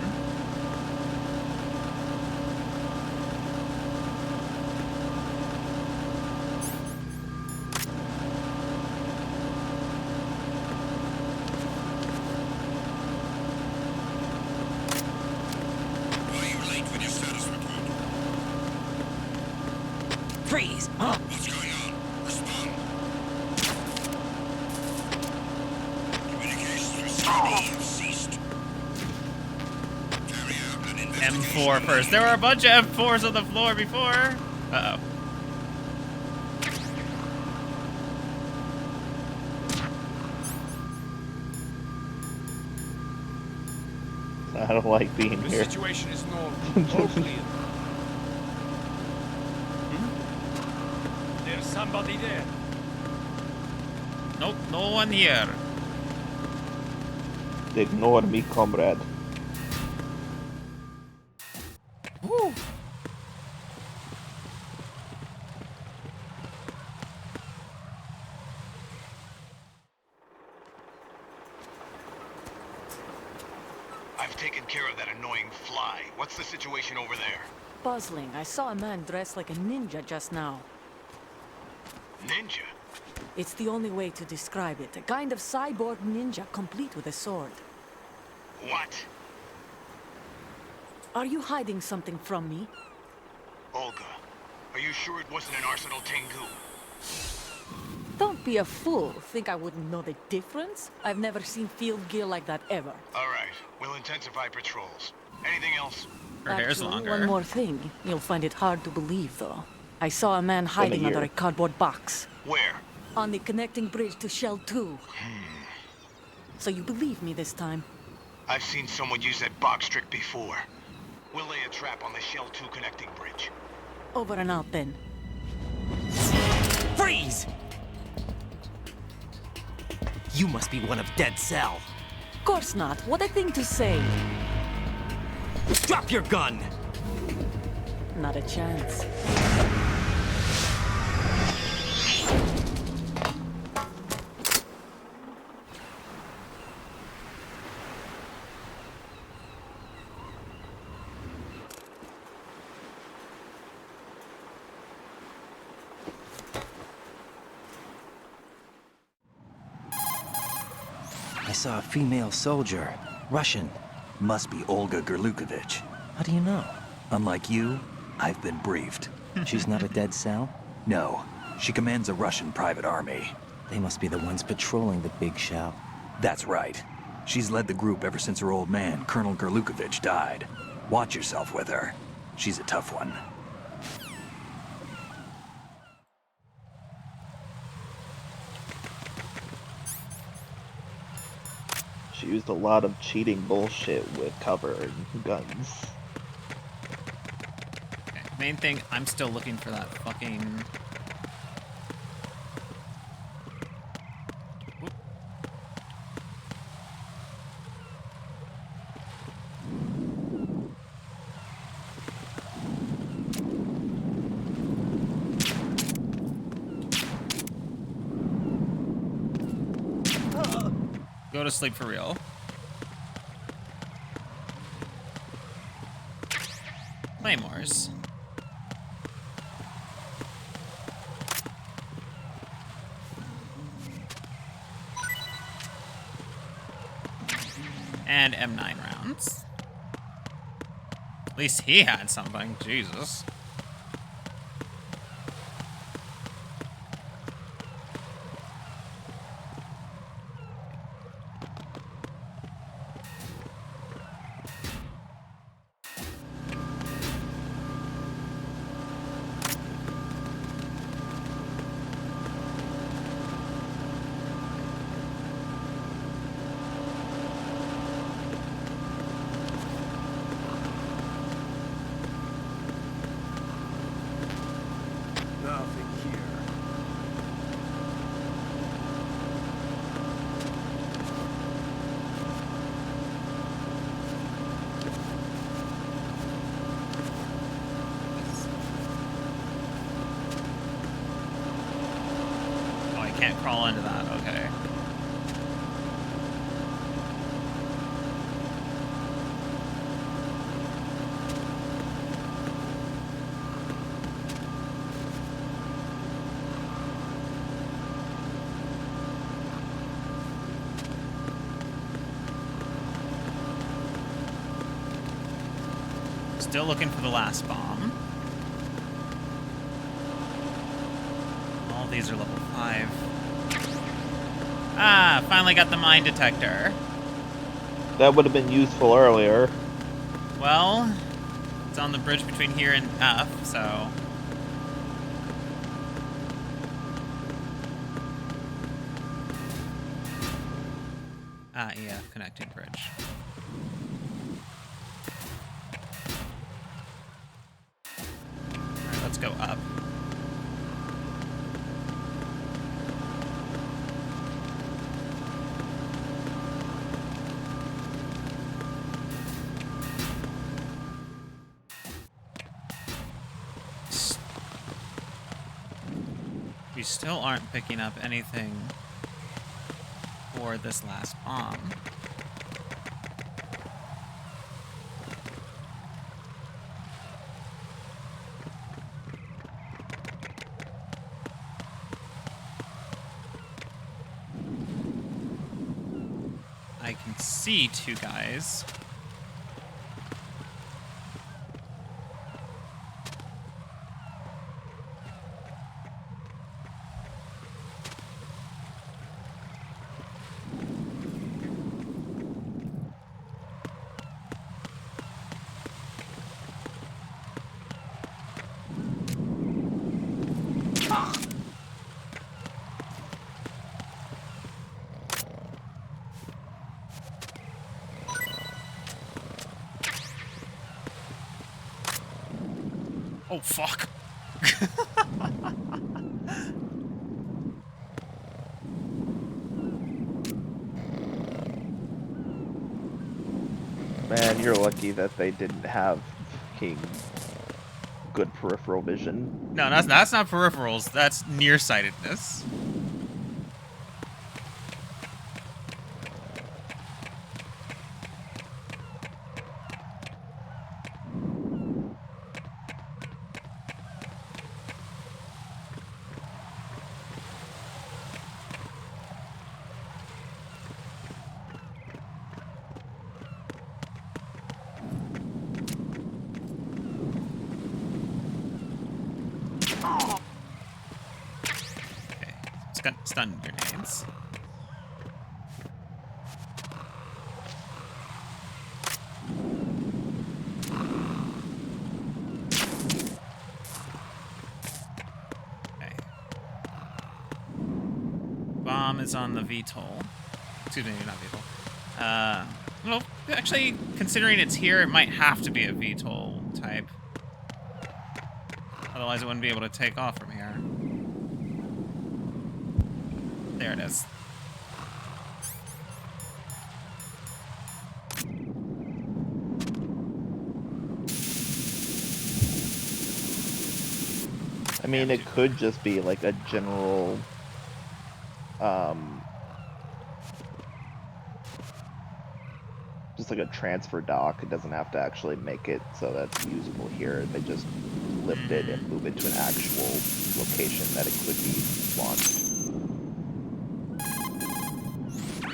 Freeze! What's going on? Respond. Communications from CD have ceased. Carry out an investigation. M4 first. There were a bunch of M4s on the floor before. Uh-oh. I don't like being The here. situation is normal. All clear. There's somebody there. Nope, no one here. Ignore me, comrade. Woo. I've taken care of that annoying fly. What's the situation over there? Puzzling. I saw a man dressed like a ninja just now. Ninja? It's the only way to describe it. A kind of cyborg ninja, complete with a sword. What? Are you hiding something from me? Olga, are you sure it wasn't an Arsenal Tengu? Don't be a fool. Think I wouldn't know the difference? I've never seen field gear like that ever. All right, we'll intensify patrols. Anything else? Her hair's Actually, longer. one more thing. You'll find it hard to believe, though. I saw a man hiding under a cardboard box. Where? On the connecting bridge to Shell 2. So you believe me this time? I've seen someone use that box trick before. We'll lay a trap on the Shell 2 connecting bridge. Over and out then. Freeze! You must be one of Dead Cell. Course not. What a thing to say. Drop your gun! Not a chance. I saw a female soldier. Russian. Must be Olga Gerlukovich. How do you know? Unlike you, I've been briefed. She's not a Dead Cell? No, she commands a Russian private army. They must be the ones patrolling the big shell. That's right. She's led the group ever since her old man, Colonel Gerlukovich, died. Watch yourself with her. She's a tough one. She used a lot of cheating bullshit with cover and guns. Okay, main thing, I'm still looking for that fucking... Go to sleep for real. Claymores. And M9 rounds. At least he had something. Jesus. Can't crawl into that, okay. Still looking for the last bomb. All these are level 5. Ah, finally got the mine detector. That would have been useful earlier. Well, it's on the bridge between here and F, so... Ah, yeah, connecting bridge. Alright, let's go up. We still aren't picking up anything for this last bomb. I can see 2 guys. Oh, fuck. Man, you're lucky that they didn't have fucking good peripheral vision. No, that's not peripherals. That's nearsightedness. Stun grenades. Okay. Bomb is on the VTOL. Excuse me, not VTOL. Well, actually, considering it's here, it might have to be a VTOL type. Otherwise, it wouldn't be able to take off from here. There it is. I mean, it could just be like a general, just like a transfer dock. It doesn't have to actually make it so that's usable here. They just lift it and move it to an actual location that it could be launched.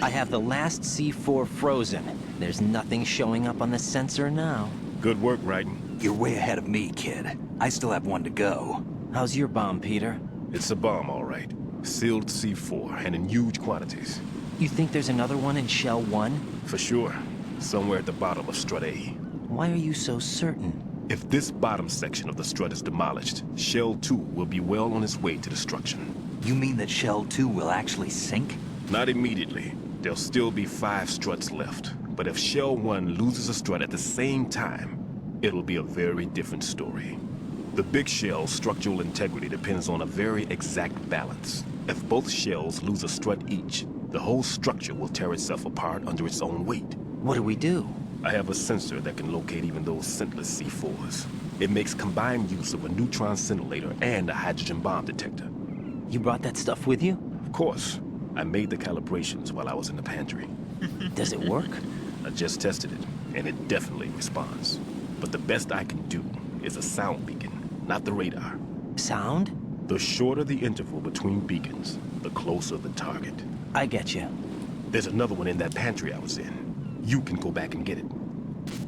I have the last C4 frozen. There's nothing showing up on the sensor now. Good work, Raiden. You're way ahead of me, kid. I still have one to go. How's your bomb, Peter? It's a bomb, all right. Sealed C4, and in huge quantities. You think there's another one in Shell 1? For sure. Somewhere at the bottom of Strut A. Why are you so certain? If this bottom section of the strut is demolished, Shell 2 will be well on its way to destruction. You mean that Shell 2 will actually sink? Not immediately. There'll still be 5 struts left. But if Shell 1 loses a strut at the same time, it'll be a very different story. The big shell's structural integrity depends on a very exact balance. If both shells lose a strut each, the whole structure will tear itself apart under its own weight. What do we do? I have a sensor that can locate even those scentless C4s. It makes combined use of a neutron scintillator and a hydrogen bomb detector. You brought that stuff with you? Of course. I made the calibrations while I was in the pantry. Does it work? I just tested it, and it definitely responds. But the best I can do is a sound beacon, not the radar. Sound? The shorter the interval between beacons, the closer the target. I get you. There's another one in that pantry I was in. You can go back and get it.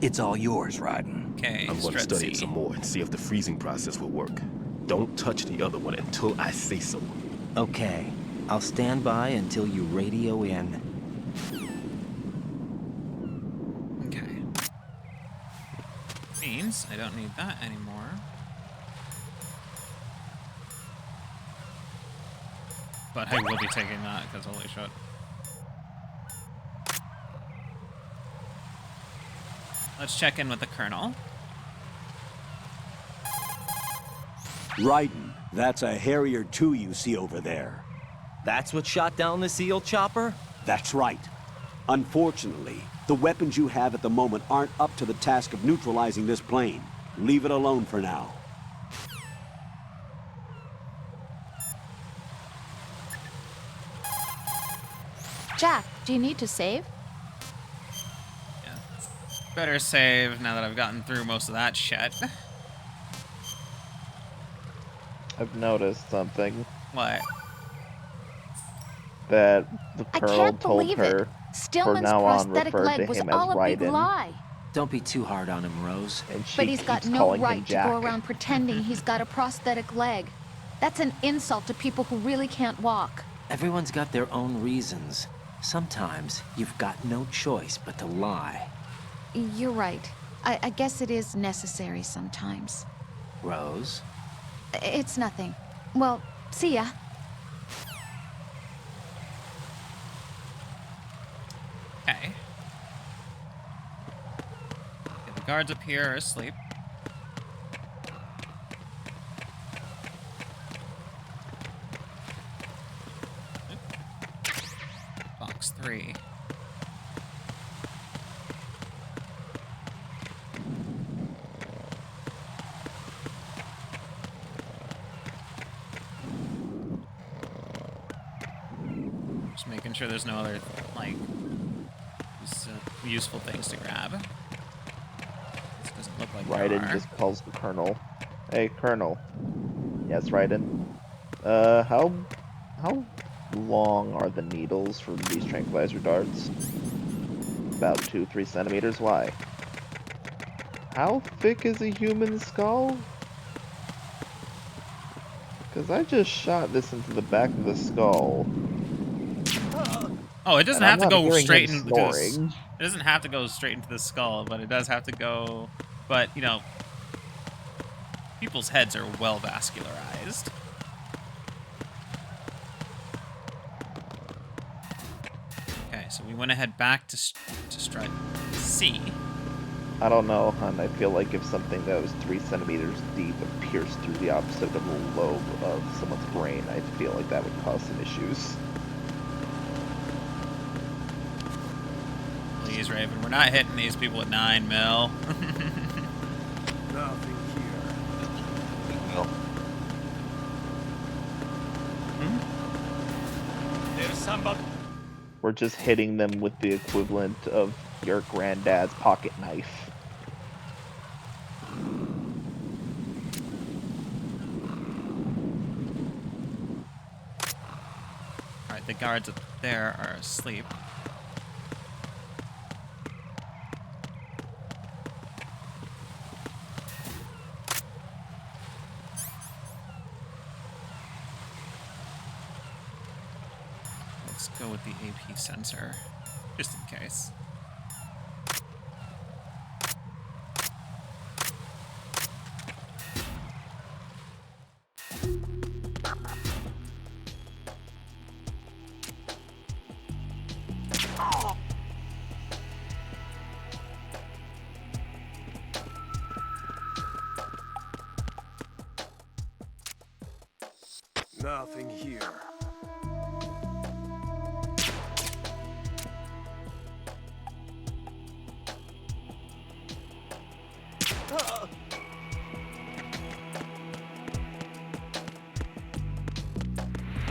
It's all yours, Raiden. Okay, I'm going to study it some more and see if the freezing process will work. Don't touch the other one until I say so. Okay. I'll stand by until you radio in. Okay. Means I don't need that anymore. But I will be taking that because holy shit. Let's check in with the Colonel. Raiden, that's a Harrier 2 you see over there. That's what shot down the SEAL chopper? That's right. Unfortunately, the weapons you have at the moment aren't up to the task of neutralizing this plane. Leave it alone for now. Jack, do you need to save? Yeah. Better save now that I've gotten through most of that shit. I've noticed something. What? That the I Colonel can't told believe her it. for Stillman's now on prosthetic referred to leg was him as all a big Raiden. lie. Don't be too hard on him, Rose. And she But he's got keeps no calling him right to Jack. go around pretending he's got a prosthetic leg. That's an insult to people who really can't walk. Everyone's got their own reasons. Sometimes you've got no choice but to lie. You're right. I guess it is necessary sometimes. Rose? It's nothing. Well, see ya. Okay. The guards up here are asleep. Box 3. Just making sure there's no other, like, useful things to grab. This doesn't look like there Raiden are. just calls the Colonel. Hey, Colonel. Yes, Raiden. How long are the needles for these tranquilizer darts? About 2-3 centimeters. Why? How thick is a human skull? Because I just shot this into the back of the skull. Oh, it doesn't And have to I'm not go hearing straight him into this. snoring. It doesn't have to go straight into the skull, but it does have to go. But you know, people's heads are well vascularized. Okay, so we want to head back to Strut C. I don't know, hon. I feel like if something that was 3 centimeters deep and pierced through the opposite of a lobe of someone's brain, I feel like that would cause some issues. Please, Raven, we're not hitting these people with 9 mil. Nothing here. No. There's somebody. We're just hitting them with the equivalent of your granddad's pocket knife. Alright, the guards up there are asleep. Let's go with the AP sensor, just in case. Nothing here.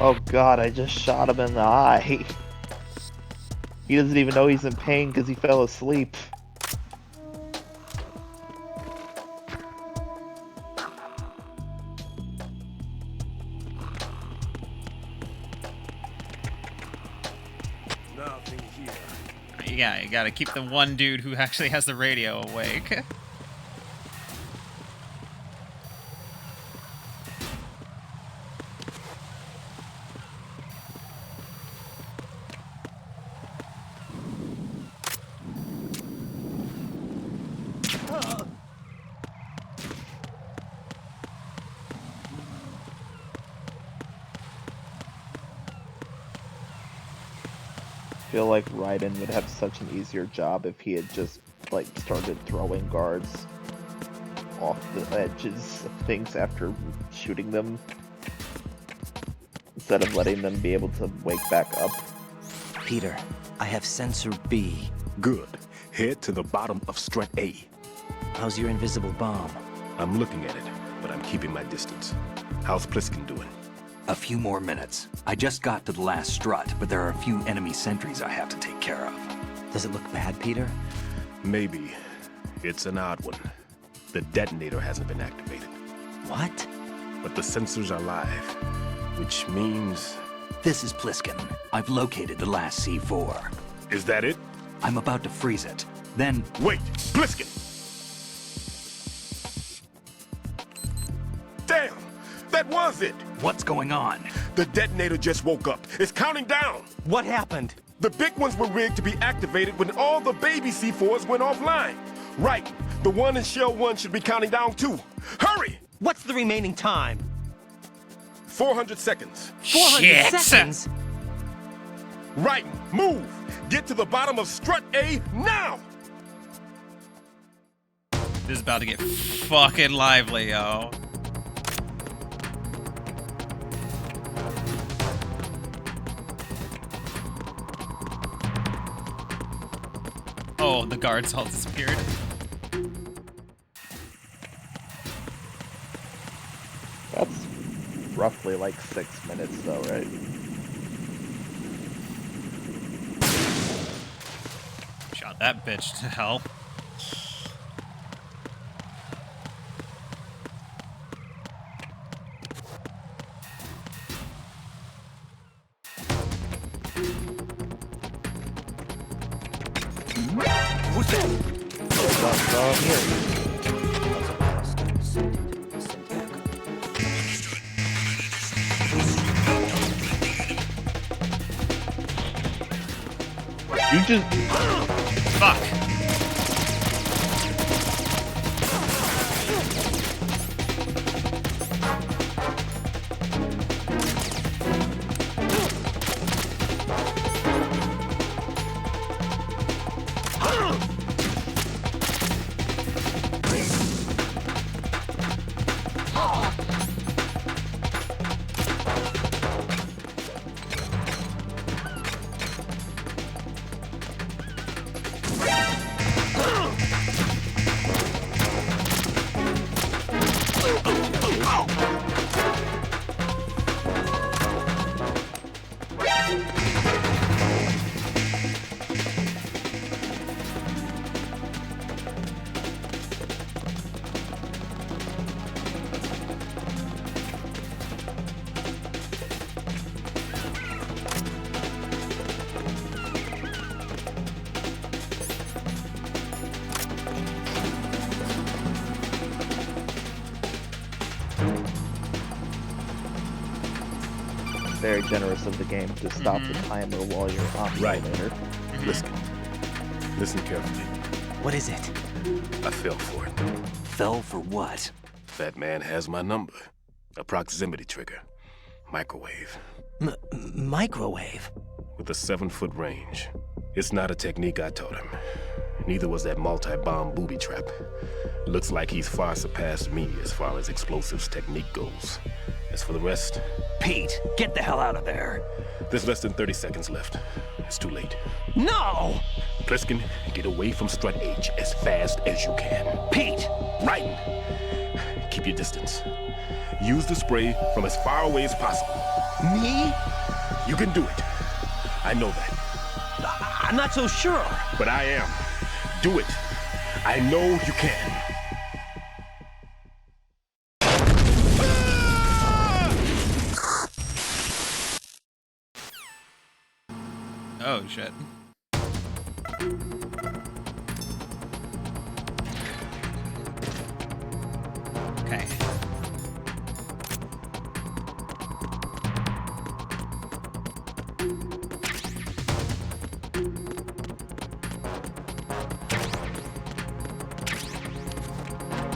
Oh god, I just shot him in the eye. He doesn't even know he's in pain because he fell asleep. Nothing here. Yeah, you gotta keep the one dude who actually has the radio awake. I feel like Raiden would have such an easier job if he had just, like, started throwing guards off the edges of things after shooting them, instead of letting them be able to wake back up. Peter, I have sensor B. Good. Head to the bottom of Strut A. How's your invisible bomb? I'm looking at it, but I'm keeping my distance. How's Pliskin doing? A few more minutes. I just got to the last strut, but there are a few enemy sentries I have to take care of. Does it look bad, Peter? Maybe. It's an odd one. The detonator hasn't been activated. What? But the sensors are live, which means... This is Pliskin. I've located the last C4. Is that it? I'm about to freeze it. Then... Wait! Pliskin! Damn! That was it! What's going on? The detonator just woke up. It's counting down! What happened? The big ones were rigged to be activated when all the baby C4s went offline. Right. The one in Shell 1 should be counting down too. Hurry! What's the remaining time? 400 seconds. 400 seconds? Right. Move! Get to the bottom of Strut A now! This is about to get fucking lively, yo. Oh, the guards all disappeared. That's roughly like 6 minutes though, right? Shot that bitch to hell. Who's that? You just... Fuck. Very generous of the game to stop the timer while you're on the elevator. Listen carefully. What is it? I fell for it. Fell for what? That man has my number. A proximity trigger. Microwave. Microwave? With a 7-foot range. It's not a technique I taught him. Neither was that multi-bomb booby trap. Looks like he's far surpassed me as far as explosives technique goes. As for the rest... Pete, get the hell out of there. There's less than 30 seconds left. It's too late. No! Pliskin, get away from Strut H as fast as you can. Pete! Raiden! Keep your distance. Use the spray from as far away as possible. Me? You can do it. I know that. I'm not so sure. But I am. Do it. I know you can. Oh, shit. Okay.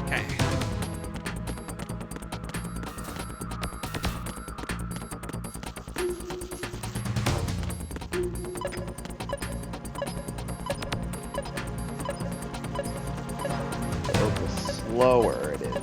Okay. The slower it is.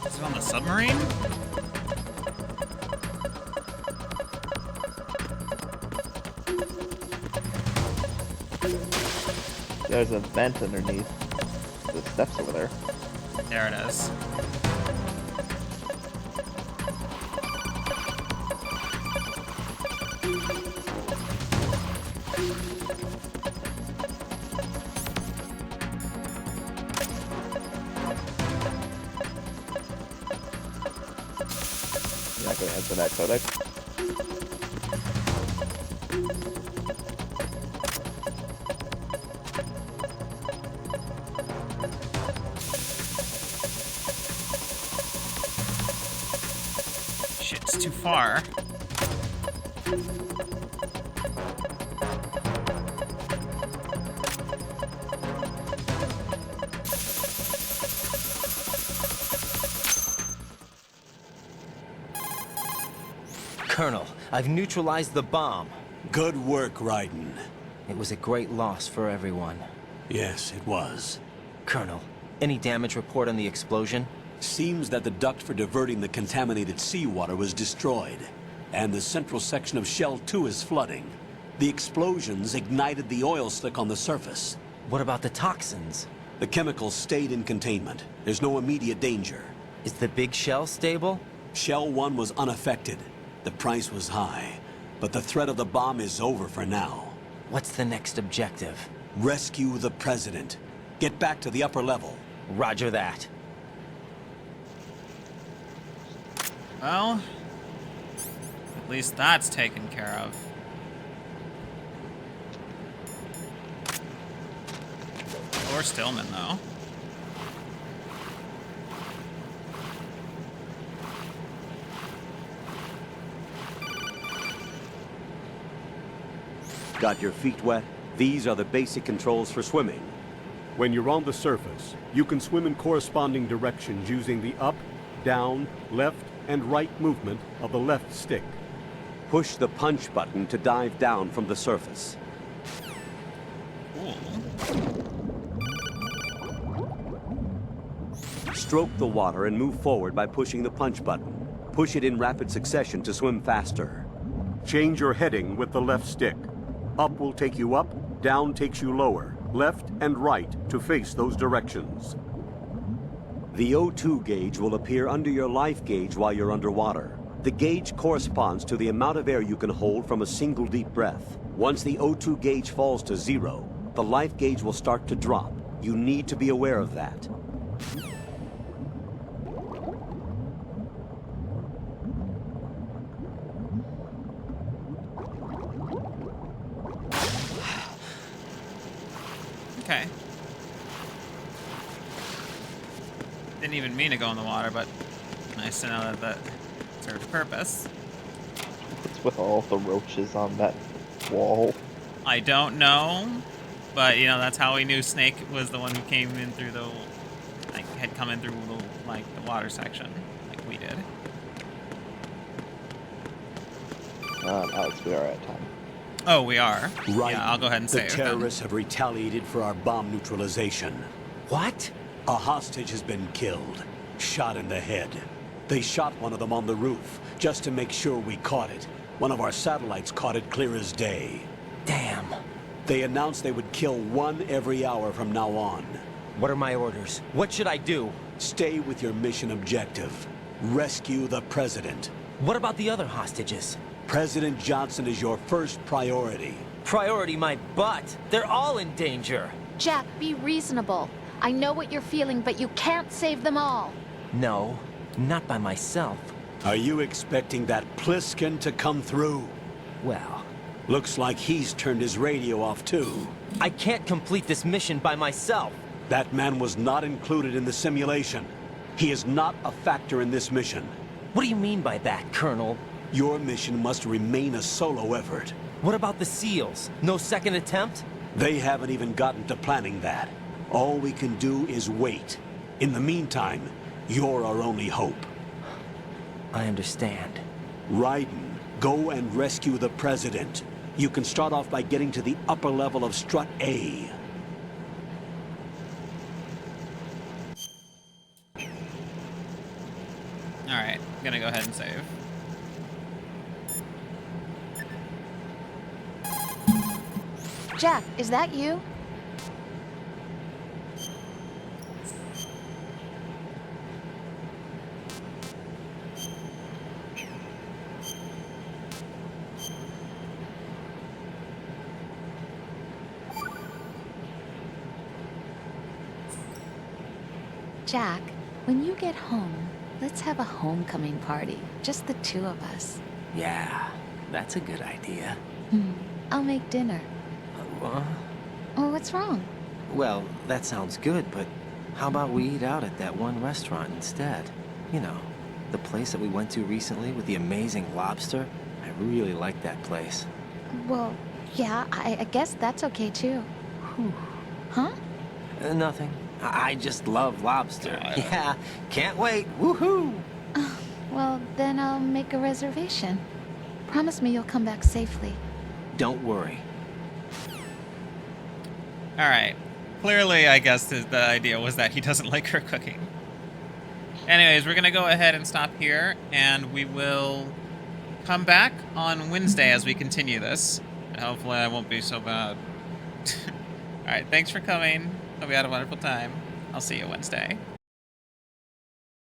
Is it on the submarine? There's a vent underneath the steps over there. There it is. You're not gonna enter that codec. Shit, it's too far. Colonel, I've neutralized the bomb. Good work, Raiden. It was a great loss for everyone. Yes, it was. Colonel, any damage report on the explosion? Seems that the duct for diverting the contaminated seawater was destroyed, and the central section of Shell 2 is flooding. The explosions ignited the oil slick on the surface. What about the toxins? The chemicals stayed in containment. There's no immediate danger. Is the big shell stable? Shell 1 was unaffected. The price was high, but the threat of the bomb is over for now. What's the next objective? Rescue the President. Get back to the upper level. Roger that. Well, at least that's taken care of. Or Stillman, though. Got your feet wet? These are the basic controls for swimming. When you're on the surface, you can swim in corresponding directions using the up, down, left, and right movement of the left stick. Push the punch button to dive down from the surface. Cool. Stroke the water and move forward by pushing the punch button. Push it in rapid succession to swim faster. Change your heading with the left stick. Up will take you up, down takes you lower, left and right to face those directions. The O2 gauge will appear under your life gauge while you're underwater. The gauge corresponds to the amount of air you can hold from a single deep breath. Once the O2 gauge falls to 0, the life gauge will start to drop. You need to be aware of that. Okay. Didn't even mean to go in the water, but nice to know that that served a purpose. What's with all the roaches on that wall? I don't know, but you know that's how we knew Snake was the one who came in through the, like, had come in through the, like, the water section, like we did. Alex, we are at time. Oh, we are. Right. Yeah, I'll go ahead and The say it. terrorists have retaliated for our bomb neutralization. What? A hostage has been killed, shot in the head. They shot one of them on the roof, just to make sure we caught it. One of our satellites caught it clear as day. Damn. They announced they would kill one every hour from now on. What are my orders? What should I do? Stay with your mission objective. Rescue the president. What about the other hostages? President Johnson is your first priority. Priority my butt. They're all in danger. Jack, be reasonable. I know what you're feeling, but you can't save them all. No, not by myself. Are you expecting that Pliskin to come through? Well, looks like he's turned his radio off too. I can't complete this mission by myself. That man was not included in the simulation. He is not a factor in this mission. What do you mean by that, Colonel? Your mission must remain a solo effort. What about the SEALs? No second attempt? They haven't even gotten to planning that. All we can do is wait. In the meantime, you're our only hope. I understand. Raiden, go and rescue the president. You can start off by getting to the upper level of Strut A. Alright, gonna go ahead and save. Jack, is that you? Jack, when you get home, let's have a homecoming party. Just the two of us. Yeah, that's a good idea. I'll make dinner. Oh, what's wrong? Well, that sounds good, but how about we eat out at that one restaurant instead? You know, the place that we went to recently with the amazing lobster. I really like that place. Well, yeah, I guess that's okay too. Huh? Nothing. I just love lobster. Yeah, can't wait. Woohoo! Well, then I'll make a reservation. Promise me you'll come back safely. Don't worry. Alright. Clearly, I guess the idea was that he doesn't like her cooking. Anyways, we're going to go ahead and stop here, and we will come back on Wednesday as we continue this. And hopefully I won't be so bad. Alright, thanks for coming. Hope you had a wonderful time. I'll see you Wednesday.